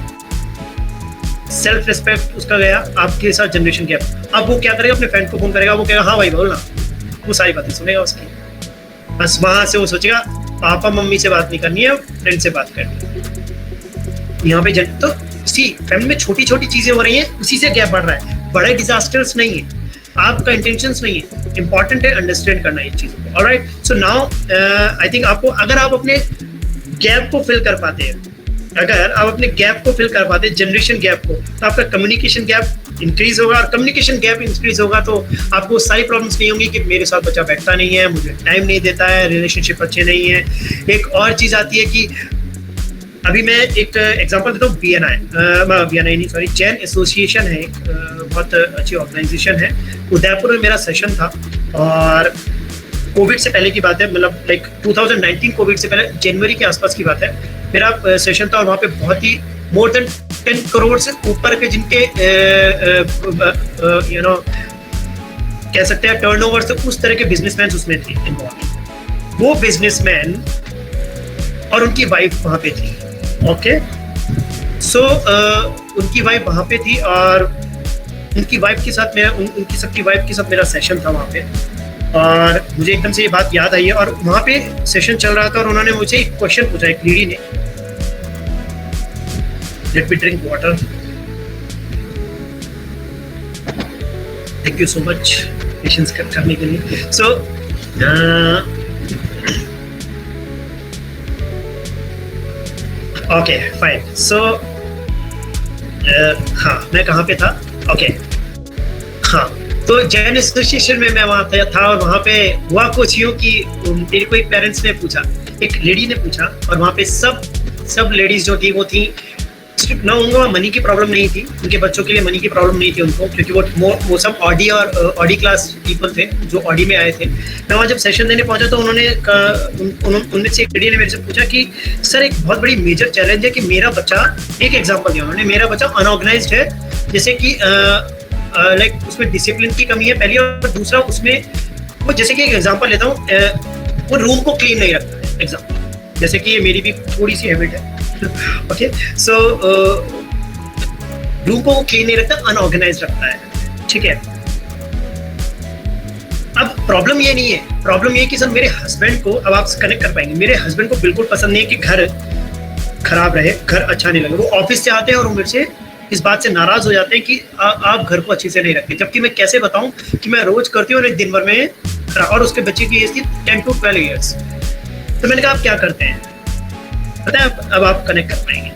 सेल्फ रिस्पेक्ट उसका गया, आपके साथ जनरेशन गैप। अब वो क्या करेगा? अपने फ्रेंड को फोन करेगा, वो कहेगा हाँ भाई बोलना, वो सारी बातें सुनेगा उसकी। बस वहां से वो सोचेगा पापा मम्मी से बात नहीं करनी है, फ्रेंड से बात करनी है। यहाँ पे तो सी फैमिली में छोटी छोटी चीजें हो रही हैं, उसी से गैप बढ़ रहा है। बड़े डिजास्टर्स नहीं है, आपका इंटेंशंस नहीं है। इंपॉर्टेंट है अंडरस्टैंड करना ये चीज को। Alright, so now I think आपको, अगर आप अपने गैप को फिल कर पाते हैं, जनरेशन गैप को, तो आपका कम्युनिकेशन गैप इंक्रीज होगा। और कम्युनिकेशन गैप इंक्रीज होगा तो आपको सारी प्रॉब्लम्स नहीं होंगी कि मेरे साथ बच्चा बैठता नहीं है, मुझे टाइम नहीं देता है, रिलेशनशिप अच्छे नहीं है। एक और चीज आती है कि अभी मैं एक एग्जांपल देता हूँ, BNI जैन एसोसिएशन है, एक बहुत अच्छी ऑर्गेनाइजेशन है। उदयपुर में मेरा सेशन था और कोविड से पहले की बात है, मतलब लाइक 2019 कोविड से पहले जनवरी के आसपास की बात है। मेरा सेशन था और वहाँ पे बहुत ही मोर देन 10 करोड़ से ऊपर के जिनके कह सकते हैं टर्नओवर से उस तरह के बिजनेसमैन उसमें थे इन्वॉल्व। वो बिजनेसमैन और उनकी वाइफ वहाँ पे थी। ओके, सो उनकी वाइफ वहाँ पे थी और उनकी वाइफ के साथ उनकी सबकी वाइफ के साथ मेरा सेशन था वहाँ पे। और मुझे एकदम से ये बात याद आई है और वहाँ पे सेशन चल रहा था और उन्होंने मुझे एक क्वेश्चन पूछा, एक लेडी ने। Let me drink water. Thank you so much patience करने के लिए। So okay fine. सो हाँ, मैं कहाँ पे था? ओके हाँ, तो जैन एसोसिएशन में मैं वहाँ था और वहाँ पे हुआ कुछ यूँ कि मेरे को एक पेरेंट्स ने पूछा, एक लेडी ने पूछा और वहाँ पे सब लेडीज जो थी वो थी, ना उनको मनी की प्रॉब्लम नहीं थी, उनके बच्चों के लिए मनी की प्रॉब्लम नहीं थी उनको, क्योंकि वो सब ऑडी और ऑडी क्लास पीपल थे जो ऑडी में आए थे। मैं वहाँ जब सेशन देने पहुंचा तो उनमें से एक लेडी ने मेरे से पूछा कि सर एक बहुत बड़ी मेजर चैलेंज है कि मेरा बच्चा, एक एग्जाम्पल दिया उन्होंने, मेरा बच्चा अनऑर्गेनाइज्ड है, जैसे कि लाइक उसमें डिसिप्लिन की कमी है पहली, और दूसरा उसमें वो, जैसे कि एक एग्जाम्पल लेता हूँ, वो रूम को क्लीन नहीं रखता है। एग्जाम्पल जैसे कि ये मेरी भी थोड़ी सी हैबिट है। ओके, सो रूम को वो क्लीन नहीं रखता, अनऑर्गेनाइज्ड रखता है। ठीक है, अब प्रॉब्लम ये नहीं है, प्रॉब्लम ये कि सर मेरे हस्बैंड को, अब आप कनेक्ट कर पाएंगे, मेरे हस्बैंड को बिल्कुल पसंद नहीं है कि घर खराब रहे, घर अच्छा नहीं लगे। वो ऑफिस से आते हैं और वो मेरे से इस बात से नाराज हो जाते हैं कि आप घर को अच्छे से नहीं रखते, जबकि मैं कैसे बताऊं कि मैं रोज करती हूँ और एक दिन भर में, और उसके बच्चे की एज थी 10 to 12 ईयर्स। तो मैंने कहा आप क्या करते हैं, पता है अब आप कनेक्ट कर पाएंगे,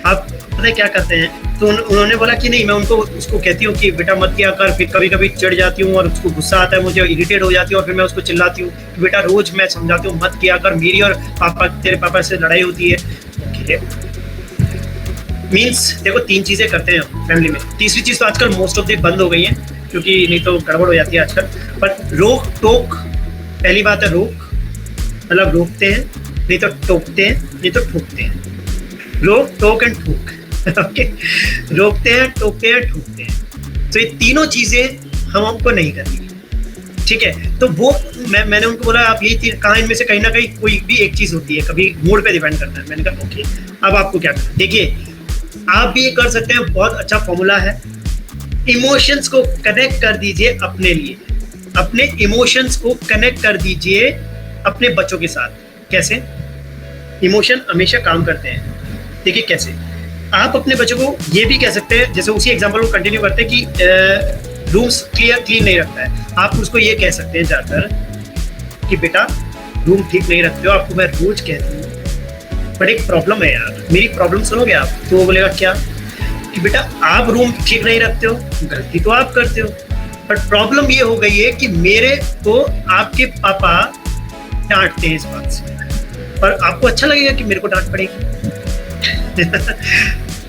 आप पता है क्या करते हैं। तो उन्होंने बोला कि नहीं, मैं उसको कहती हूँ कि बेटा मत किया कर, फिर कभी कभी चिढ़ जाती हूँ और उसको गुस्सा आता है, मुझे इरिटेट हो जाती हूँ और फिर मैं उसको चिल्लाती हूँ कि बेटा रोज मैं समझाती हूँ मत किया कर, मेरी और तेरे पापा से लड़ाई होती है। मीन्स देखो 3 चीजें करते हैं फैमिली में, तीसरी चीज तो आजकल मोस्ट ऑफ द बंद हो गई है क्योंकि नहीं तो गड़बड़ हो जाती है आजकल। बट रोक टोक, पहली बात है रोक, मतलब रोकते हैं, नहीं तो टोकते हैं, नहीं तो ठोकते हैं। रोक टोक एंड ठोक, ओके, रोकते हैं, टोकते हैं, ठोकते हैं। तो ये तीनों चीजें हम हमको नहीं करनी, ठीक है। तो वो मैंने उनको बोला आप यही कहा, इनमें से कहीं ना कहीं कोई भी एक चीज होती है, कभी मूड पे डिपेंड करता है। मैंने कहा ओके, अब आपको क्या करना, देखिए आप भी ये कर सकते हैं, बहुत अच्छा फॉर्मूला है। इमोशंस को कनेक्ट कर दीजिए अपने लिए, अपने इमोशंस को कनेक्ट कर दीजिए अपने बच्चों के साथ। कैसे? इमोशन हमेशा काम करते हैं। देखिए कैसे, आप अपने बच्चों को ये भी कह सकते हैं, जैसे उसी एग्जांपल को कंटिन्यू करते हैं कि रूम्स क्लीन नहीं रखता है, आप उसको ये कह सकते हैं जाकर कि बेटा रूम ठीक नहीं रखते हो, आपको मैं रोज कहती हूँ बट एक प्रॉब्लम है यार, मेरी प्रॉब्लम सुनोगे आप? तो वो बोलेगा क्या, कि बेटा आप रूम ठीक नहीं रखते हो, गलती तो आप करते हो, बट प्रॉब्लम ये हो गई है कि मेरे को आपके पापा डांटते हैं इस बात से, और आपको अच्छा लगेगा कि मेरे को डांट पड़ेगी।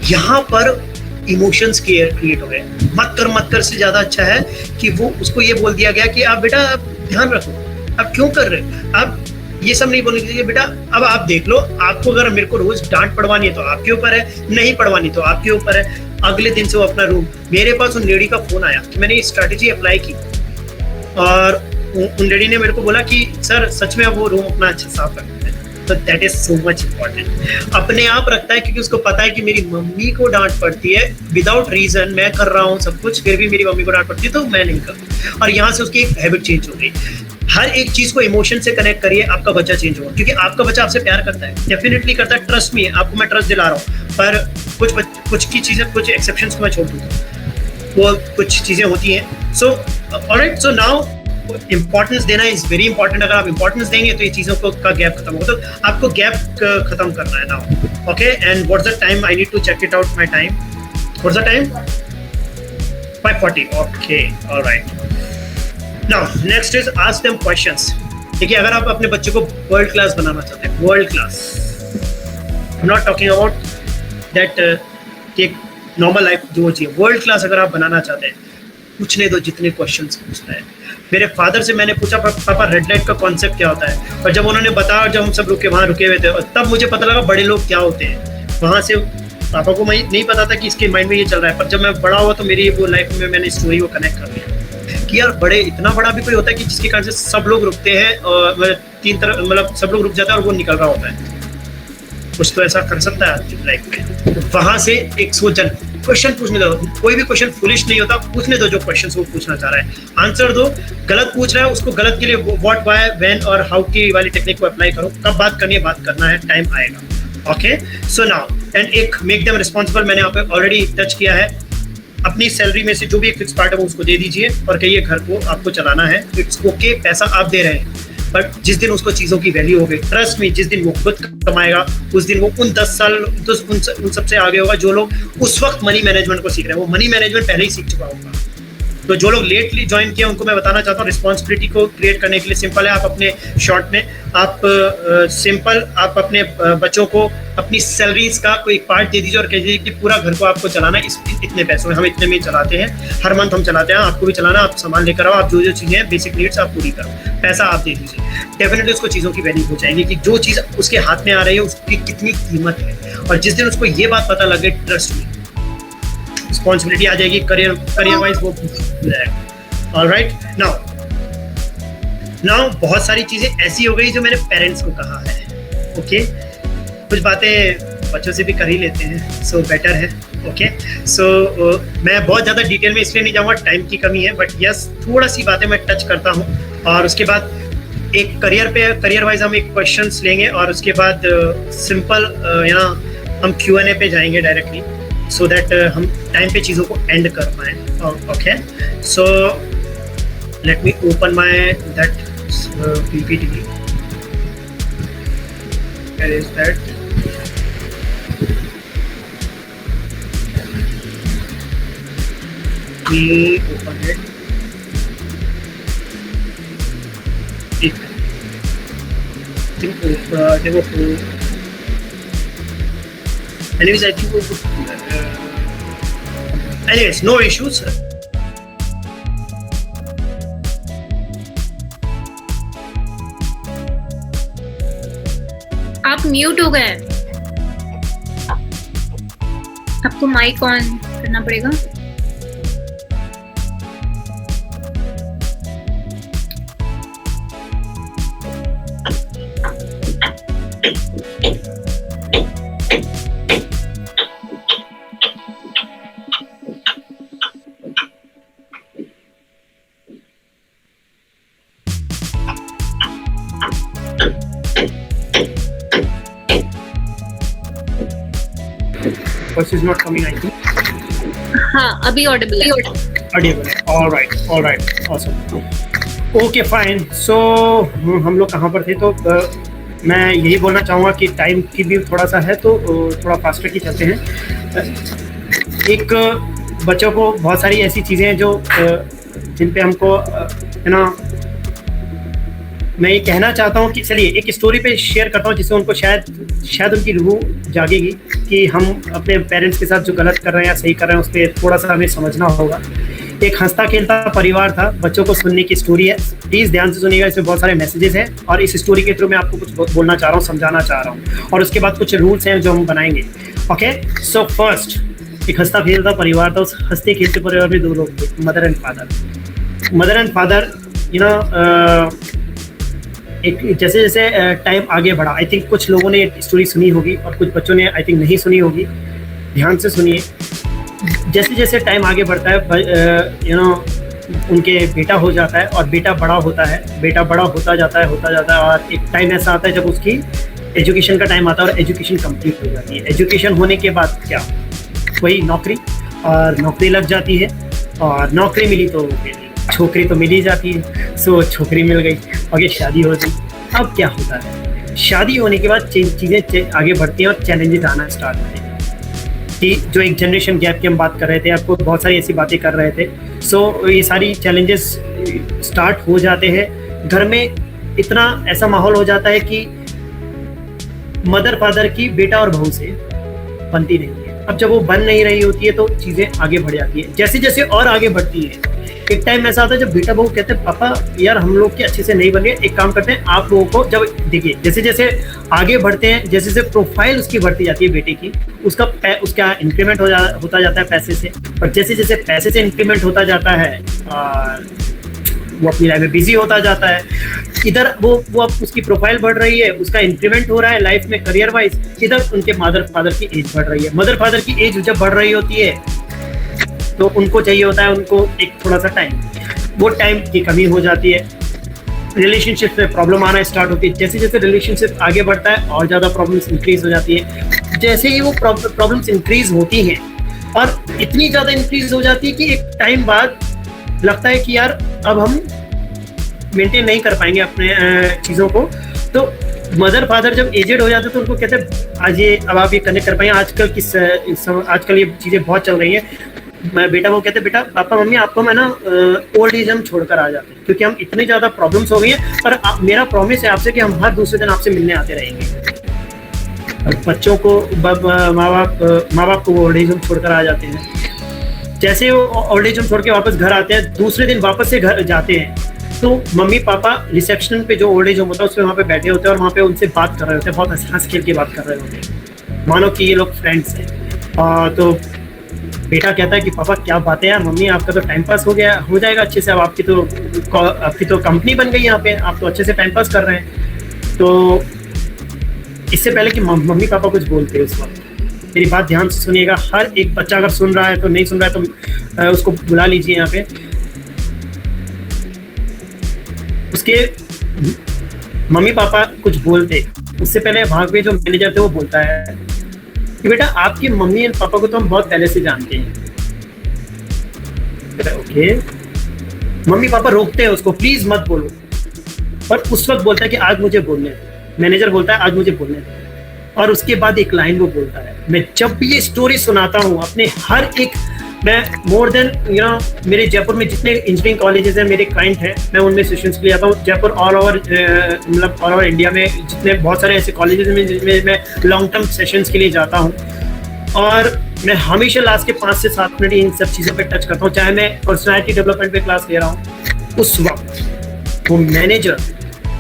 यहाँ पर इमोशंस क्रिएट हो गए। मत कर से ज्यादा अच्छा है कि वो उसको ये बोल दिया गया कि आप बेटा आप ध्यान रखो, आप क्यों कर रहे हो, आप ये सब नहीं बोलने दीजिए बेटा, अब आप देख लो, आपको अगर मेरे को रोज डांट पड़वानी है तो आपके ऊपर है, नहीं पड़वानी तो आपके ऊपर है। अगले दिन से वो अपना रूम, मेरे पास उन लेडी का फोन आया कि मैंने ये स्ट्रैटेजी अप्लाई की और उन लेडी ने मेरे को बोला कि सर सच में अब वो रूम अपना अच्छा साफ रखते हैं। तो that is so much important. अपने आप रखता है क्योंकि उसको पता है कि मेरी मम्मी को डांट पड़ती है विदाउट रीजन, मैं कर रहा हूँ सब कुछ फिर भी मेरी मम्मी को डांट पड़ती है तो मैं नहीं करता, और यहाँ से उसकी एक हैबिट चेंज हो गई। हर एक चीज को इमोशन से कनेक्ट करिए, आपका बच्चा चेंज होगा, क्योंकि आपका बच्चा आपसे प्यार करता है, डेफिनेटली करता है, ट्रस्ट मी, आपको मैं ट्रस्ट दिला रहा हूँ। पर कुछ की चीजें, कुछ एक्सेप्शंस को मैं छोड़ दूंगा, वो कुछ चीजें होती हैं। So alright, so now importance देना इज वेरी इंपॉर्टेंट। अगर आप इंपॉर्टेंस देंगे तो ये चीजों का गैप खत्म होगा, तो आपको गैप खत्म करना है now. Okay, and what's the time, I need to check it out my time, what's the time, 5:40, okay, alright. Now next is ask them questions. देखिए अगर आप अपने बच्चे को वर्ल्ड क्लास बनाना चाहते हैं, world class, I am not talking about that एक normal life जो चाहिए, वर्ल्ड क्लास अगर आप बनाना चाहते हैं, पूछने दो जितने क्वेश्चंस पूछना है। मेरे फादर से मैंने पूछा पापा रेड लाइट का कॉन्सेप्ट क्या होता है, और जब उन्होंने बताया, जब हम सब वहाँ रुके हुए थे, और तब मुझे पता लगा बड़े लोग क्या होते हैं। वहाँ से पापा को नहीं पता था कि इसके माइंड में ये चल रहा है, पर जब मैं बड़ा हुआ तो मेरी वो लाइफ में मैंने स्टोरी को कनेक्ट कर लिया कि यार बड़े इतना बड़ा भी कोई होता है कि जिसके कारण से सब लोग रुकते हैं, और 3 तरह मतलब सब लोग रुक जाता है और वो निकल रहा होता है। कुछ तो ऐसा कर सकता है आपकी लाइफ में। तो वहां से एक सोचन क्वेश्चन पूछने दो, कोई भी क्वेश्चन फुलिश नहीं होता, पूछने दो जो क्वेश्चन वो पूछना चाह रहा है, आंसर दो। गलत पूछ रहा है उसको गलत के लिए व्हाट, व्हाई, व्हेन और हाउ की वाली टेक्निक को अप्लाई करो। कब बात करनी है, बात करना है, टाइम आएगा। ओके, सो नाउ एंड एक मेक देम रिस्पॉन्सिबल, मैंने यहाँ पे ऑलरेडी टच किया है। अपनी सैलरी में से जो भी एक फिक्स पार्ट है वो उसको दे दीजिए और कहिए घर को आपको चलाना है। इट्स ओके, पैसा आप दे रहे हैं, बट जिस दिन उसको चीज़ों की वैल्यू हो गई, ट्रस्ट में, जिस दिन वो खुद कमाएगा उस दिन वो उन 10 साल उन सबसे आगे होगा जो लोग उस वक्त मनी मैनेजमेंट को सीख रहे हैं। वो मनी मैनेजमेंट पहले ही सीख चुका होगा। तो जो लोग लेटली ज्वाइन किया उनको मैं बताना चाहता हूँ, रिस्पॉन्सिबिलिटी को क्रिएट करने के लिए सिंपल है, आप अपने शॉर्ट में आप सिंपल आप अपने बच्चों को अपनी सैलरीज का कोई पार्ट दे दीजिए और कह दीजिए कि पूरा घर को आपको चलाना है, इतने पैसों में, हम इतने में चलाते हैं, हर मंथ हम चलाते हैं, आपको भी चलाना, आप सामान लेकर आओ, आप जो चीज़ें हैं बेसिक नीड्स आप पूरी करो, पैसा आप दे दीजिए। डेफिनेटली उसको चीज़ों की वैल्यू हो जाएगी कि जो चीज़ उसके हाथ में आ रही है उसकी कितनी कीमत है, और जिस दिन उसको ये बात पता लगे, ट्रस्ट में रिस्पॉन्सिबिलिटी आ जाएगी, करियर वाइज वो जाएगा। ऑलराइट, नाउ बहुत सारी चीजें ऐसी हो गई जो मैंने पेरेंट्स को कहा है। ओके, कुछ बातें बच्चों से भी कर ही लेते हैं, सो बेटर है। ओके, सो मैं बहुत ज़्यादा डिटेल में इसलिए नहीं जाऊँगा, टाइम की कमी है, बट यस थोड़ा सी बातें मैं टच करता हूँ, और उसके बाद एक करियर वाइज हम एक क्वेश्चंस लेंगे, और उसके बाद सिंपल यहाँ हम Q&A पे जाएंगे डायरेक्टली। so that हम टाइम पे चीज़ों को एंड कर पाएँ. Okay, so let me open my that PPT. Where is that? We open it. Anyways, I think we could, anyways, no issues. आप म्यूट हो गए. आपको माइक ऑन करना पड़ेगा. Voice is not coming, I think. हाँ, अभी Audible है. Audible. All right, awesome. Okay, fine. So हम लोग कहाँ पर थे? तो मैं यही बोलना चाहूँगा कि टाइम की भी थोड़ा सा है, तो थोड़ा फास्टर की चलते हैं. एक बच्चों को बहुत सारी ऐसी चीज़ें हैं जो जिन पे हमको मैं ये कहना चाहता हूँ कि चलिए एक स्टोरी पे शेयर करता हूँ जिससे उनको शायद उनकी रूह जागेगी कि हम अपने पेरेंट्स के साथ जो गलत कर रहे हैं या सही कर रहे हैं उस पर थोड़ा सा हमें समझना होगा. एक हंसता खेलता परिवार था, बच्चों को सुनने की स्टोरी है. प्लीज़ ध्यान से सुनिएगा, इसमें बहुत सारे मैसेजेस हैं और इस स्टोरी के थ्रू मैं आपको कुछ बोलना चाह रहा हूँ, समझाना चाह रहा हूँ, और उसके बाद कुछ रूल्स हैं जो हम बनाएंगे. ओके, सो फर्स्ट, एक हंसता खेलता परिवार था. उस हंसते खेलते परिवार में दो लोग थे, मदर एंड फादर. एक जैसे जैसे टाइम आगे बढ़ा, आई थिंक कुछ लोगों ने स्टोरी सुनी होगी और कुछ बच्चों ने आई थिंक नहीं सुनी होगी. ध्यान से सुनिए. जैसे जैसे टाइम आगे बढ़ता है उनके बेटा हो जाता है और बेटा बड़ा होता जाता है और एक टाइम ऐसा आता है जब उसकी एजुकेशन का टाइम आता है और एजुकेशन कंप्लीट हो जाती है. एजुकेशन होने के बाद क्या, वही नौकरी, और नौकरी लग जाती है और नौकरी मिली तो छोकरी तो मिल ही जाती है. सो छोकरी मिल गई और ये शादी हो गई. अब क्या होता है, शादी होने के बाद चीज़ें आगे बढ़ती हैं और चैलेंजेस आना स्टार्ट होते हैं. कि जो एक जनरेशन गैप की हम बात कर रहे थे, आपको बहुत सारी ऐसी बातें कर रहे थे. सो ये सारी चैलेंजेस स्टार्ट हो जाते हैं. घर में इतना ऐसा माहौल हो जाता है कि मदर फादर की बेटा और बहू से बनती नहीं है. अब जब वो बन नहीं रही होती है तो चीज़ें आगे बढ़ जाती है. जैसे जैसे और आगे बढ़ती है, एक टाइम ऐसा आता है जब बेटा बहू कहते हैं पापा यार हम लोग के अच्छे से नहीं बन गए, एक काम करते हैं आप लोगों को. जब देखिए जैसे जैसे आगे बढ़ते हैं, जैसे जैसे प्रोफाइल उसकी बढ़ती जाती है बेटे की, उसका इंक्रीमेंट होता जाता है पैसे से. और जैसे जैसे पैसे से इंक्रीमेंट होता जाता है वो अपनी लाइफ में बिजी होता जाता है. इधर वो अब उसकी प्रोफाइल बढ़ रही है, उसका इंक्रीमेंट हो रहा है लाइफ में करियर वाइज. इधर उनके मदर फादर की एज बढ़ रही है. मदर फादर की एज जब बढ़ रही होती है तो उनको चाहिए होता है उनको एक थोड़ा सा टाइम. वो टाइम की कमी हो जाती है. रिलेशनशिप में प्रॉब्लम आना स्टार्ट होती है. जैसे जैसे रिलेशनशिप आगे बढ़ता है और ज़्यादा प्रॉब्लम्स इंक्रीज हो जाती है. जैसे ही वो प्रॉब्लम्स इंक्रीज होती हैं और इतनी ज़्यादा इंक्रीज हो जाती है कि एक टाइम बाद लगता है कि यार अब हम मेंटेन नहीं कर पाएंगे अपने चीज़ों को. तो मदर फादर जब एजेड हो जाते हैं तो उनको कहते हैं अब आप ये कनेक्ट कर पाएंगे. आजकल ये चीज़ें बहुत चल रही हैं. बेटा वो कहते बेटा पापा मम्मी आपको मैं ना ओल्ड एज हम छोड़कर आ जाते हैं क्योंकि हम इतनी ज़्यादा प्रॉब्लम्स हो गई हैं. पर मेरा प्रॉमिस है आपसे कि हम हर दूसरे दिन आपसे मिलने आते रहेंगे. और बच्चों को माँ बाप को ओल्ड एज हम छोड़कर आ जाते हैं. जैसे वो ओल्ड एज हम छोड़ के वापस घर आते हैं, दूसरे दिन वापस से घर जाते हैं तो मम्मी पापा रिसेप्शन पे जो ओल्ड एज होम होता है उस पर वहाँ पे बैठे होते हैं और वहाँ पे उनसे बात कर रहे होते हैं. बहुत हंस खेल के बात कर रहे होते हैं, मानो कि ये लोग फ्रेंड्स हैं. तो बेटा कहता है कि पापा क्या बात है यार, मम्मी आपका तो टाइम पास हो जाएगा अच्छे से. अब आपकी तो कंपनी बन गई यहाँ पे, आप तो अच्छे से टाइम पास कर रहे हैं. तो इससे पहले कि मम्मी पापा कुछ बोलते हैं उस वक्त मेरी बात ध्यान से सुनिएगा. हर एक बच्चा अगर सुन रहा है तो नहीं सुन रहा है तो उसको बुला लीजिए यहाँ पे. उसके मम्मी पापा कुछ बोलते उससे पहले वहाँ पे जो मैनेजर थे वो बोलता है कि बेटा आपके मम्मी एंड पापा को तो हम बहुत पहले से जानते हैं। ओके, मम्मी पापा रोकते हैं उसको, प्लीज मत बोलो, और उस वक्त बोलता है कि आज मुझे बोलने दो। मैनेजर बोलता है आज मुझे बोलने दो, और उसके बाद एक लाइन वो बोलता है। मैं जब भी ये स्टोरी सुनाता हूँ अपने हर एक, मैं मोर देन मेरे जयपुर में जितने इंजीनियरिंग कॉलेजेस हैं, मेरे क्लाइंट हैं, मैं उनमें सेशंस के लिए आता हूँ। जयपुर ऑल ओवर मतलब ऑल ओवर इंडिया में जितने बहुत सारे ऐसे कॉलेजेस हैं जिनमें मैं लॉन्ग टर्म सेशंस के लिए जाता हूँ, और मैं हमेशा लास्ट के 5 से 7 मिनट इन सब चीज़ों पे टच करता हूँ। चाहे मैं पर्सनैलिटी डेवलपमेंट पे क्लास ले रहा हूँ, उस वक्त वो मैनेजर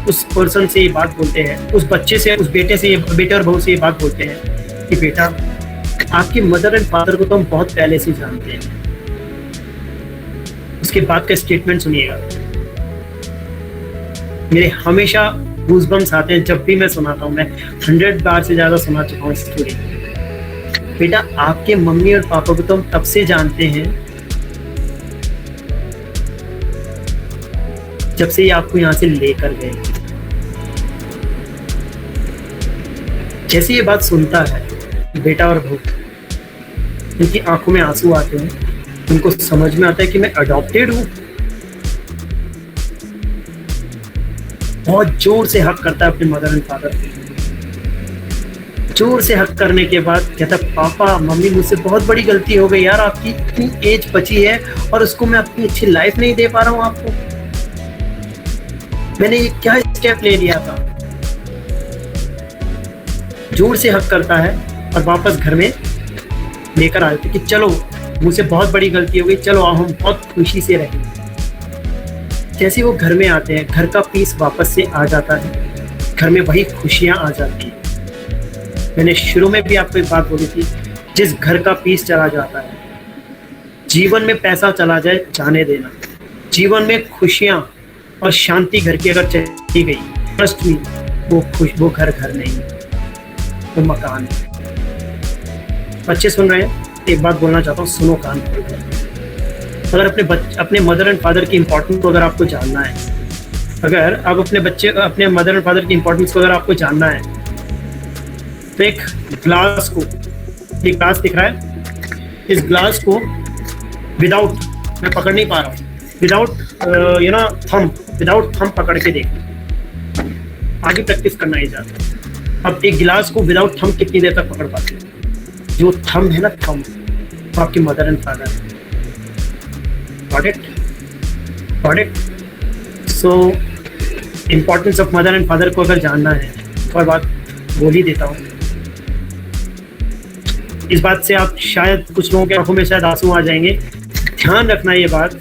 उस पर्सन से ये बात बोलते हैं, उस बच्चे से, उस बेटे और बहू से ये बात बोलते हैं कि बेटा आपके मदर एंड फादर को तो हम बहुत पहले से जानते हैं। उसके बाद का स्टेटमेंट सुनिएगा, मेरे हमेशा गूज़बम्स आते हैं जब भी मैं सुनाता हूँ। मैं 100 बार से ज्यादा सुना चुका हूँ स्टोरी। बेटा आपके मम्मी और पापा को तो हम तब से जानते हैं जब से ये आपको यहाँ से लेकर गए। जैसे ये बात सुनता है बेटा और बहू, उनकी आंखों में आंसू आते हैं, उनको समझ में आता है कि मैं अडॉप्टेड हूं। बहुत जोर से हक करता है अपने मदर एंड फादर को। जोर से हक करने के बाद कहता है पापा मम्मी मुझसे बहुत बड़ी गलती हो गई यार, आपकी इतनी एज बची है और उसको मैं अपनी अच्छी लाइफ नहीं दे पा रहा हूं आपको। मैंने ये क्या स्टेप ले लिया था। जोर से हक करता है और वापस घर में लेकर आए थे कि चलो मुझसे बहुत बड़ी गलती हो गई, चलो अब हम बहुत खुशी से रहेंगे। जैसे वो घर में आते हैं, घर का पीस वापस से आ जाता है, घर में वही खुशियां आ जाती हैं। मैंने शुरू में भी आपको एक बात बोली थी, जिस घर का पीस चला जाता है, जीवन में पैसा चला जाए जाने देना, जीवन में खुशियां और शांति घर की अगर चली गई, ट्रस्ट मी वो घर नहीं, वो मकान है। बच्चे सुन रहे हैं, एक बात बोलना चाहता हूँ, सुनो कान खोलकर। अगर अपने मदर एंड फादर की इंपॉर्टेंस को अगर आपको जानना है, अगर आप अपने मदर एंड फादर की इंपॉर्टेंस को अगर आपको जानना है, तो एक ग्लास को, ये ग्लास दिख रहा है, इस ग्लास को विदाउट, मैं पकड़ नहीं पा रहा हूँ, विदाउट थंब पकड़ के देखना। आगे प्रैक्टिस करना ही जाता है। अब एक गिलास को विदाउट थंब कितनी देर तक पकड़ पाते हैं? जो थंब है ना, थंब, वो आपके मदर एंड फादर है। Got it? So importance of mother and father को अगर जानना है, और बात बोल ही देता हूँ। इस बात से आप शायद कुछ लोगों के आंखों में शायद आंसू आ जाएंगे। ध्यान रखना ये बात,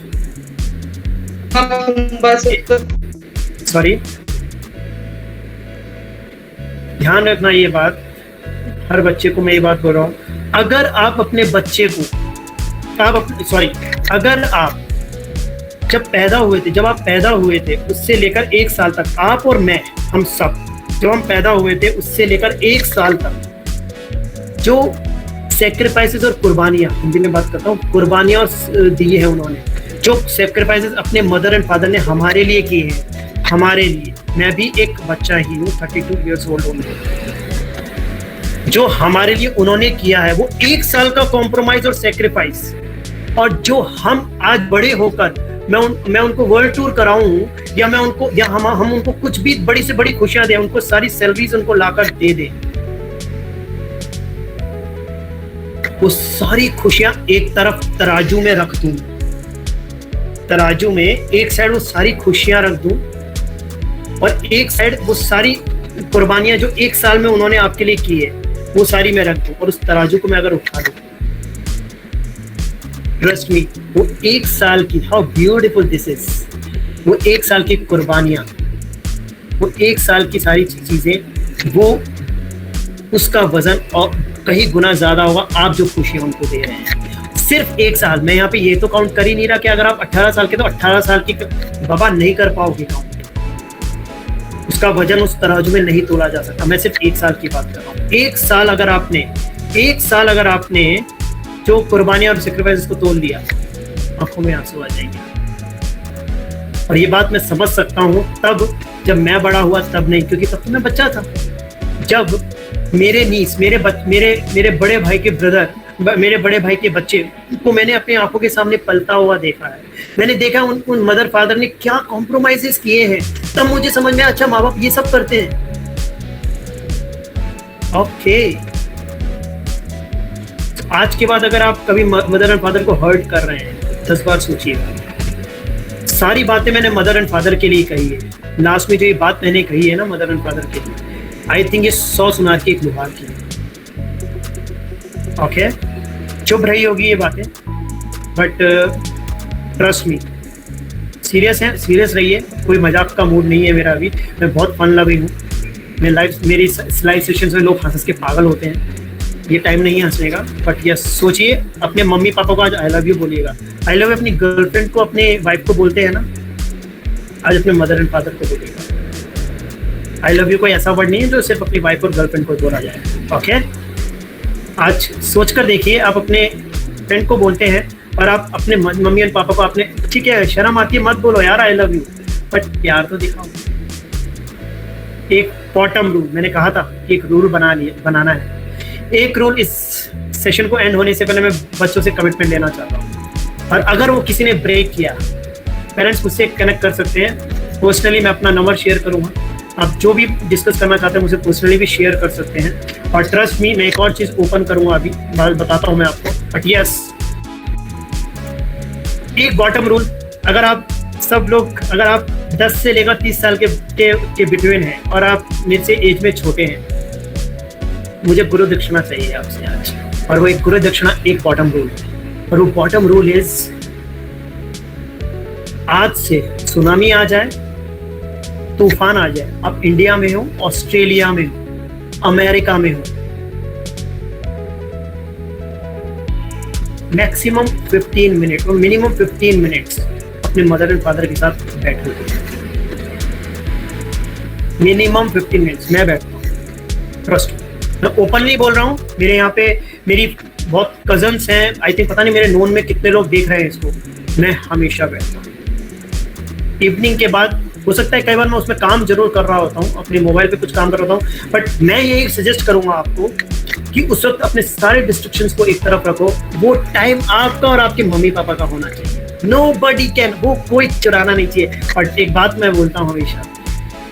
ध्यान रखना ये बात, हर बच्चे को मैं ये बात बोल रहा हूँ। अगर आप अपने बच्चे को, अगर आप जब आप पैदा हुए थे उससे लेकर 1 साल तक, आप और मैं, हम सब जब हम पैदा हुए थे उससे लेकर 1 साल तक जो सैक्रिफाइसेस और कुर्बानियां, हिंदी में बात करता हूँ, कुर्बानियां दी है उन्होंने, जो सैक्रिफाइसेस अपने मदर एंड फादर ने हमारे लिए किए हैं, हमारे लिए, मैं भी एक बच्चा ही हूँ, 32 ईयर्स ओल्ड हूँ, जो हमारे लिए उन्होंने किया है वो 1 साल का कॉम्प्रोमाइज और सैक्रिफाइस, और जो हम आज बड़े होकर मैं उनको वर्ल्ड टूर कराऊं, या मैं उनको, या हम उनको कुछ भी बड़ी से बड़ी खुशियां दें, उनको सारी सैलरीज उनको लाकर दे दें, वो सारी खुशियां एक तरफ तराजू में रख दूं, तराजू में एक साइड वो सारी खुशियां रख दूं, और एक साइड वो सारी कुर्बानियां जो 1 साल में उन्होंने आपके लिए की है वो सारी मैं रख दूं, और उस तराजू को मैं अगर उठा दूं, ट्रस्ट मी, वो 1 साल की, हाउ ब्यूटीफुल दिस इज, वो 1 साल की कुर्बानियां, वो 1 साल की सारी चीजें, वो उसका वजन और कहीं गुना ज्यादा होगा आप जो खुशियां उनको दे रहे हैं। सिर्फ 1 साल, मैं यहाँ पे ये तो काउंट कर ही नहीं रहा कि अगर आप 18 साल के, तो 18 साल की बाबा नहीं कर पाओगे काउंट, उसका वजन उस तराजू में नहीं तोला जा सकता। मैं सिर्फ 1 साल की बात कर रहा हूँ। 1 साल अगर आपने जो कुर्बानियां और सैक्रिफाइस को तोल दिया, आंखों में आंसू आ जाएंगे। और ये बात मैं समझ सकता हूँ तब, जब मैं बड़ा हुआ तब नहीं, क्योंकि तब तो मैं बच्चा था। जब मेरे नीस, मेरे बड़े भाई के ब्रदर, मेरे बड़े भाई के बच्चे को मैंने अपनी आंखों के सामने पलता हुआ देखा है। मैंने देखा उन मदर फादर ने क्या कॉम्प्रोमाइजेस किए हैं, तब मुझे समझ में अच्छा माँ बाप ये सब करते हैं। ओके, आज के बाद अगर आप कभी मदर एंड फादर को हर्ट कर रहे हैं 10 बार सोचिएगा। सारी बातें मैंने मदर एंड फादर के लिए कही है। लास्ट में जो ये बात मैंने कही है ना मदर एंड फादर के लिए, आई थिंक ये 100 सुनार की एक लुहार की है। ओके, चुप रही होगी ये बातें, बट ट्रस्ट मी, सीरियस है, सीरियस रहिए। कोई मजाक का मूड नहीं है मेरा अभी, मैं बहुत फन लवी हूँ। मेरी लाइव सेशंस में लोग हंस के पागल होते हैं, ये टाइम नहीं है हंसने का। बट यस, सोचिए, अपने मम्मी पापा को आज आई लव यू बोलिएगा। आई लव यू अपनी गर्लफ्रेंड को, अपने वाइफ को बोलते हैं ना, आज अपने मदर एंड फादर को बोलिएगा। आई लव यू कोई ऐसा वर्ड नहीं है जो सिर्फ अपनी वाइफ और गर्लफ्रेंड को बोला जाए। ओके, आज सोच कर देखिए, आप अपने फ्रेंड को बोलते हैं और आप अपने मम्मी एंड पापा को अपने, ठीक है शर्म आती है मत बोलो यार आई लव यू, बट प्यार तो दिखाओ। एक बॉटम रूल, मैंने कहा था कि एक रूल बनाना है। एक रूल, इस सेशन को एंड होने से पहले मैं बच्चों से कमिटमेंट लेना चाहता हूँ, और अगर वो किसी ने ब्रेक किया, पेरेंट्स मुझसे कनेक्ट कर सकते हैं पर्सनली, मैं अपना नंबर शेयर करूँगा। आप जो भी डिस्कस करना चाहते हैं मुझे पर्सनली भी शेयर कर सकते हैं। और ट्रस्ट मी, मैं एक और चीज़ ओपन करूँगा अभी, बताता हूँ मैं आपको। बट यस, एक बॉटम रूल, अगर आप सब लोग, अगर आप 10 से लेकर 30 साल के बिटवीन हैं और आप मेरे से एज में छोटे हैं, मुझे गुरु दक्षिणा चाहिए आपसे आज। और वो एक गुरु दक्षिणा, एक बॉटम रूल है, और वो बॉटम रूल इज, आज से सुनामी आ जाए, तूफान आ जाए, आप इंडिया में हो, ऑस्ट्रेलिया में हो, अमेरिका में हो, मैक्सिमम 15 मिनट और मिनिमम 15 मिनट्स अपने मदर एंड फादर के साथ बैठो। मिनिमम 15 मिनट्स मैं बैठता हूँ, ट्रस्ट। मैं ओपनली बोल रहा हूँ, मेरे यहाँ पे मेरी बहुत कजन्स हैं, आई थिंक पता नहीं मेरे नोन में कितने लोग देख रहे हैं इसको, मैं हमेशा बैठता हूँ। इवनिंग के बाद हो सकता है कई बार मैं उसमें काम जरूर कर रहा होता हूँ, अपने मोबाइल पे कुछ काम कर रहा होता हूँ, बट मैं यही सजेस्ट करूंगा आपको कि उस वक्त अपने सारे डिस्ट्रक्शंस को एक तरफ रखो। वो टाइम आपका और आपके मम्मी पापा का होना चाहिए। नोबडी कैन, वो कोई चुराना नहीं चाहिए। और एक बात मैं बोलता हूँ हमेशा,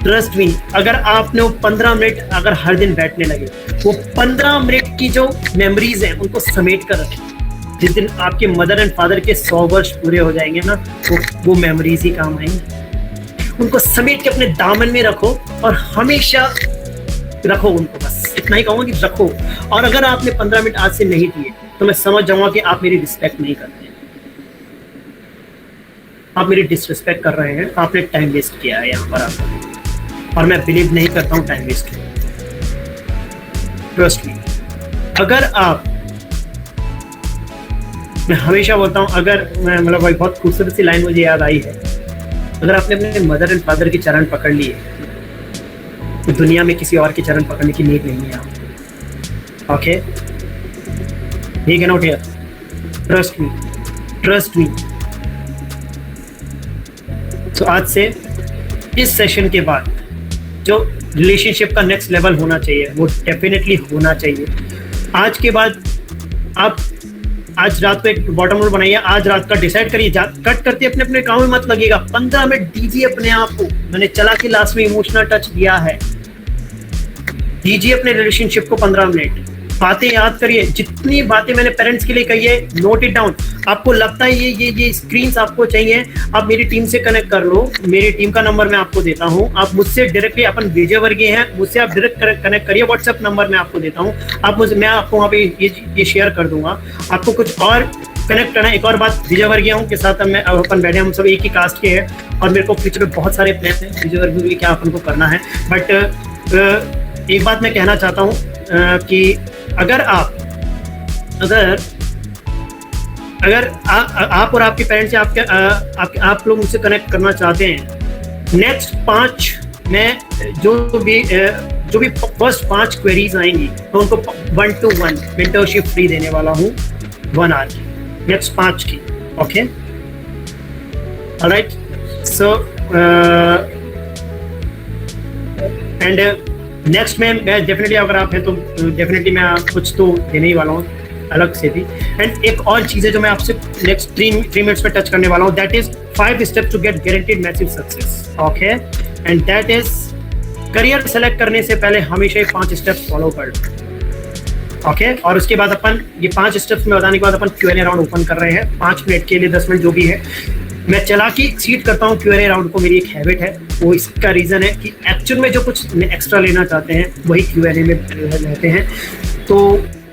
ट्रस्ट मी, अगर आपने वो 15 मिनट अगर हर दिन बैठने लगे, वो 15 मिनट की जो मेमोरीज हैं उनको समेट कर रखें। जिस दिन आपके मदर एंड फादर के 100 वर्ष पूरे हो जाएंगे ना, वो मेमोरीज ही काम आएंगी। उनको समेट के अपने दामन में रखो और हमेशा रखो उनको, बस इतना ही कहूँगा कि रखो। और अगर आपने 15 मिनट आज से नहीं दिए तो मैं समझ जाऊंगा कि आप मेरी रिस्पेक्ट नहीं करते हैं, आप मेरी डिसरिस्पेक्ट कर रहे हैं, आपने टाइम वेस्ट किया है यहाँ पर आपको। और मैं बिलीव नहीं करता हूँ टाइम वेस्ट किया, ट्रस्ट मी। अगर आप, मैं हमेशा बोलता हूँ, अगर मैं मतलब भाई बहुत खूबसूरत सी लाइन मुझे याद आई है, अगर आपने अपने मदर एंड फादर के चरण पकड़ लिए तो दुनिया में किसी और के चरण पकड़ने की नीड नहीं है आपको। Okay, he can not here, trust me, trust me. तो आज से इस सेशन के बाद जो रिलेशनशिप का नेक्स्ट लेवल होना चाहिए वो डेफिनेटली होना चाहिए। आज के बाद आप आज रात को एक बॉटम रूल बनाइए, आज रात का डिसाइड करिए, कट करते अपने अपने काम में मत लगेगा, 15 मिनट दीजिए अपने आप को। मैंने चला के लास्ट में इमोशनल टच दिया है, दीजिए अपने रिलेशनशिप को 15 मिनट। बातें याद करिए, जितनी बातें मैंने पेरेंट्स के लिए कही है, नोट इट डाउन। आपको लगता है ये स्क्रीन्स आपको चाहिए, आप मेरी टीम से कनेक्ट कर लो, मेरी टीम का नंबर मैं आपको देता हूं। आप मुझसे डायरेक्टली, अपन विजय वर्गीय हैं, मुझसे आप डायरेक्ट कनेक्ट करिए, व्हाट्सएप नंबर मैं आपको देता हूं। आप मुझे, मैं आपको वहाँ पे ये शेयर कर दूंगा। आपको कुछ और कनेक्ट करना है, एक और बात, विजय वर्गीय के साथ मैं अपन बैठे, हम सब एक ही कास्ट के हैं और मेरे को फ्यूचर में बहुत सारे प्लान हैं विजय वर्गीय क्या अपन को करना है। बट एक बात मैं कहना चाहता हूँ कि अगर आप और आपके पेरेंट्स आप लोग मुझसे कनेक्ट करना चाहते हैं, नेक्स्ट 5 मैं जो भी फर्स्ट 5 क्वेरीज आएंगी तो उनको 1-to-1 मेंटरशिप फ्री देने वाला हूँ, 1 आवर की, नेक्स्ट 5 की। Okay, alright. So and next में मैं डेफिनेटली, अगर आप हैं तो डेफिनेटली मैं कुछ तो देने ही वाला हूँ अलग से भी। एंड एक और चीज़ है जो मैं आपसे नेक्स्ट 3 मिनट्स पे टच करने वाला हूँ, that is 5 steps to get guaranteed massive success. Okay, and that is career select करने से पहले हमेशा 5 स्टेप्स फॉलो कर लो। ओके, और उसके बाद अपन ये 5 स्टेप्स में बताने के बाद अपन Q&A राउंड ओपन कर रहे हैं 5 मिनट के लिए, 10 मिनट जो भी है। मैं चालाकी एक्सीड करता हूँ Q&A राउंड को, मेरी एक हैबिट है। वो इसका रीज़न है कि एक्चुअल में जो कुछ एक्स्ट्रा लेना चाहते हैं वही Q&A में रहते हैं, तो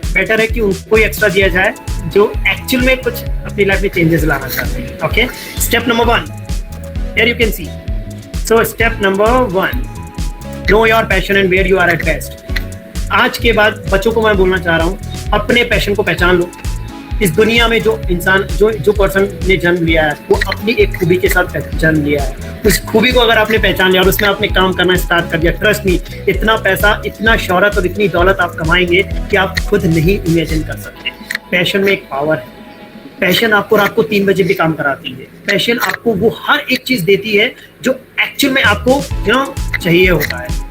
बेटर है कि उनको ही एक्स्ट्रा दिया जाए जो एक्चुअल में कुछ अपनी लाइफ में चेंजेस लाना चाहते हैं। Okay, step number 1, here you can see. So step number 1, know your passion and where you are at best. आज के बाद बच्चों को मैं बोलना चाह रहा हूँ, अपने पैशन को पहचान लो। इस दुनिया में जो इंसान जो पर्सन ने जन्म लिया है वो अपनी एक खूबी के साथ जन्म लिया है। उस खूबी को अगर आपने पहचान लिया और उसमें आपने काम करना स्टार्ट कर दिया, ट्रस्ट मी, इतना पैसा, इतना शौहरत और इतनी दौलत आप कमाएंगे कि आप खुद नहीं इमेजिन कर सकते। पैशन में एक पावर है। पैशन आपको रात को 3 बजे भी काम कराती है। पैशन आपको वो हर एक चीज देती है जो एक्चुअल में आपको चाहिए होता है।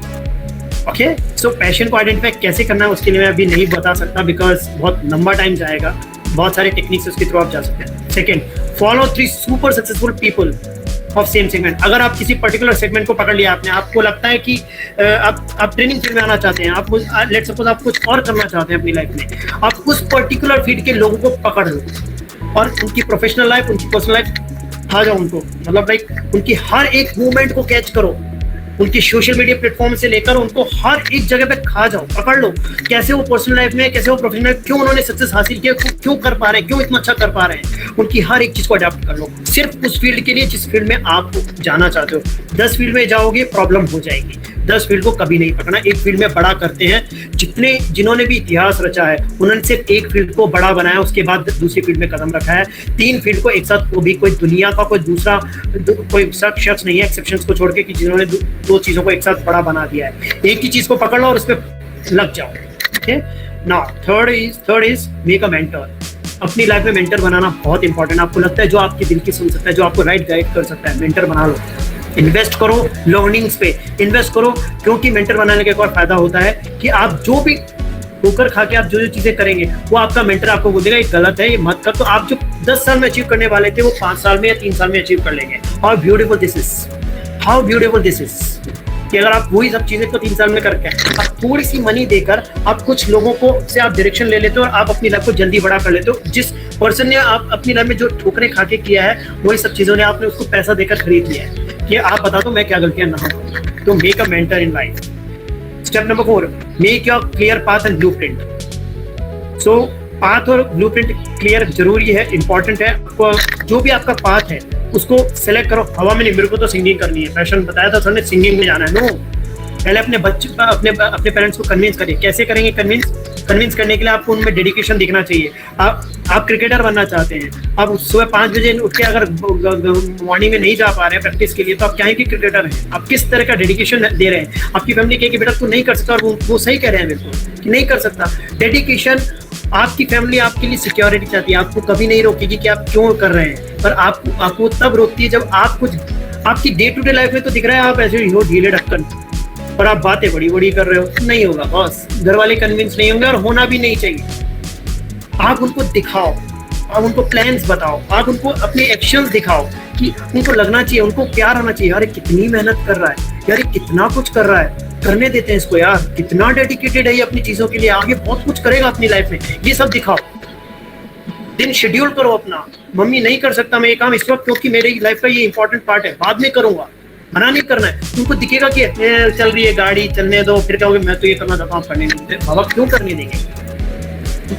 ओके, सो पैशन को आइडेंटिफाई कैसे करना है उसके लिए मैं अभी नहीं बता सकता, बिकॉज बहुत लंबा टाइम जाएगा। बहुत सारे टेक्निक्स उसके थ्रू आप जा सकते हैं। Second, follow 3 super successful people of same segment. अगर आप किसी पर्टिकुलर सेगमेंट को पकड़ लिया आपने, आपको लगता है कि आप ट्रेनिंग फील्ड में आना चाहते हैं, आप लेट्स सपोज आप कुछ और करना चाहते हैं अपनी लाइफ में, आप उस पर्टिकुलर फील्ड के लोगों को पकड़ लो और उनकी प्रोफेशनल लाइफ, उनकी पर्सनल लाइफ खा जाओ उनको, मतलब लाइक उनकी हर एक मूवमेंट को कैच करो, उनकी सोशल मीडिया प्लेटफॉर्म से लेकर उनको हर एक जगह पे खा जाओ, पकड़ लो। कैसे वो पर्सनल लाइफ में, कैसे वो प्रोफेशनल लाइफ, क्यों उन्होंने सक्सेस हासिल किया, क्यों कर पा रहे हैं, क्यों इतना अच्छा कर पा रहे हैं, उनकी हर एक चीज को अडॉप्ट कर लो, सिर्फ उस फील्ड के लिए जिस फील्ड में आप जाना चाहते हो। 10 फील्ड में जाओगे प्रॉब्लम हो जाएगी। 10 फील्ड को कभी नहीं पकड़ना, एक फील्ड में बड़ा करते हैं। जिन्होंने भी इतिहास रचा है उन्होंने सिर्फ एक फील्ड को बड़ा बनाया, उसके बाद दूसरी फील्ड में कदम रखा है। 3 फील्ड को एक साथ कभी कोई दुनिया का कोई दूसरा कोई शख्स नहीं है एक्सेप्शंस को छोड़ के कि जिन्होंने 2 चीजों को एक साथ बड़ा बना दिया है। एक ही चीज को पकड़ लो और उस पर लग जाओ। Okay, now third is make a mentor. अपनी लाइफ में मेंटर बनाना बहुत इंपॉर्टेंट। आपको लगता है जो आपके दिल की सुन सकता है, जो आपको राइट गाइड कर सकता है, मेंटर बना लो। इन्वेस्ट करो लर्निंग्स पे, इन्वेस्ट करो, क्योंकि मेंटर बनाने का एक और फायदा होता है कि आप जो भी ठोकर खा के आप जो चीजें करेंगे वो आपका मेंटर आपको बोलेगा ये गलत है, ये मत कर। तो आप जो 10 साल में अचीव करने वाले थे वो 5 साल में या 3 साल में अचीव कर लेंगे। How beautiful this is, how beautiful this is कि अगर आप वही सब चीजें को 3 साल में करके आप थोड़ी सी मनी देकर आप कुछ लोगों को से आप डायरेक्शन ले लेते हो और आप अपनी लाइफ को जल्दी बड़ा कर लेते हो। जिस पर्सन ने आप अपनी लाइफ में जो ठोकरें खा के किया है वही सब चीजों ने आपने उसको पैसा देकर खरीद लिया है कि आप बता दो मैं क्या गलतियां ना करूं। तो make a mentor in life. Step number 4, make your clear path and blueprint. So path और ब्लूप्रिंट क्लियर जरूरी है, इंपॉर्टेंट है। जो भी आपका पाथ है उसको सेलेक्ट करो। हवा में नहीं, मेरे को तो सिंगिंग करनी है, पैशन बताया था सर ने, सिंगिंग में जाना है। नो, पहले अपने बच्चे अपने पेरेंट्स को कन्विंस करिए। कैसे करेंगे कन्विंस करने के लिए आपको उनमें डेडिकेशन दिखना चाहिए। आप क्रिकेटर बनना चाहते हैं, आप सुबह 5 बजे उठ के अगर मॉर्निंग में नहीं जा पा रहे हैं प्रैक्टिस के लिए, तो आप क्या है कि क्रिकेटर हैं। आप किस तरह का डेडिकेशन दे रहे हैं। आपकी फैमिली कहे कि बेटा तू नहीं कर सकता, और वो सही कह रहे हैं मेरे को कि नहीं कर सकता। डेडिकेशन, आपकी फैमिली आपके लिए सिक्योरिटी चाहती है, आपको कभी नहीं रोकेगी कि आप क्यों कर रहे हैं, पर आपको तब रोकती है जब आप कुछ आपकी डे टू डे लाइफ में तो दिख रहा है आप ऐसे ही हो ढीले ढक्कन, और आप बातें बड़ी बड़ी कर रहे हो। नहीं होगा बॉस, घर वाले कन्विंस नहीं होंगे और होना भी नहीं चाहिए। आप उनको दिखाओ, आप उनको प्लान्स बताओ, आप उनको अपने एक्शंस दिखाओ कि उनको लगना चाहिए, उनको प्यार आना चाहिए। यार कितनी मेहनत कर रहा है, यार कितना कुछ कर रहा है, करने देते हैं इसको यार, कितना डेडिकेटेड है ये अपनी चीजों के लिए, आगे बहुत कुछ करेगा अपनी लाइफ में। ये सब दिखाओ, दिन शेड्यूल करो अपना। मम्मी नहीं कर सकता मैं ये काम इस वक्त क्योंकि मेरी लाइफ का ये इंपॉर्टेंट पार्ट है, बाद में करूंगा, मना नहीं करना है। उनको दिखेगा कि चल रही है गाड़ी, चलने दो, फिर कहोगे मैं तो ये करना चाहता हूँ, करने नहीं देते। बाबा क्यों करने देंगे?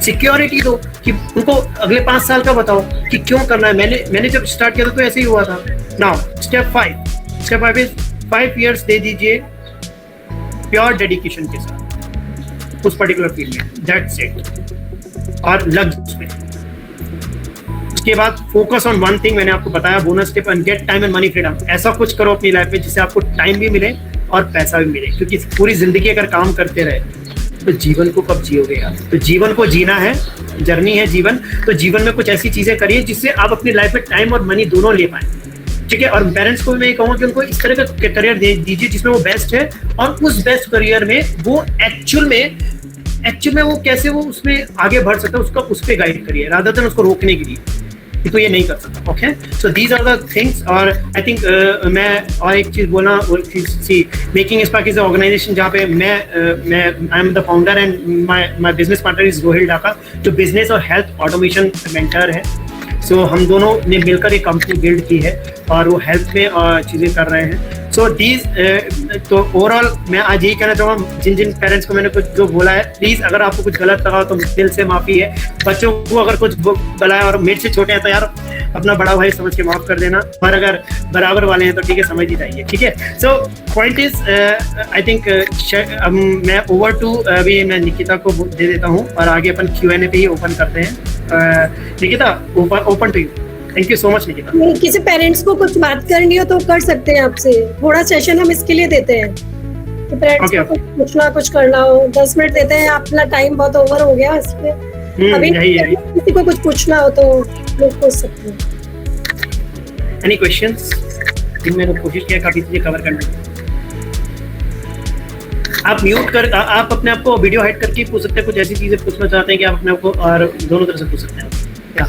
सिक्योरिटी दो कि उनको अगले 5 साल का बताओ कि क्यों करना है। मैंने जब स्टार्ट किया था तो ऐसे ही हुआ था। नाउ स्टेप 5 इज 5 years दे दीजिए प्योर डेडिकेशन के साथ उस पर्टिकुलर फील्ड में, दैट्स इट, और लग उसमें। उसके बाद फोकस ऑन वन थिंग, मैंने आपको बताया bonus tip, and get time and money freedom. ऐसा कुछ करो अपनी लाइफ में जिससे आपको टाइम भी मिले और पैसा भी मिले, क्योंकि पूरी जिंदगी अगर काम करते रहे तो जीवन को कब जियोगे यार। तो जीवन को जीना है, जर्नी है जीवन, तो जीवन में कुछ ऐसी चीजें करिए जिससे आप अपनी लाइफ में टाइम और मनी दोनों ले पाए। ठीक है। और पेरेंट्स को मैं कहूँगा कि उनको इस तरह का करियर दीजिए जिसमें वो बेस्ट है, और उस बेस्ट करियर में वो एक्चुअल में वो कैसे वो उसमें आगे बढ़ सकता है उसका उस पर गाइड करिए, रादर देन उसको रोकने के लिए कि तो ये नहीं कर सकता। Okay, so these are the things. और आई थिंक मैं और एक चीज़ बोलना, C making spark is organisation जहाँ पे मैं I am the founder and my business partner is Rohil Daka, जो बिजनेस और हेल्थ ऑटोमेशन मेंटर है। सो हम दोनों ने मिलकर एक कंपनी बिल्ड की है और वो हेल्थ में चीज़ें कर रहे हैं। सो दीज तो ओवरऑल मैं आज यही कहना चाहूँगा जिन पेरेंट्स को मैंने कुछ जो बोला है, प्लीज़ अगर आपको कुछ गलत लगा तो दिल से माफ़ी है। बच्चों को अगर कुछ गला है और मेरे से छोटे हैं तो यार अपना बड़ा भाई समझ के माफ़ कर देना, और अगर बराबर वाले हैं तो ठीक है, समझ ही जाइए, ठीक है। सो पॉइंट इज आई थिंक मैं ओवर टू अभी मैं निकिता को दे देता हूँ और आगे अपन Q&A पे ही ओपन करते हैं। Nikita, open to you. Thank you so much Nikita. किसी पेरेंट्स को कुछ बात करनी हो तो कर सकते हैं आपसे, थोड़ा सेशन हम इसके लिए देते हैं कि पेरेंट्स को कुछ पूछना कुछ करना हो, 10 मिनट देते हैं। अपना टाइम बहुत ओवर हो गया इसलिए अभी किसी को कुछ पूछना हो तो लोग पूछ सकते हैं। Any questions? मैंने कोशिश किया काफी चीजें कवर करने की। आप म्यूट कर, आप अपने आप को वीडियो हाइड करके पूछ सकते हैं, कुछ ऐसी चीजें पूछना चाहते हैं कि आप अपने आप को, और दोनों तरह से पूछ सकते हैं क्या?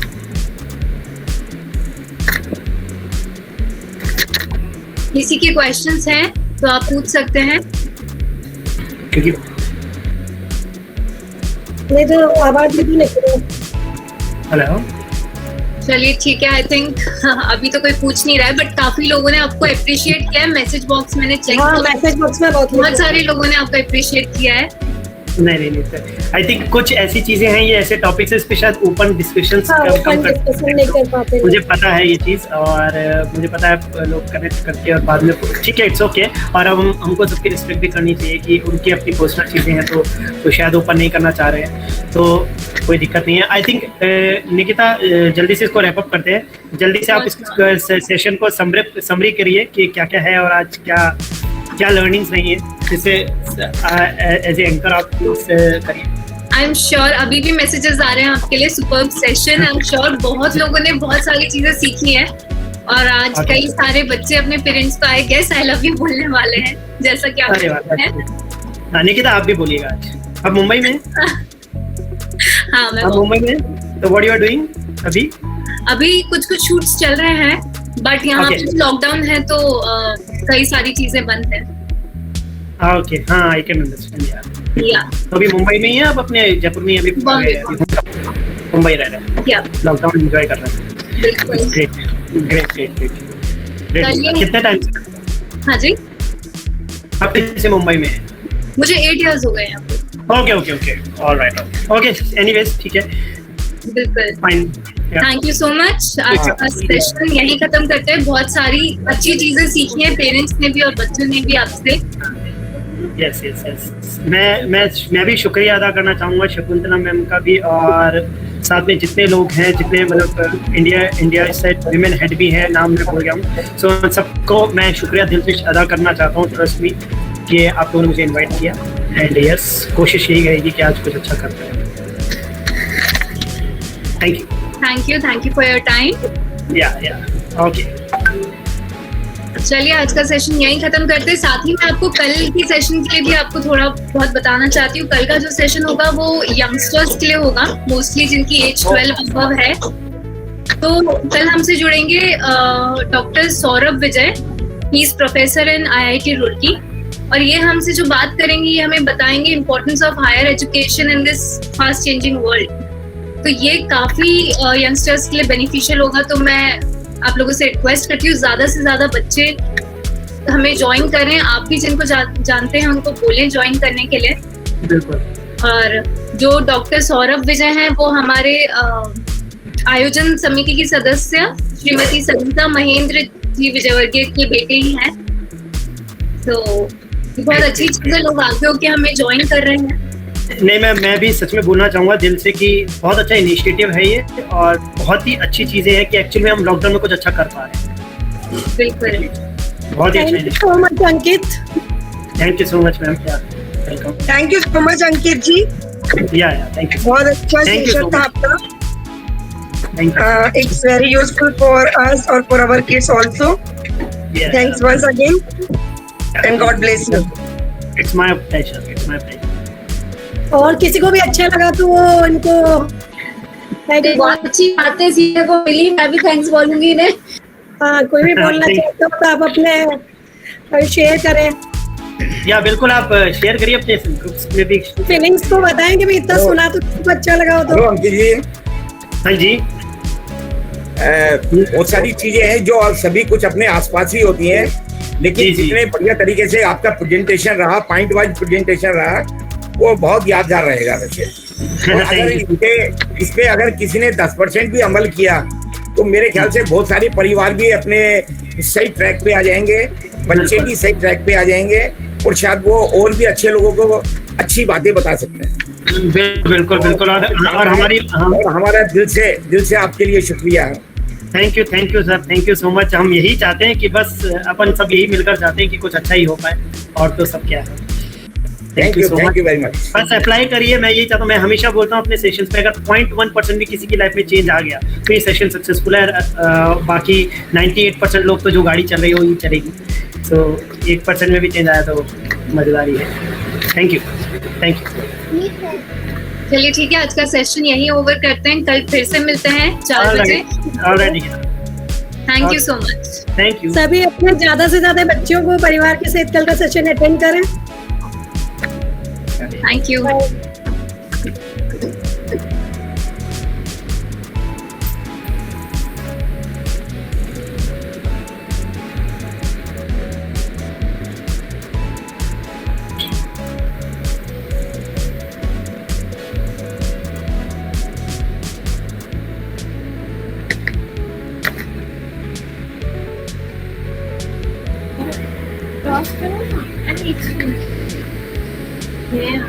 किसी के क्वेश्चंस हैं तो आप पूछ सकते हैं। क्योंकि नहीं तो आवाज भी नहीं। हेलो, चलिए ठीक है। आई थिंक अभी तो कोई पूछ नहीं रहा है, बट काफी लोगों ने आपको अप्रिशिएट किया है। मैसेज बॉक्स मैंने चेक किया, मैसेज बॉक्स में बहुत सारे लोगों ने आपको अप्रिशिएट किया है। नहीं सर, आई थिंक कुछ ऐसी चीजें हैं, ये ऐसे टॉपिक्स है इस पे शायद ओपन डिस्कशंस कम नहीं कर पाते। मुझे पता है ये चीज़, और मुझे पता है लोग कनेक्ट करके और बाद में, ठीक है, इट्स ओके। और अब हमको सबकी रिस्पेक्ट भी करनी चाहिए कि उनकी अपनी पर्सनल चीज़ें हैं तो शायद ओपन नहीं करना चाह रहे हैं, तो कोई दिक्कत नहीं है। आई थिंक निकिता जल्दी से इसको रैप अप करते हैं, जल्दी से आप इस सेशन को समरी करिए कि क्या क्या है और आज क्या लर्निंग्स नहीं है, जिससे एज ए एंकर आप करिए। आई एम श्योर अभी भी मैसेजेस आ रहे हैं आपके लिए। Superb session, I am sure बहुत लोगों ने बहुत सारी चीजें सीखी हैं, और आज कई सारे बच्चे अपने पेरेंट्स को I guess I love you बोलने वाले हैं, जैसा कि आप हैं। निकिता, आप भी बोलिएगा आज। अब मुंबई में हाँ, मैं मुंबई में। तो व्हाट यू आर डूइंग अभी कुछ शूट्स चल रहे हैं, बट यहाँ पे लॉकडाउन है तो कई सारी चीजें बंद हैं। ओके, हाँ, आई कैन अंडरस्टैंड यार। तो अभी मुंबई में ही है, आप अपने जयपुर में अभी मुंबई रह रहे हैं, लॉकडाउन एंजॉय कर रहे हैं। बिल्कुल, ग्रेट। कितने टाइम से? हाँ जी, आप कैसे मुंबई में हैं? मुझे 8 इयर्स हो गए यहाँ पे। ओके, ऑलराइट, ओके, एनीवेज, ठीक है, बिल्कुल, fine. Thank you so much. आज का सेशन यही खत्म करते हैं। बहुत सारी अच्छी चीजें सीखी हैं पेरेंट्स ने भी और बच्चों ने भी आपसे। यस। मैं भी शुक्रिया अदा करना चाहूँगा शकुंतला मैम का भी, और साथ में जितने लोग हैं, जितने मतलब इंडिया साइड विमेन हेड भी हैं, नाम मैं भूल गया हूँ। सो सबको मैं शुक्रिया दिल से अदा करना चाहता हूँ, ट्रस्ट मी, कि आप लोगों ने मुझे इन्वाइट किया। एंड यस, कोशिश यही रहेगी कि आज कुछ अच्छा करते हैं। Thank you for your time. या ओके, चलिए आज का सेशन यहीं खत्म करते हैं। साथ ही मैं आपको कल की सेशन के लिए भी आपको थोड़ा बहुत बताना चाहती हूँ। कल का जो सेशन होगा वो यंगस्टर्स के लिए होगा, मोस्टली जिनकी एज 12 अबव है। तो कल हमसे जुड़ेंगे doctor Saurabh Vijay, he is professor in IIT Roorkee, और ये हमसे जो बात करेंगे ये हमें बताएंगे importance of higher education in this fast changing world. तो ये काफी यंगस्टर्स के लिए बेनिफिशियल होगा। तो मैं आप लोगों से रिक्वेस्ट करती हूँ ज्यादा से ज्यादा बच्चे हमें ज्वाइन करें। आप भी जिनको जानते हैं उनको बोलें ज्वाइन करने के लिए। बिल्कुल। और जो डॉक्टर सौरभ विजय हैं वो हमारे आयोजन समिति की सदस्य श्रीमती संगीता महेंद्र जी विजयवर्गीय के बेटे ही हैं। तो बहुत अच्छी चीज है, लोग आगे होके हमें ज्वाइन कर रहे हैं। नहीं, मैं भी सच में बोलना चाहूँगा दिल से कि बहुत अच्छा इनिशिएटिव है ये, और बहुत ही अच्छी चीज़ें हैं कि एक्चुअली में हम लॉकडाउन में कुछ अच्छा कर पा रहे हैं। बिल्कुल, बहुत ही अच्छा। Thank you so much Ankit. Thank you so much ma'am. Welcome. Thank you so much Ankit ji. Yeah thank you. बहुत अच्छा सेशन था आपका। Thank you. It's very useful for us or for our kids also. Yes. Thanks once again, and God bless you. It's my pleasure. It's my pleasure. और किसी को भी अच्छा लगा तो वो इनको बहुत अच्छी बातें सीखने को मिली, मैं भी थैंक्स बोलूंगी इन्हें। हाँ, कोई भी बोलना चाहते हो तो आप अपने शेयर करें। या बिल्कुल, आप शेयर करिए अपने ग्रुप्स में भी। फीलिंग्स को बताएं कि भी इतना सुना तो किसको अच्छा लगा हो तो। हेलो अंकित जी। हाँ जी। बहुत सारी चीजें हैं जो सभी कुछ अपने आसपास ही होती हैं, लेकिन जितने बढ़िया तरीके से आपका प्रेजेंटेशन रहा, पॉइंट वाइज प्रेजेंटेशन रहा, वो बहुत यादगार रहेगा वैसे। और अगर इस पे अगर किसी ने 10% भी अमल किया तो मेरे ख्याल से बहुत सारे परिवार भी अपने सही ट्रैक पे आ जाएंगे, बच्चे भी सही ट्रैक पे आ जाएंगे, और शायद वो और भी अच्छे लोगों को अच्छी बातें बता सकते हैं। बिल्कुल बिल्कुल। और हमारा दिल से आपके लिए शुक्रिया। Thank you sir, thank you so much. हम यही चाहते हैं कि बस अपन सब यही मिलकर चाहते हैं कि कुछ अच्छा ही हो पाए, और तो सब क्या है। Thank you very much. बस अप्लाई करिए, मैं यही चाहता हूँ। मैं हमेशा बोलता हूँ अपने सेशंस पे, अगर 0.1% भी किसी की लाइफ में चेंज आ गया तो ये सेशन सक्सेसफुल है। बाकी 98% लोग तो जो गाड़ी चल रही है वही चलेगी। तो 1% में भी चेंज आया तो मजेदारी है। Thank you. चलिए ठीक है, आज का सेशन यही ओवर करते हैं, कल फिर से मिलते हैं 4 बजे। Thank you so much. Thank you. सभी अपने ज्यादा से ज्यादा बच्चों को परिवार के साथ कल का सेशन अटेंड करें। Thank you. Yeah.